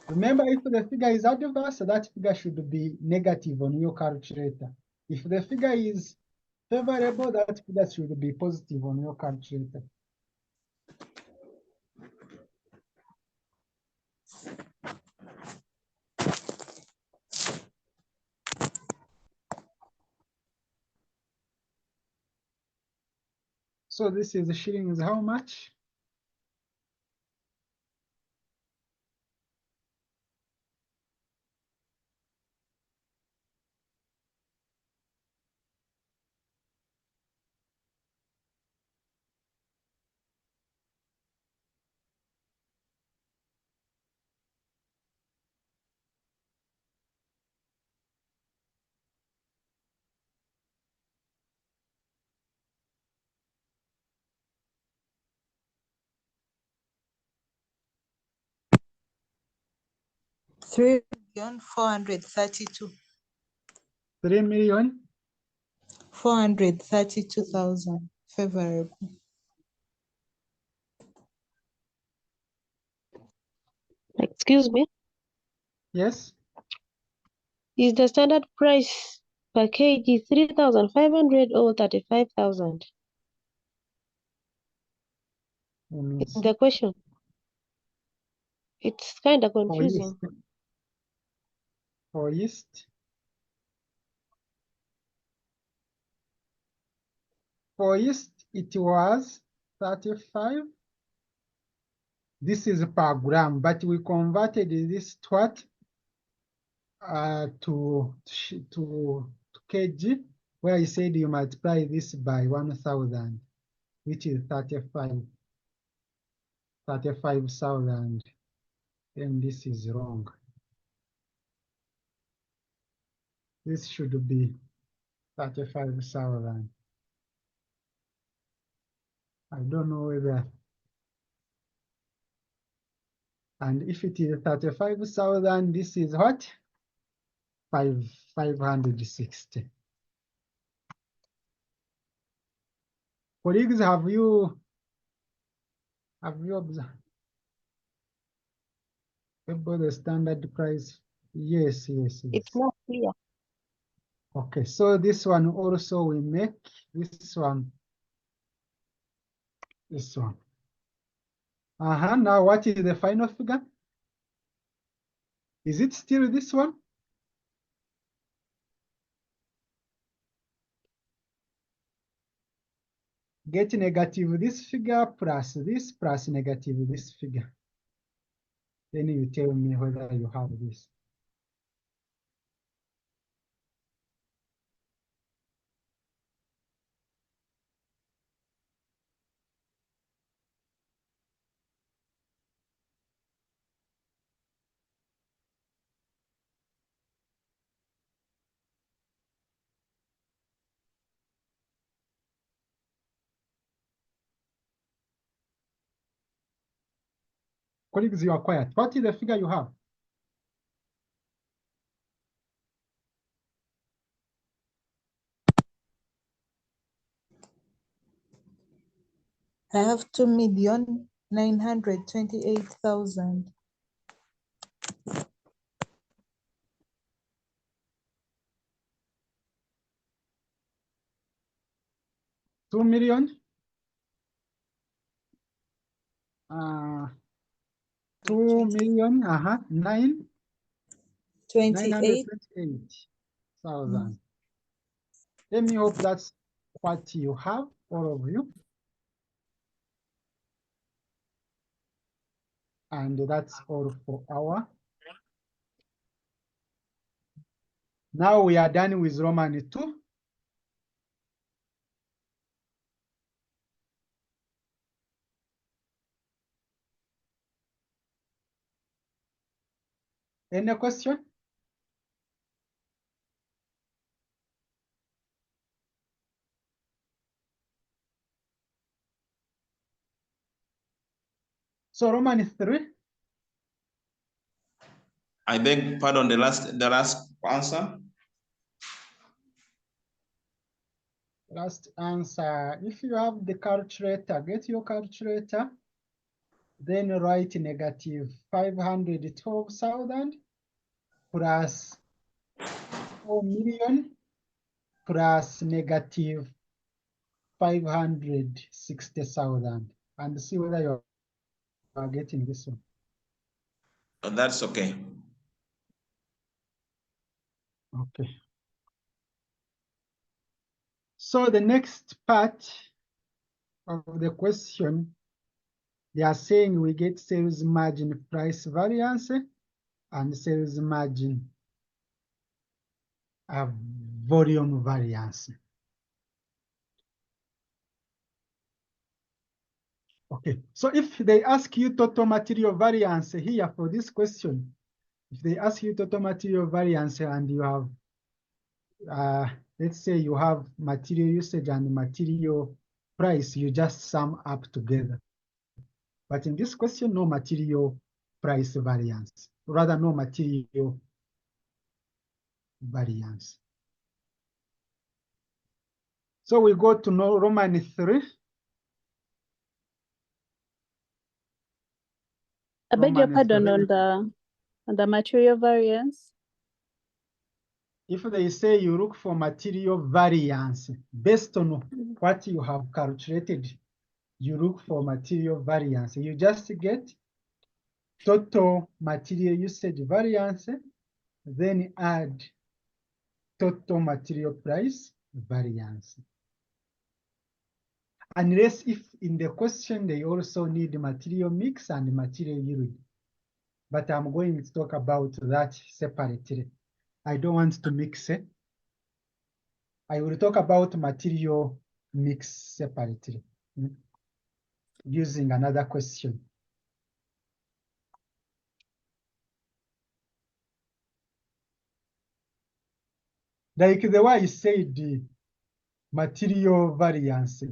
Remember, if the figure is adverse, that figure should be negative on your calculator. If the figure is favorable, that figure should be positive on your calculator. So this is shillings how much? $3,432,000. 3 million. 432,000 favorable. Excuse me. Yes. Is the standard price per kg 3,500 or 35,000? In the question, it's kind of confusing. For yeast. For yeast, it was 35. This is per gram, but we converted this to what? To kg, where I said you multiply this by 1,000, which is 35,000. Then this is wrong. This should be 35,000. I don't know whether. And if it is 35,000, this is what? 560. Colleagues, have you observed about the standard price? Yes. It's not clear. Okay, so this one also we make this one. Now what is the final figure? Is it still this one? Get negative this figure plus this plus negative this figure. Then you tell me whether you have this. Colleagues, you are quiet. What is the figure you have? I have 2,928,000. $2 million. 2 million. 928,000. Let me hope that's what you have, all of you. And that's all for our. Now we are done with Roman 2. Any question? So Roman 3. I beg pardon, the last answer. Last answer. If you have the calculator, get your calculator. Then write negative 512,000 plus 4 million plus negative 560,000 and see whether you are getting this one. That's okay. Okay. So the next part of the question, they are saying we get sales margin price variance and sales margin volume variance. Okay, so if they ask you total material variance here for this question, if they ask you total material variance and you have, let's say you have material usage and material price, you just sum up together. But in this question, no material price variance, rather no material variance. So we go to Roman 3. I beg your Roman pardon 3. on the material variance. If they say you look for material variance based on what you have calculated, you look for material variance. You just get total material usage variance, then add total material price variance. Unless if in the question they also need material mix and material yield. But I'm going to talk about that separately. I don't want to mix it. I will talk about material mix separately using another question. Like the way I said, the material variance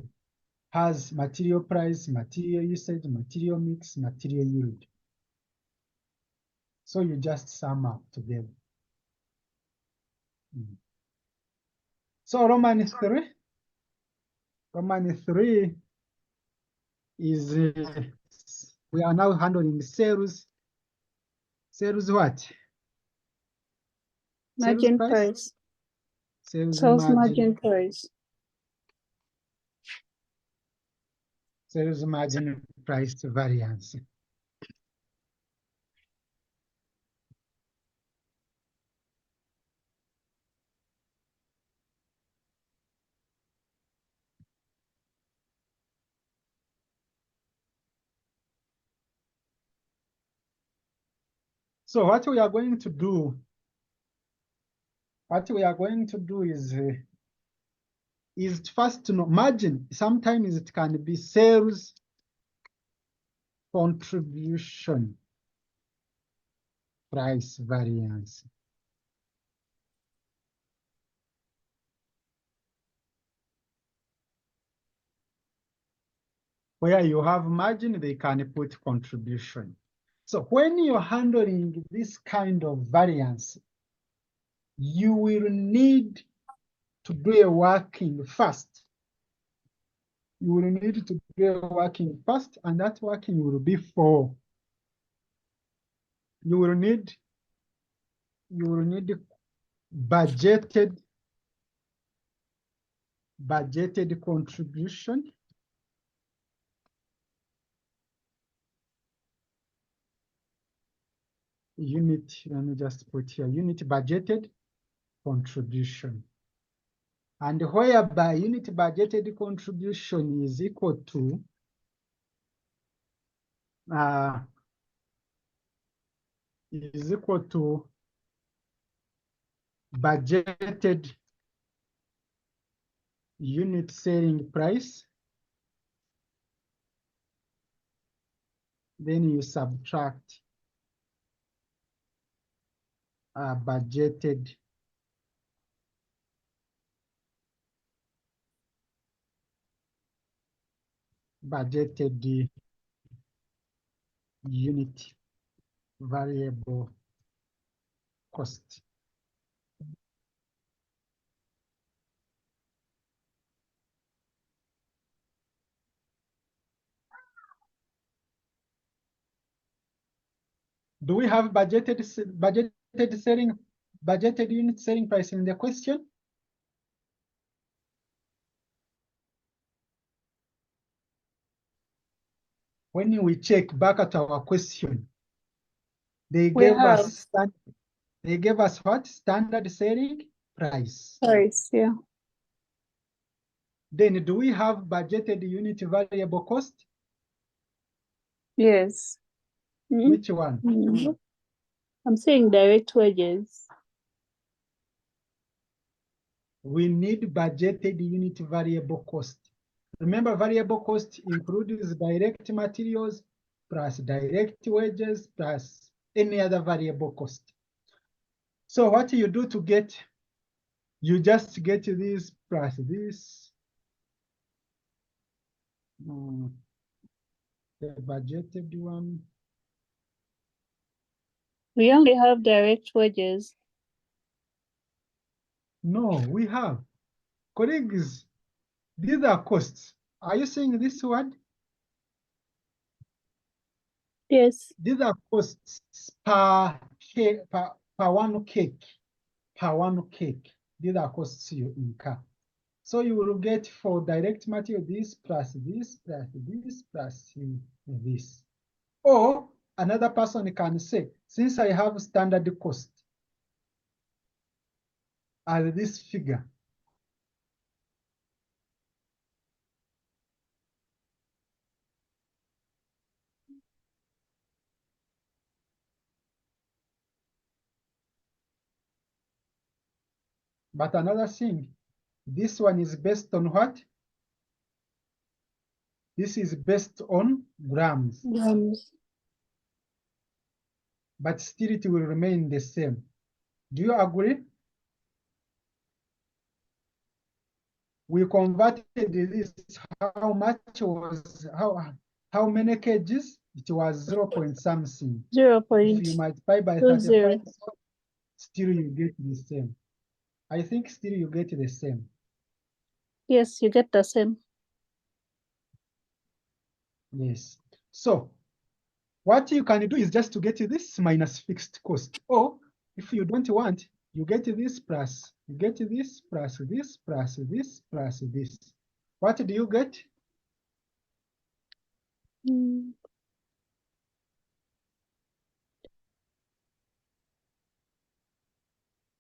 has material price, material usage, material mix, material yield. So you just sum up together. So Roman 3 is, we are now handling sales. Sales what? Margin Sales price. Sales Margin price. Sales margin price variance. So what we are going to do, is first to know margin. Sometimes it can be sales contribution price variance. Where you have margin, they can put contribution. So when you're handling this kind of variance, you will need to do a working first. You will need to do a working first, and that working will be for, you will need budgeted contribution. Unit, let me just put here, unit budgeted contribution. And whereby unit budgeted contribution is equal to budgeted unit selling price. Then you subtract budgeted unit variable cost. Do we have budgeted unit selling price in the question? When we check back at our question, they gave us what? Standard selling price. Price, yeah. Then do we have budgeted unit variable cost? Yes. Which one? I'm saying direct wages. We need budgeted unit variable cost. Remember, variable cost includes direct materials plus direct wages plus any other variable cost. So what you do to get, you just get this plus this. The budgeted one. We only have direct wages. No, we have. Colleagues, These are costs. Are you seeing this word? Yes. These are costs per one cake. Per one cake. These are costs you incur. So you will get for direct material this plus this plus this plus this. Or another person can say, since I have standard cost as this figure, but another thing, this one is based on what? This is based on grams, Grams. but still it will remain the same. Do you agree? We converted this, how much was, how many kgs? It was 0 point something. 0 If you multiply by 0.20. 35, still you get the same. I think still you get the same. Yes, you get the same. Yes. So what you can do is just to get this minus fixed cost. Or if you don't want, you get this plus, you get this plus this plus this plus this. What do you get?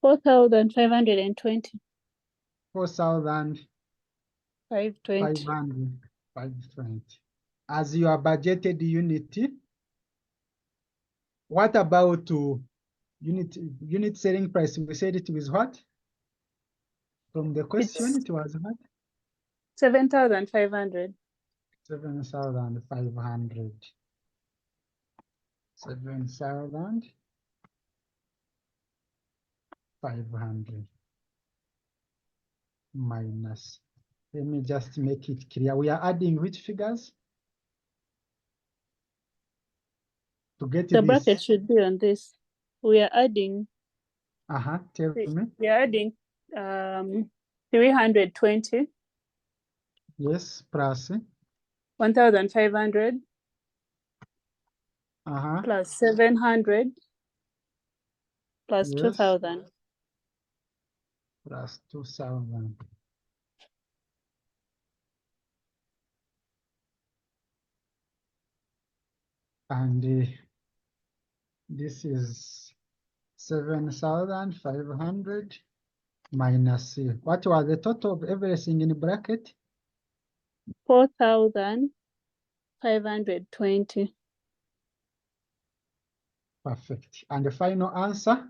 4,520. 4,520 as your budgeted unit. What about unit selling price? We said it was what? From the question, it was what? 7,500. 7,500. 7,500 minus. Let me just make it clear. We are adding which figures? To get The this. bracket should be on this. We are adding. Tell me. We are adding 320. Yes, plus. 1,500. Plus 700. Plus yes. 2,000. Plus 2,000. And this is 7,500 minus what was the total of everything in the bracket? 4,520. Perfect. And the final answer?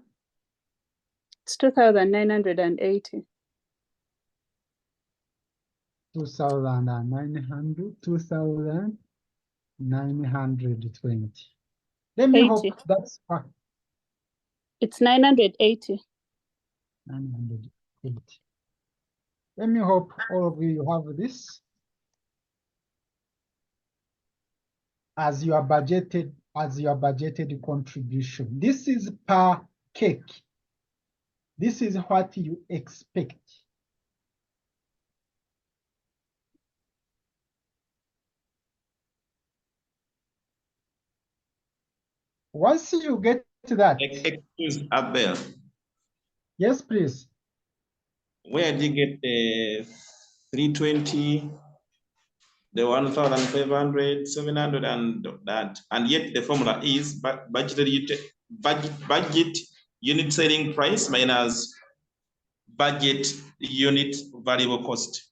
It's 2,980. 2,920. Let me 80. hope that's It's 980. 980. Let me hope all of you have this as your budgeted contribution. This is per cake. This is what you expect. Once you get to that. Excuse Abel. Yes, please. Where did you get the 320, the 1,500, 700, and that? And yet the formula is budget unit selling price minus budget unit variable cost.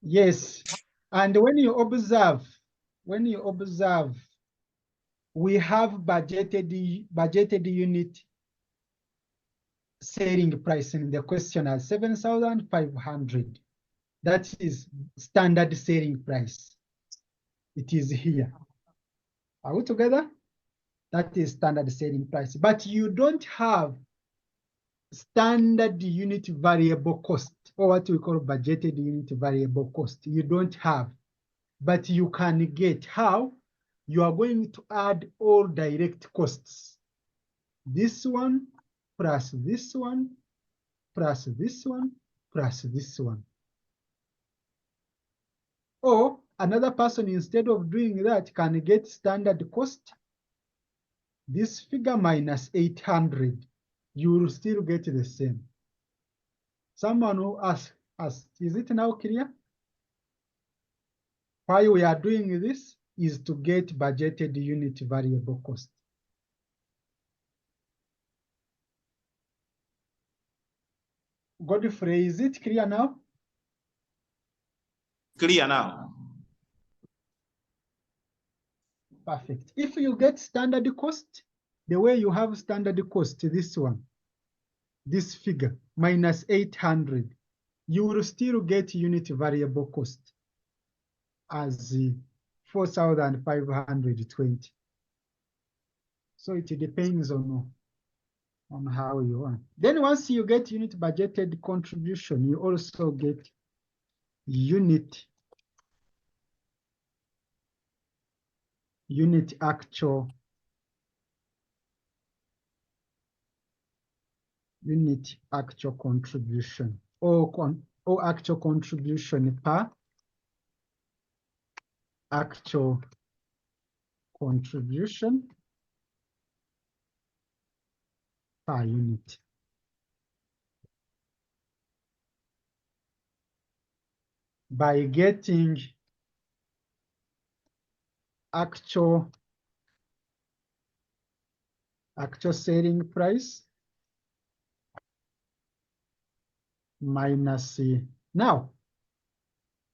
Yes, and when you observe, we have budgeted unit selling price in the question as 7,500. That is standard selling price. It is here. Are we together? That is standard selling price. But you don't have standard unit variable cost, or what we call budgeted unit variable cost. You don't have, but you can get. How? You are going to add all direct costs. This one plus this one plus this one plus this one. Or another person, instead of doing that, can get standard cost. This figure minus 800, you will still get the same. Someone who asked us, is it now clear? Why we are doing this is to get budgeted unit variable cost. Godfrey, is it clear now? Clear now. Perfect. If you get standard cost, the way you have standard cost, this one, this figure, minus 800, you will still get unit variable cost as 4,520. So it depends on how you want. Then once you get unit budgeted contribution, you also get unit actual contribution or actual contribution per actual contribution per unit. By getting actual selling price minus now,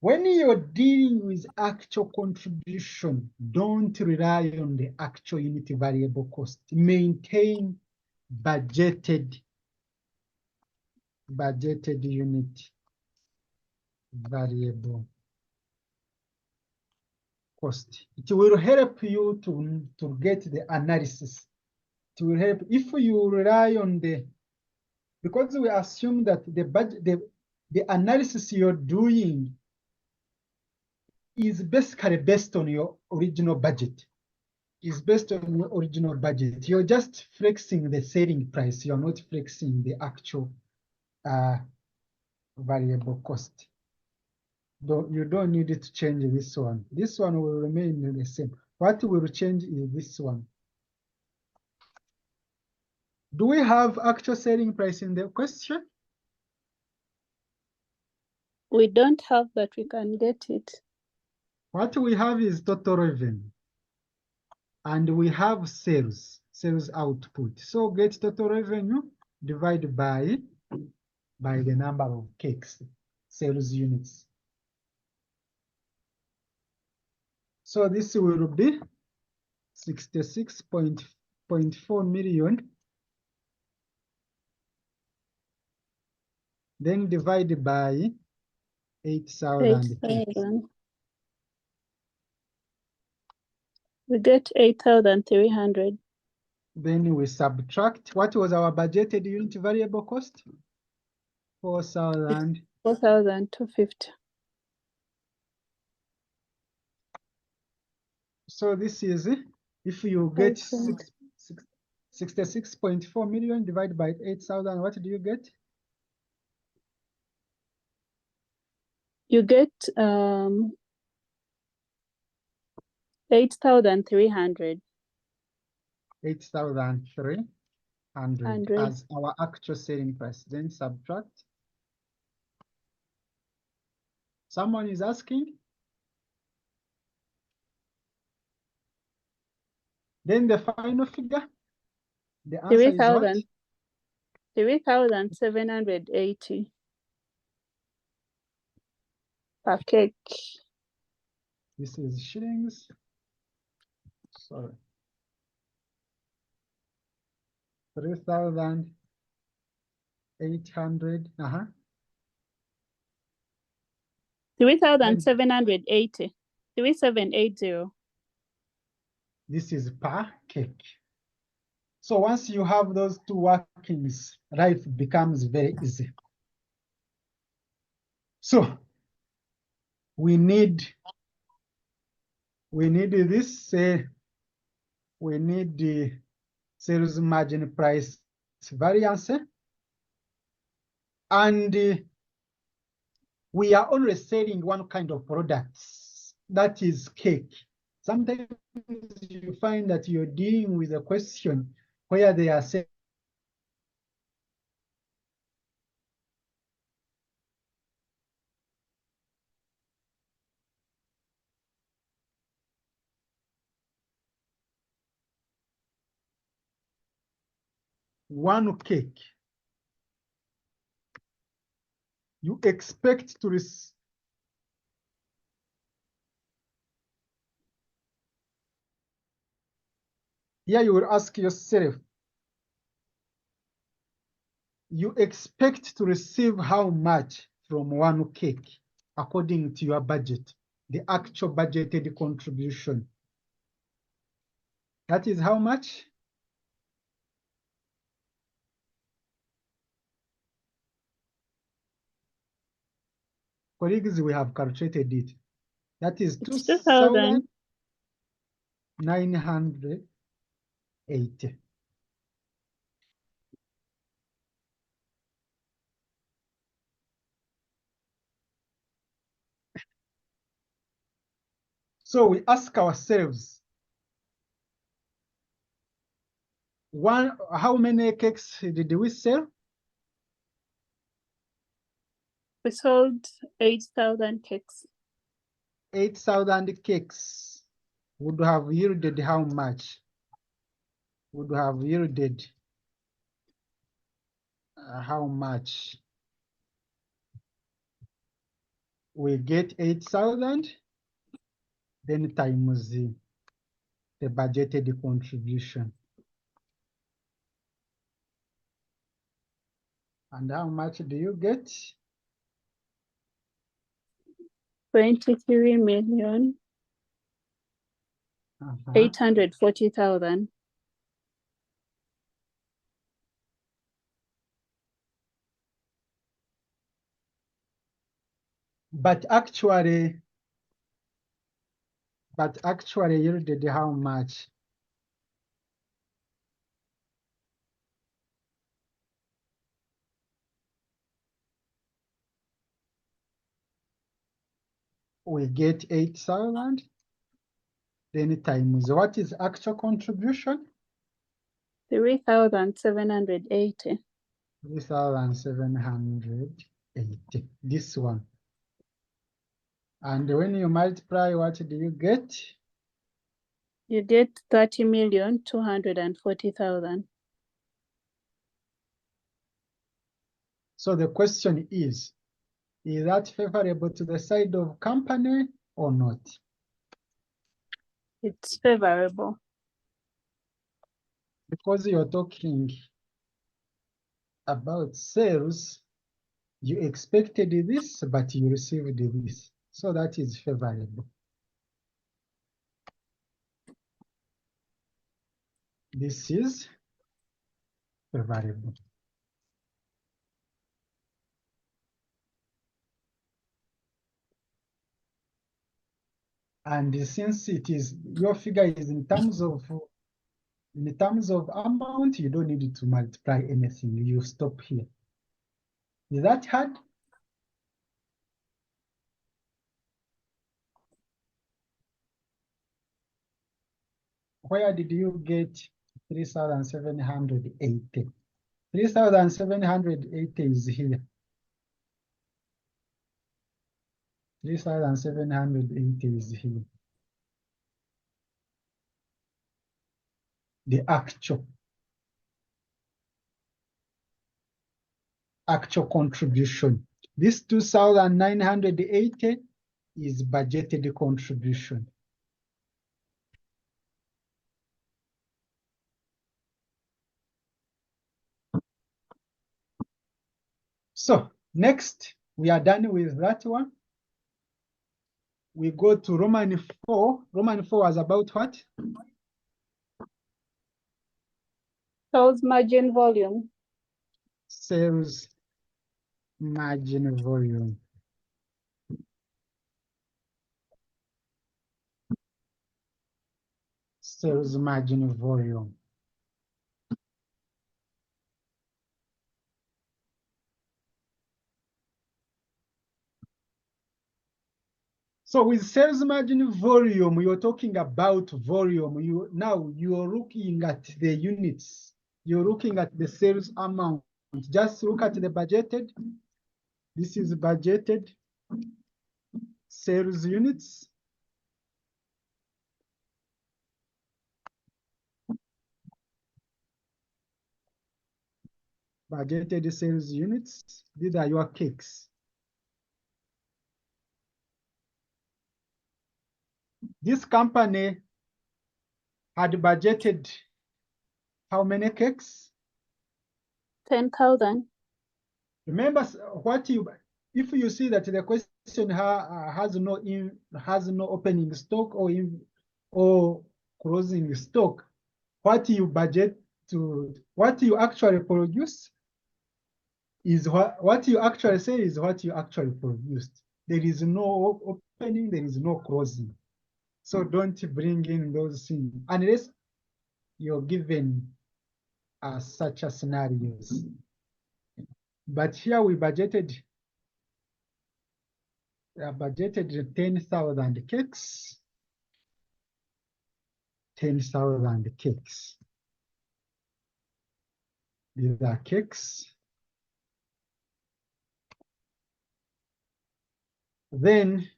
when you're dealing with actual contribution, don't rely on the actual unit variable cost. Maintain budgeted unit variable cost. It will help you to get the analysis. It will help if you rely on because we assume that the analysis you're doing is basically based on your original budget. Is based on your original budget. You're just flexing the selling price. You're not flexing the actual variable cost. You don't need to change this one. This one will remain the same. What will change is this one. Do we have actual selling price in the question? We don't have, but we can get it. What we have is total revenue. And we have sales output. So get total revenue divided by the number of cakes, sales units. So this will be 66.4 million. Then divided by 8,000 cakes. We get 8,300. Then we subtract. What was our budgeted unit variable cost? 4,250. So this is if you get 66.4 million divided by 8,000, what do you get? You get 8,300. 8,300 as our actual selling price. Then subtract. Someone is asking. Then the final figure. The answer is what? 3,780 per cake. This is shillings. Sorry. 3,800. 3,780. 3,780. This is per cake. So once you have those two workings, life becomes very easy. So we need this, we need the sales margin price variance, and we are only selling one kind of products. that is cake. Sometimes you find that you're dealing with a question where they are saying 1 cake. You expect to receive here you will ask yourself, you expect to receive how much from 1 cake according to your budget, the actual budgeted contribution. That is how much? Colleagues, we have calculated it. That is It's 2,000. 2,980. So we ask ourselves, how many cakes did we sell? We sold 8,000 cakes. 8,000 cakes would have yielded how much? Would have yielded how much? We get 8,000, then times the budgeted contribution. And how much do you get? 23 million 840,000. But actually yielded how much? We get 8,000, then times what is actual contribution? 3,780. 3,780, this one. And when you multiply, what do you get? You get 30,240,000. So the question is that favorable to the side of company or not? It's favorable. Because you're talking about sales, you expected this, but you received this. So that is favorable. This is favorable. And since it is, your figure is in terms of amount, you don't need to multiply anything. You stop here. Is that hard? Where did you get 3,780? 3,780 is here. 3,780 is here. The actual contribution. This 2,980 is budgeted contribution. So next, we are done with that one. We go to Roman 4. Roman 4 was about what? Sales margin volume. Sales margin volume. Sales margin volume. So with sales margin volume, you're talking about volume. Now you're looking at the units. You're looking at the sales amount. Just look at the budgeted. This is budgeted sales units. Budgeted sales units. These are your cakes. This company had budgeted how many cakes? 10,000. Remember what you, if you see that the question has no opening stock or closing stock, what you budget to, what you actually produce is what you actually say is what you actually produced. There is no opening, there is no closing. So don't bring in those things unless you're given such a scenarios. But here we budgeted 10,000 cakes. 10,000 cakes. These are cakes. Then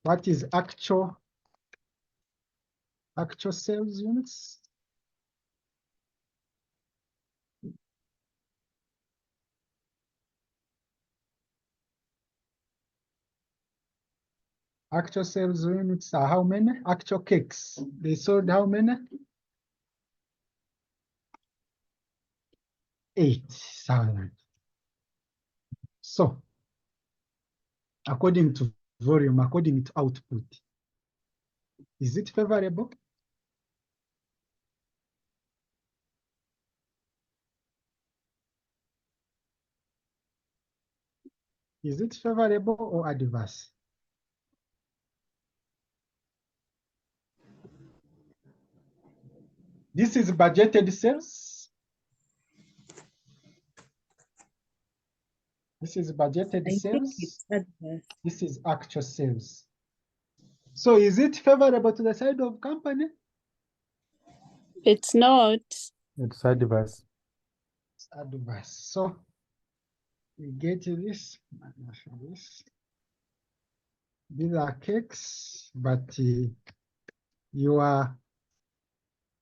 what is actual sales units? Actual sales units are how many? Actual cakes. They sold how many? 8,000. So, according to volume, according to output, is it favorable? Is it favorable or adverse? This is budgeted sales. This is budgeted I think sales. it's adverse. This is actual sales. So is it favorable to the side of company? It's not. It's adverse. It's adverse. So we get this minus this. These are cakes, but your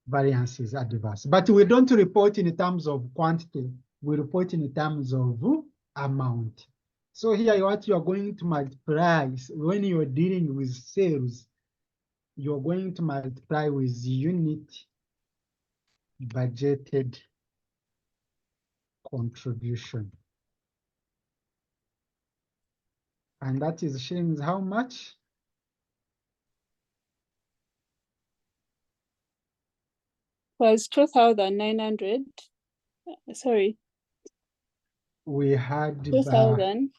variance is adverse. But we don't report in terms of quantity. We report in terms of amount. So here what you are going to multiply when you're dealing with sales, you're going to multiply with unit budgeted contribution. And that is showing how much? Was 2,900. Sorry, We had 2,080.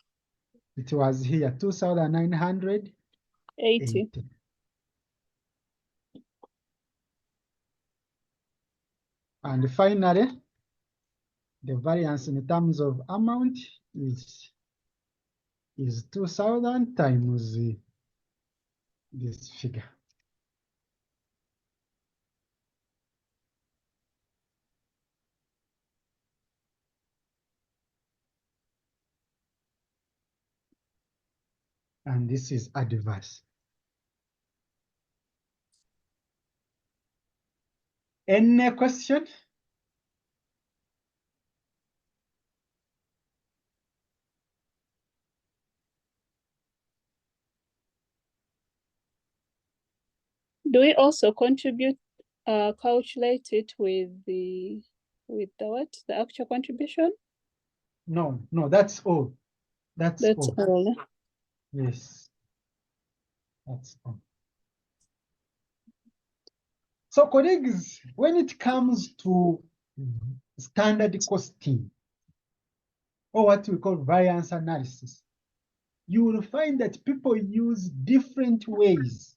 it was here 2,980. And finally, the variance in terms of amount is 2,000 times this figure. And this is adverse. Any question? Do we also contribute, calculate it with the what? The actual contribution? No, that's all. That's all. All. Yes, that's all. So colleagues, when it comes to standard costing, or what we call variance analysis, you will find that people use different ways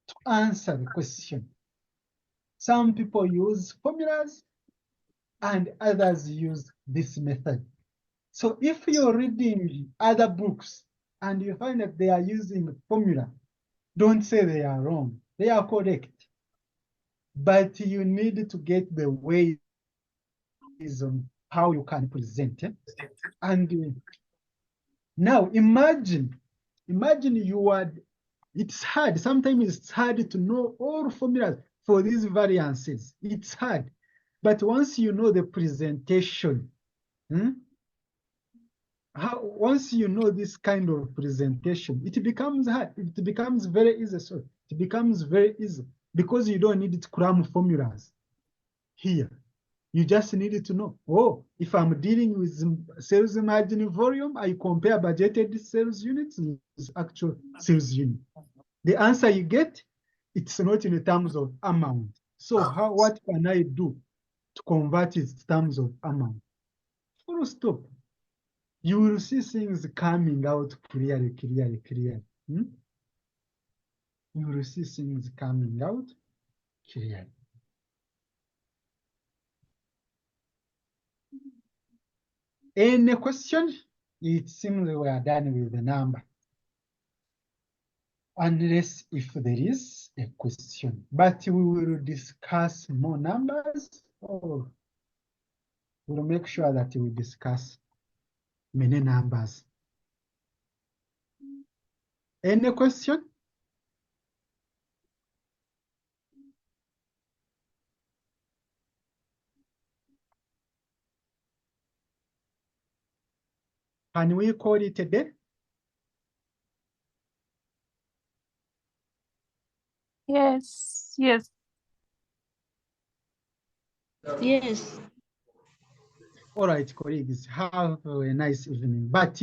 to answer the question. Some people use formulas and others use this method. So if you're reading other books, and you find that they are using formula, don't say they are wrong. They are correct. But you need to get the ways on how you can present it. And now imagine you are, it's hard. Sometimes it's hard to know all formulas for these variances. It's hard. But once you know the presentation, once you know this kind of presentation, it becomes hard. It becomes very easy. So it becomes very easy because you don't need to cram formulas here. You just need to know, oh, if I'm dealing with sales margin volume, I compare budgeted sales units with actual sales unit. The answer you get, it's not in terms of amount. So what can I do to convert it in terms of amount? Full stop. You will see things coming out clearly. You will see things coming out clearly. Any question? It seems we are done with the number. Unless if there is a question. But we will discuss more numbers, or we'll make sure that we discuss many numbers. Any question? Can we call it a day? Yes, yes. Yes. All right, colleagues, have a nice evening. But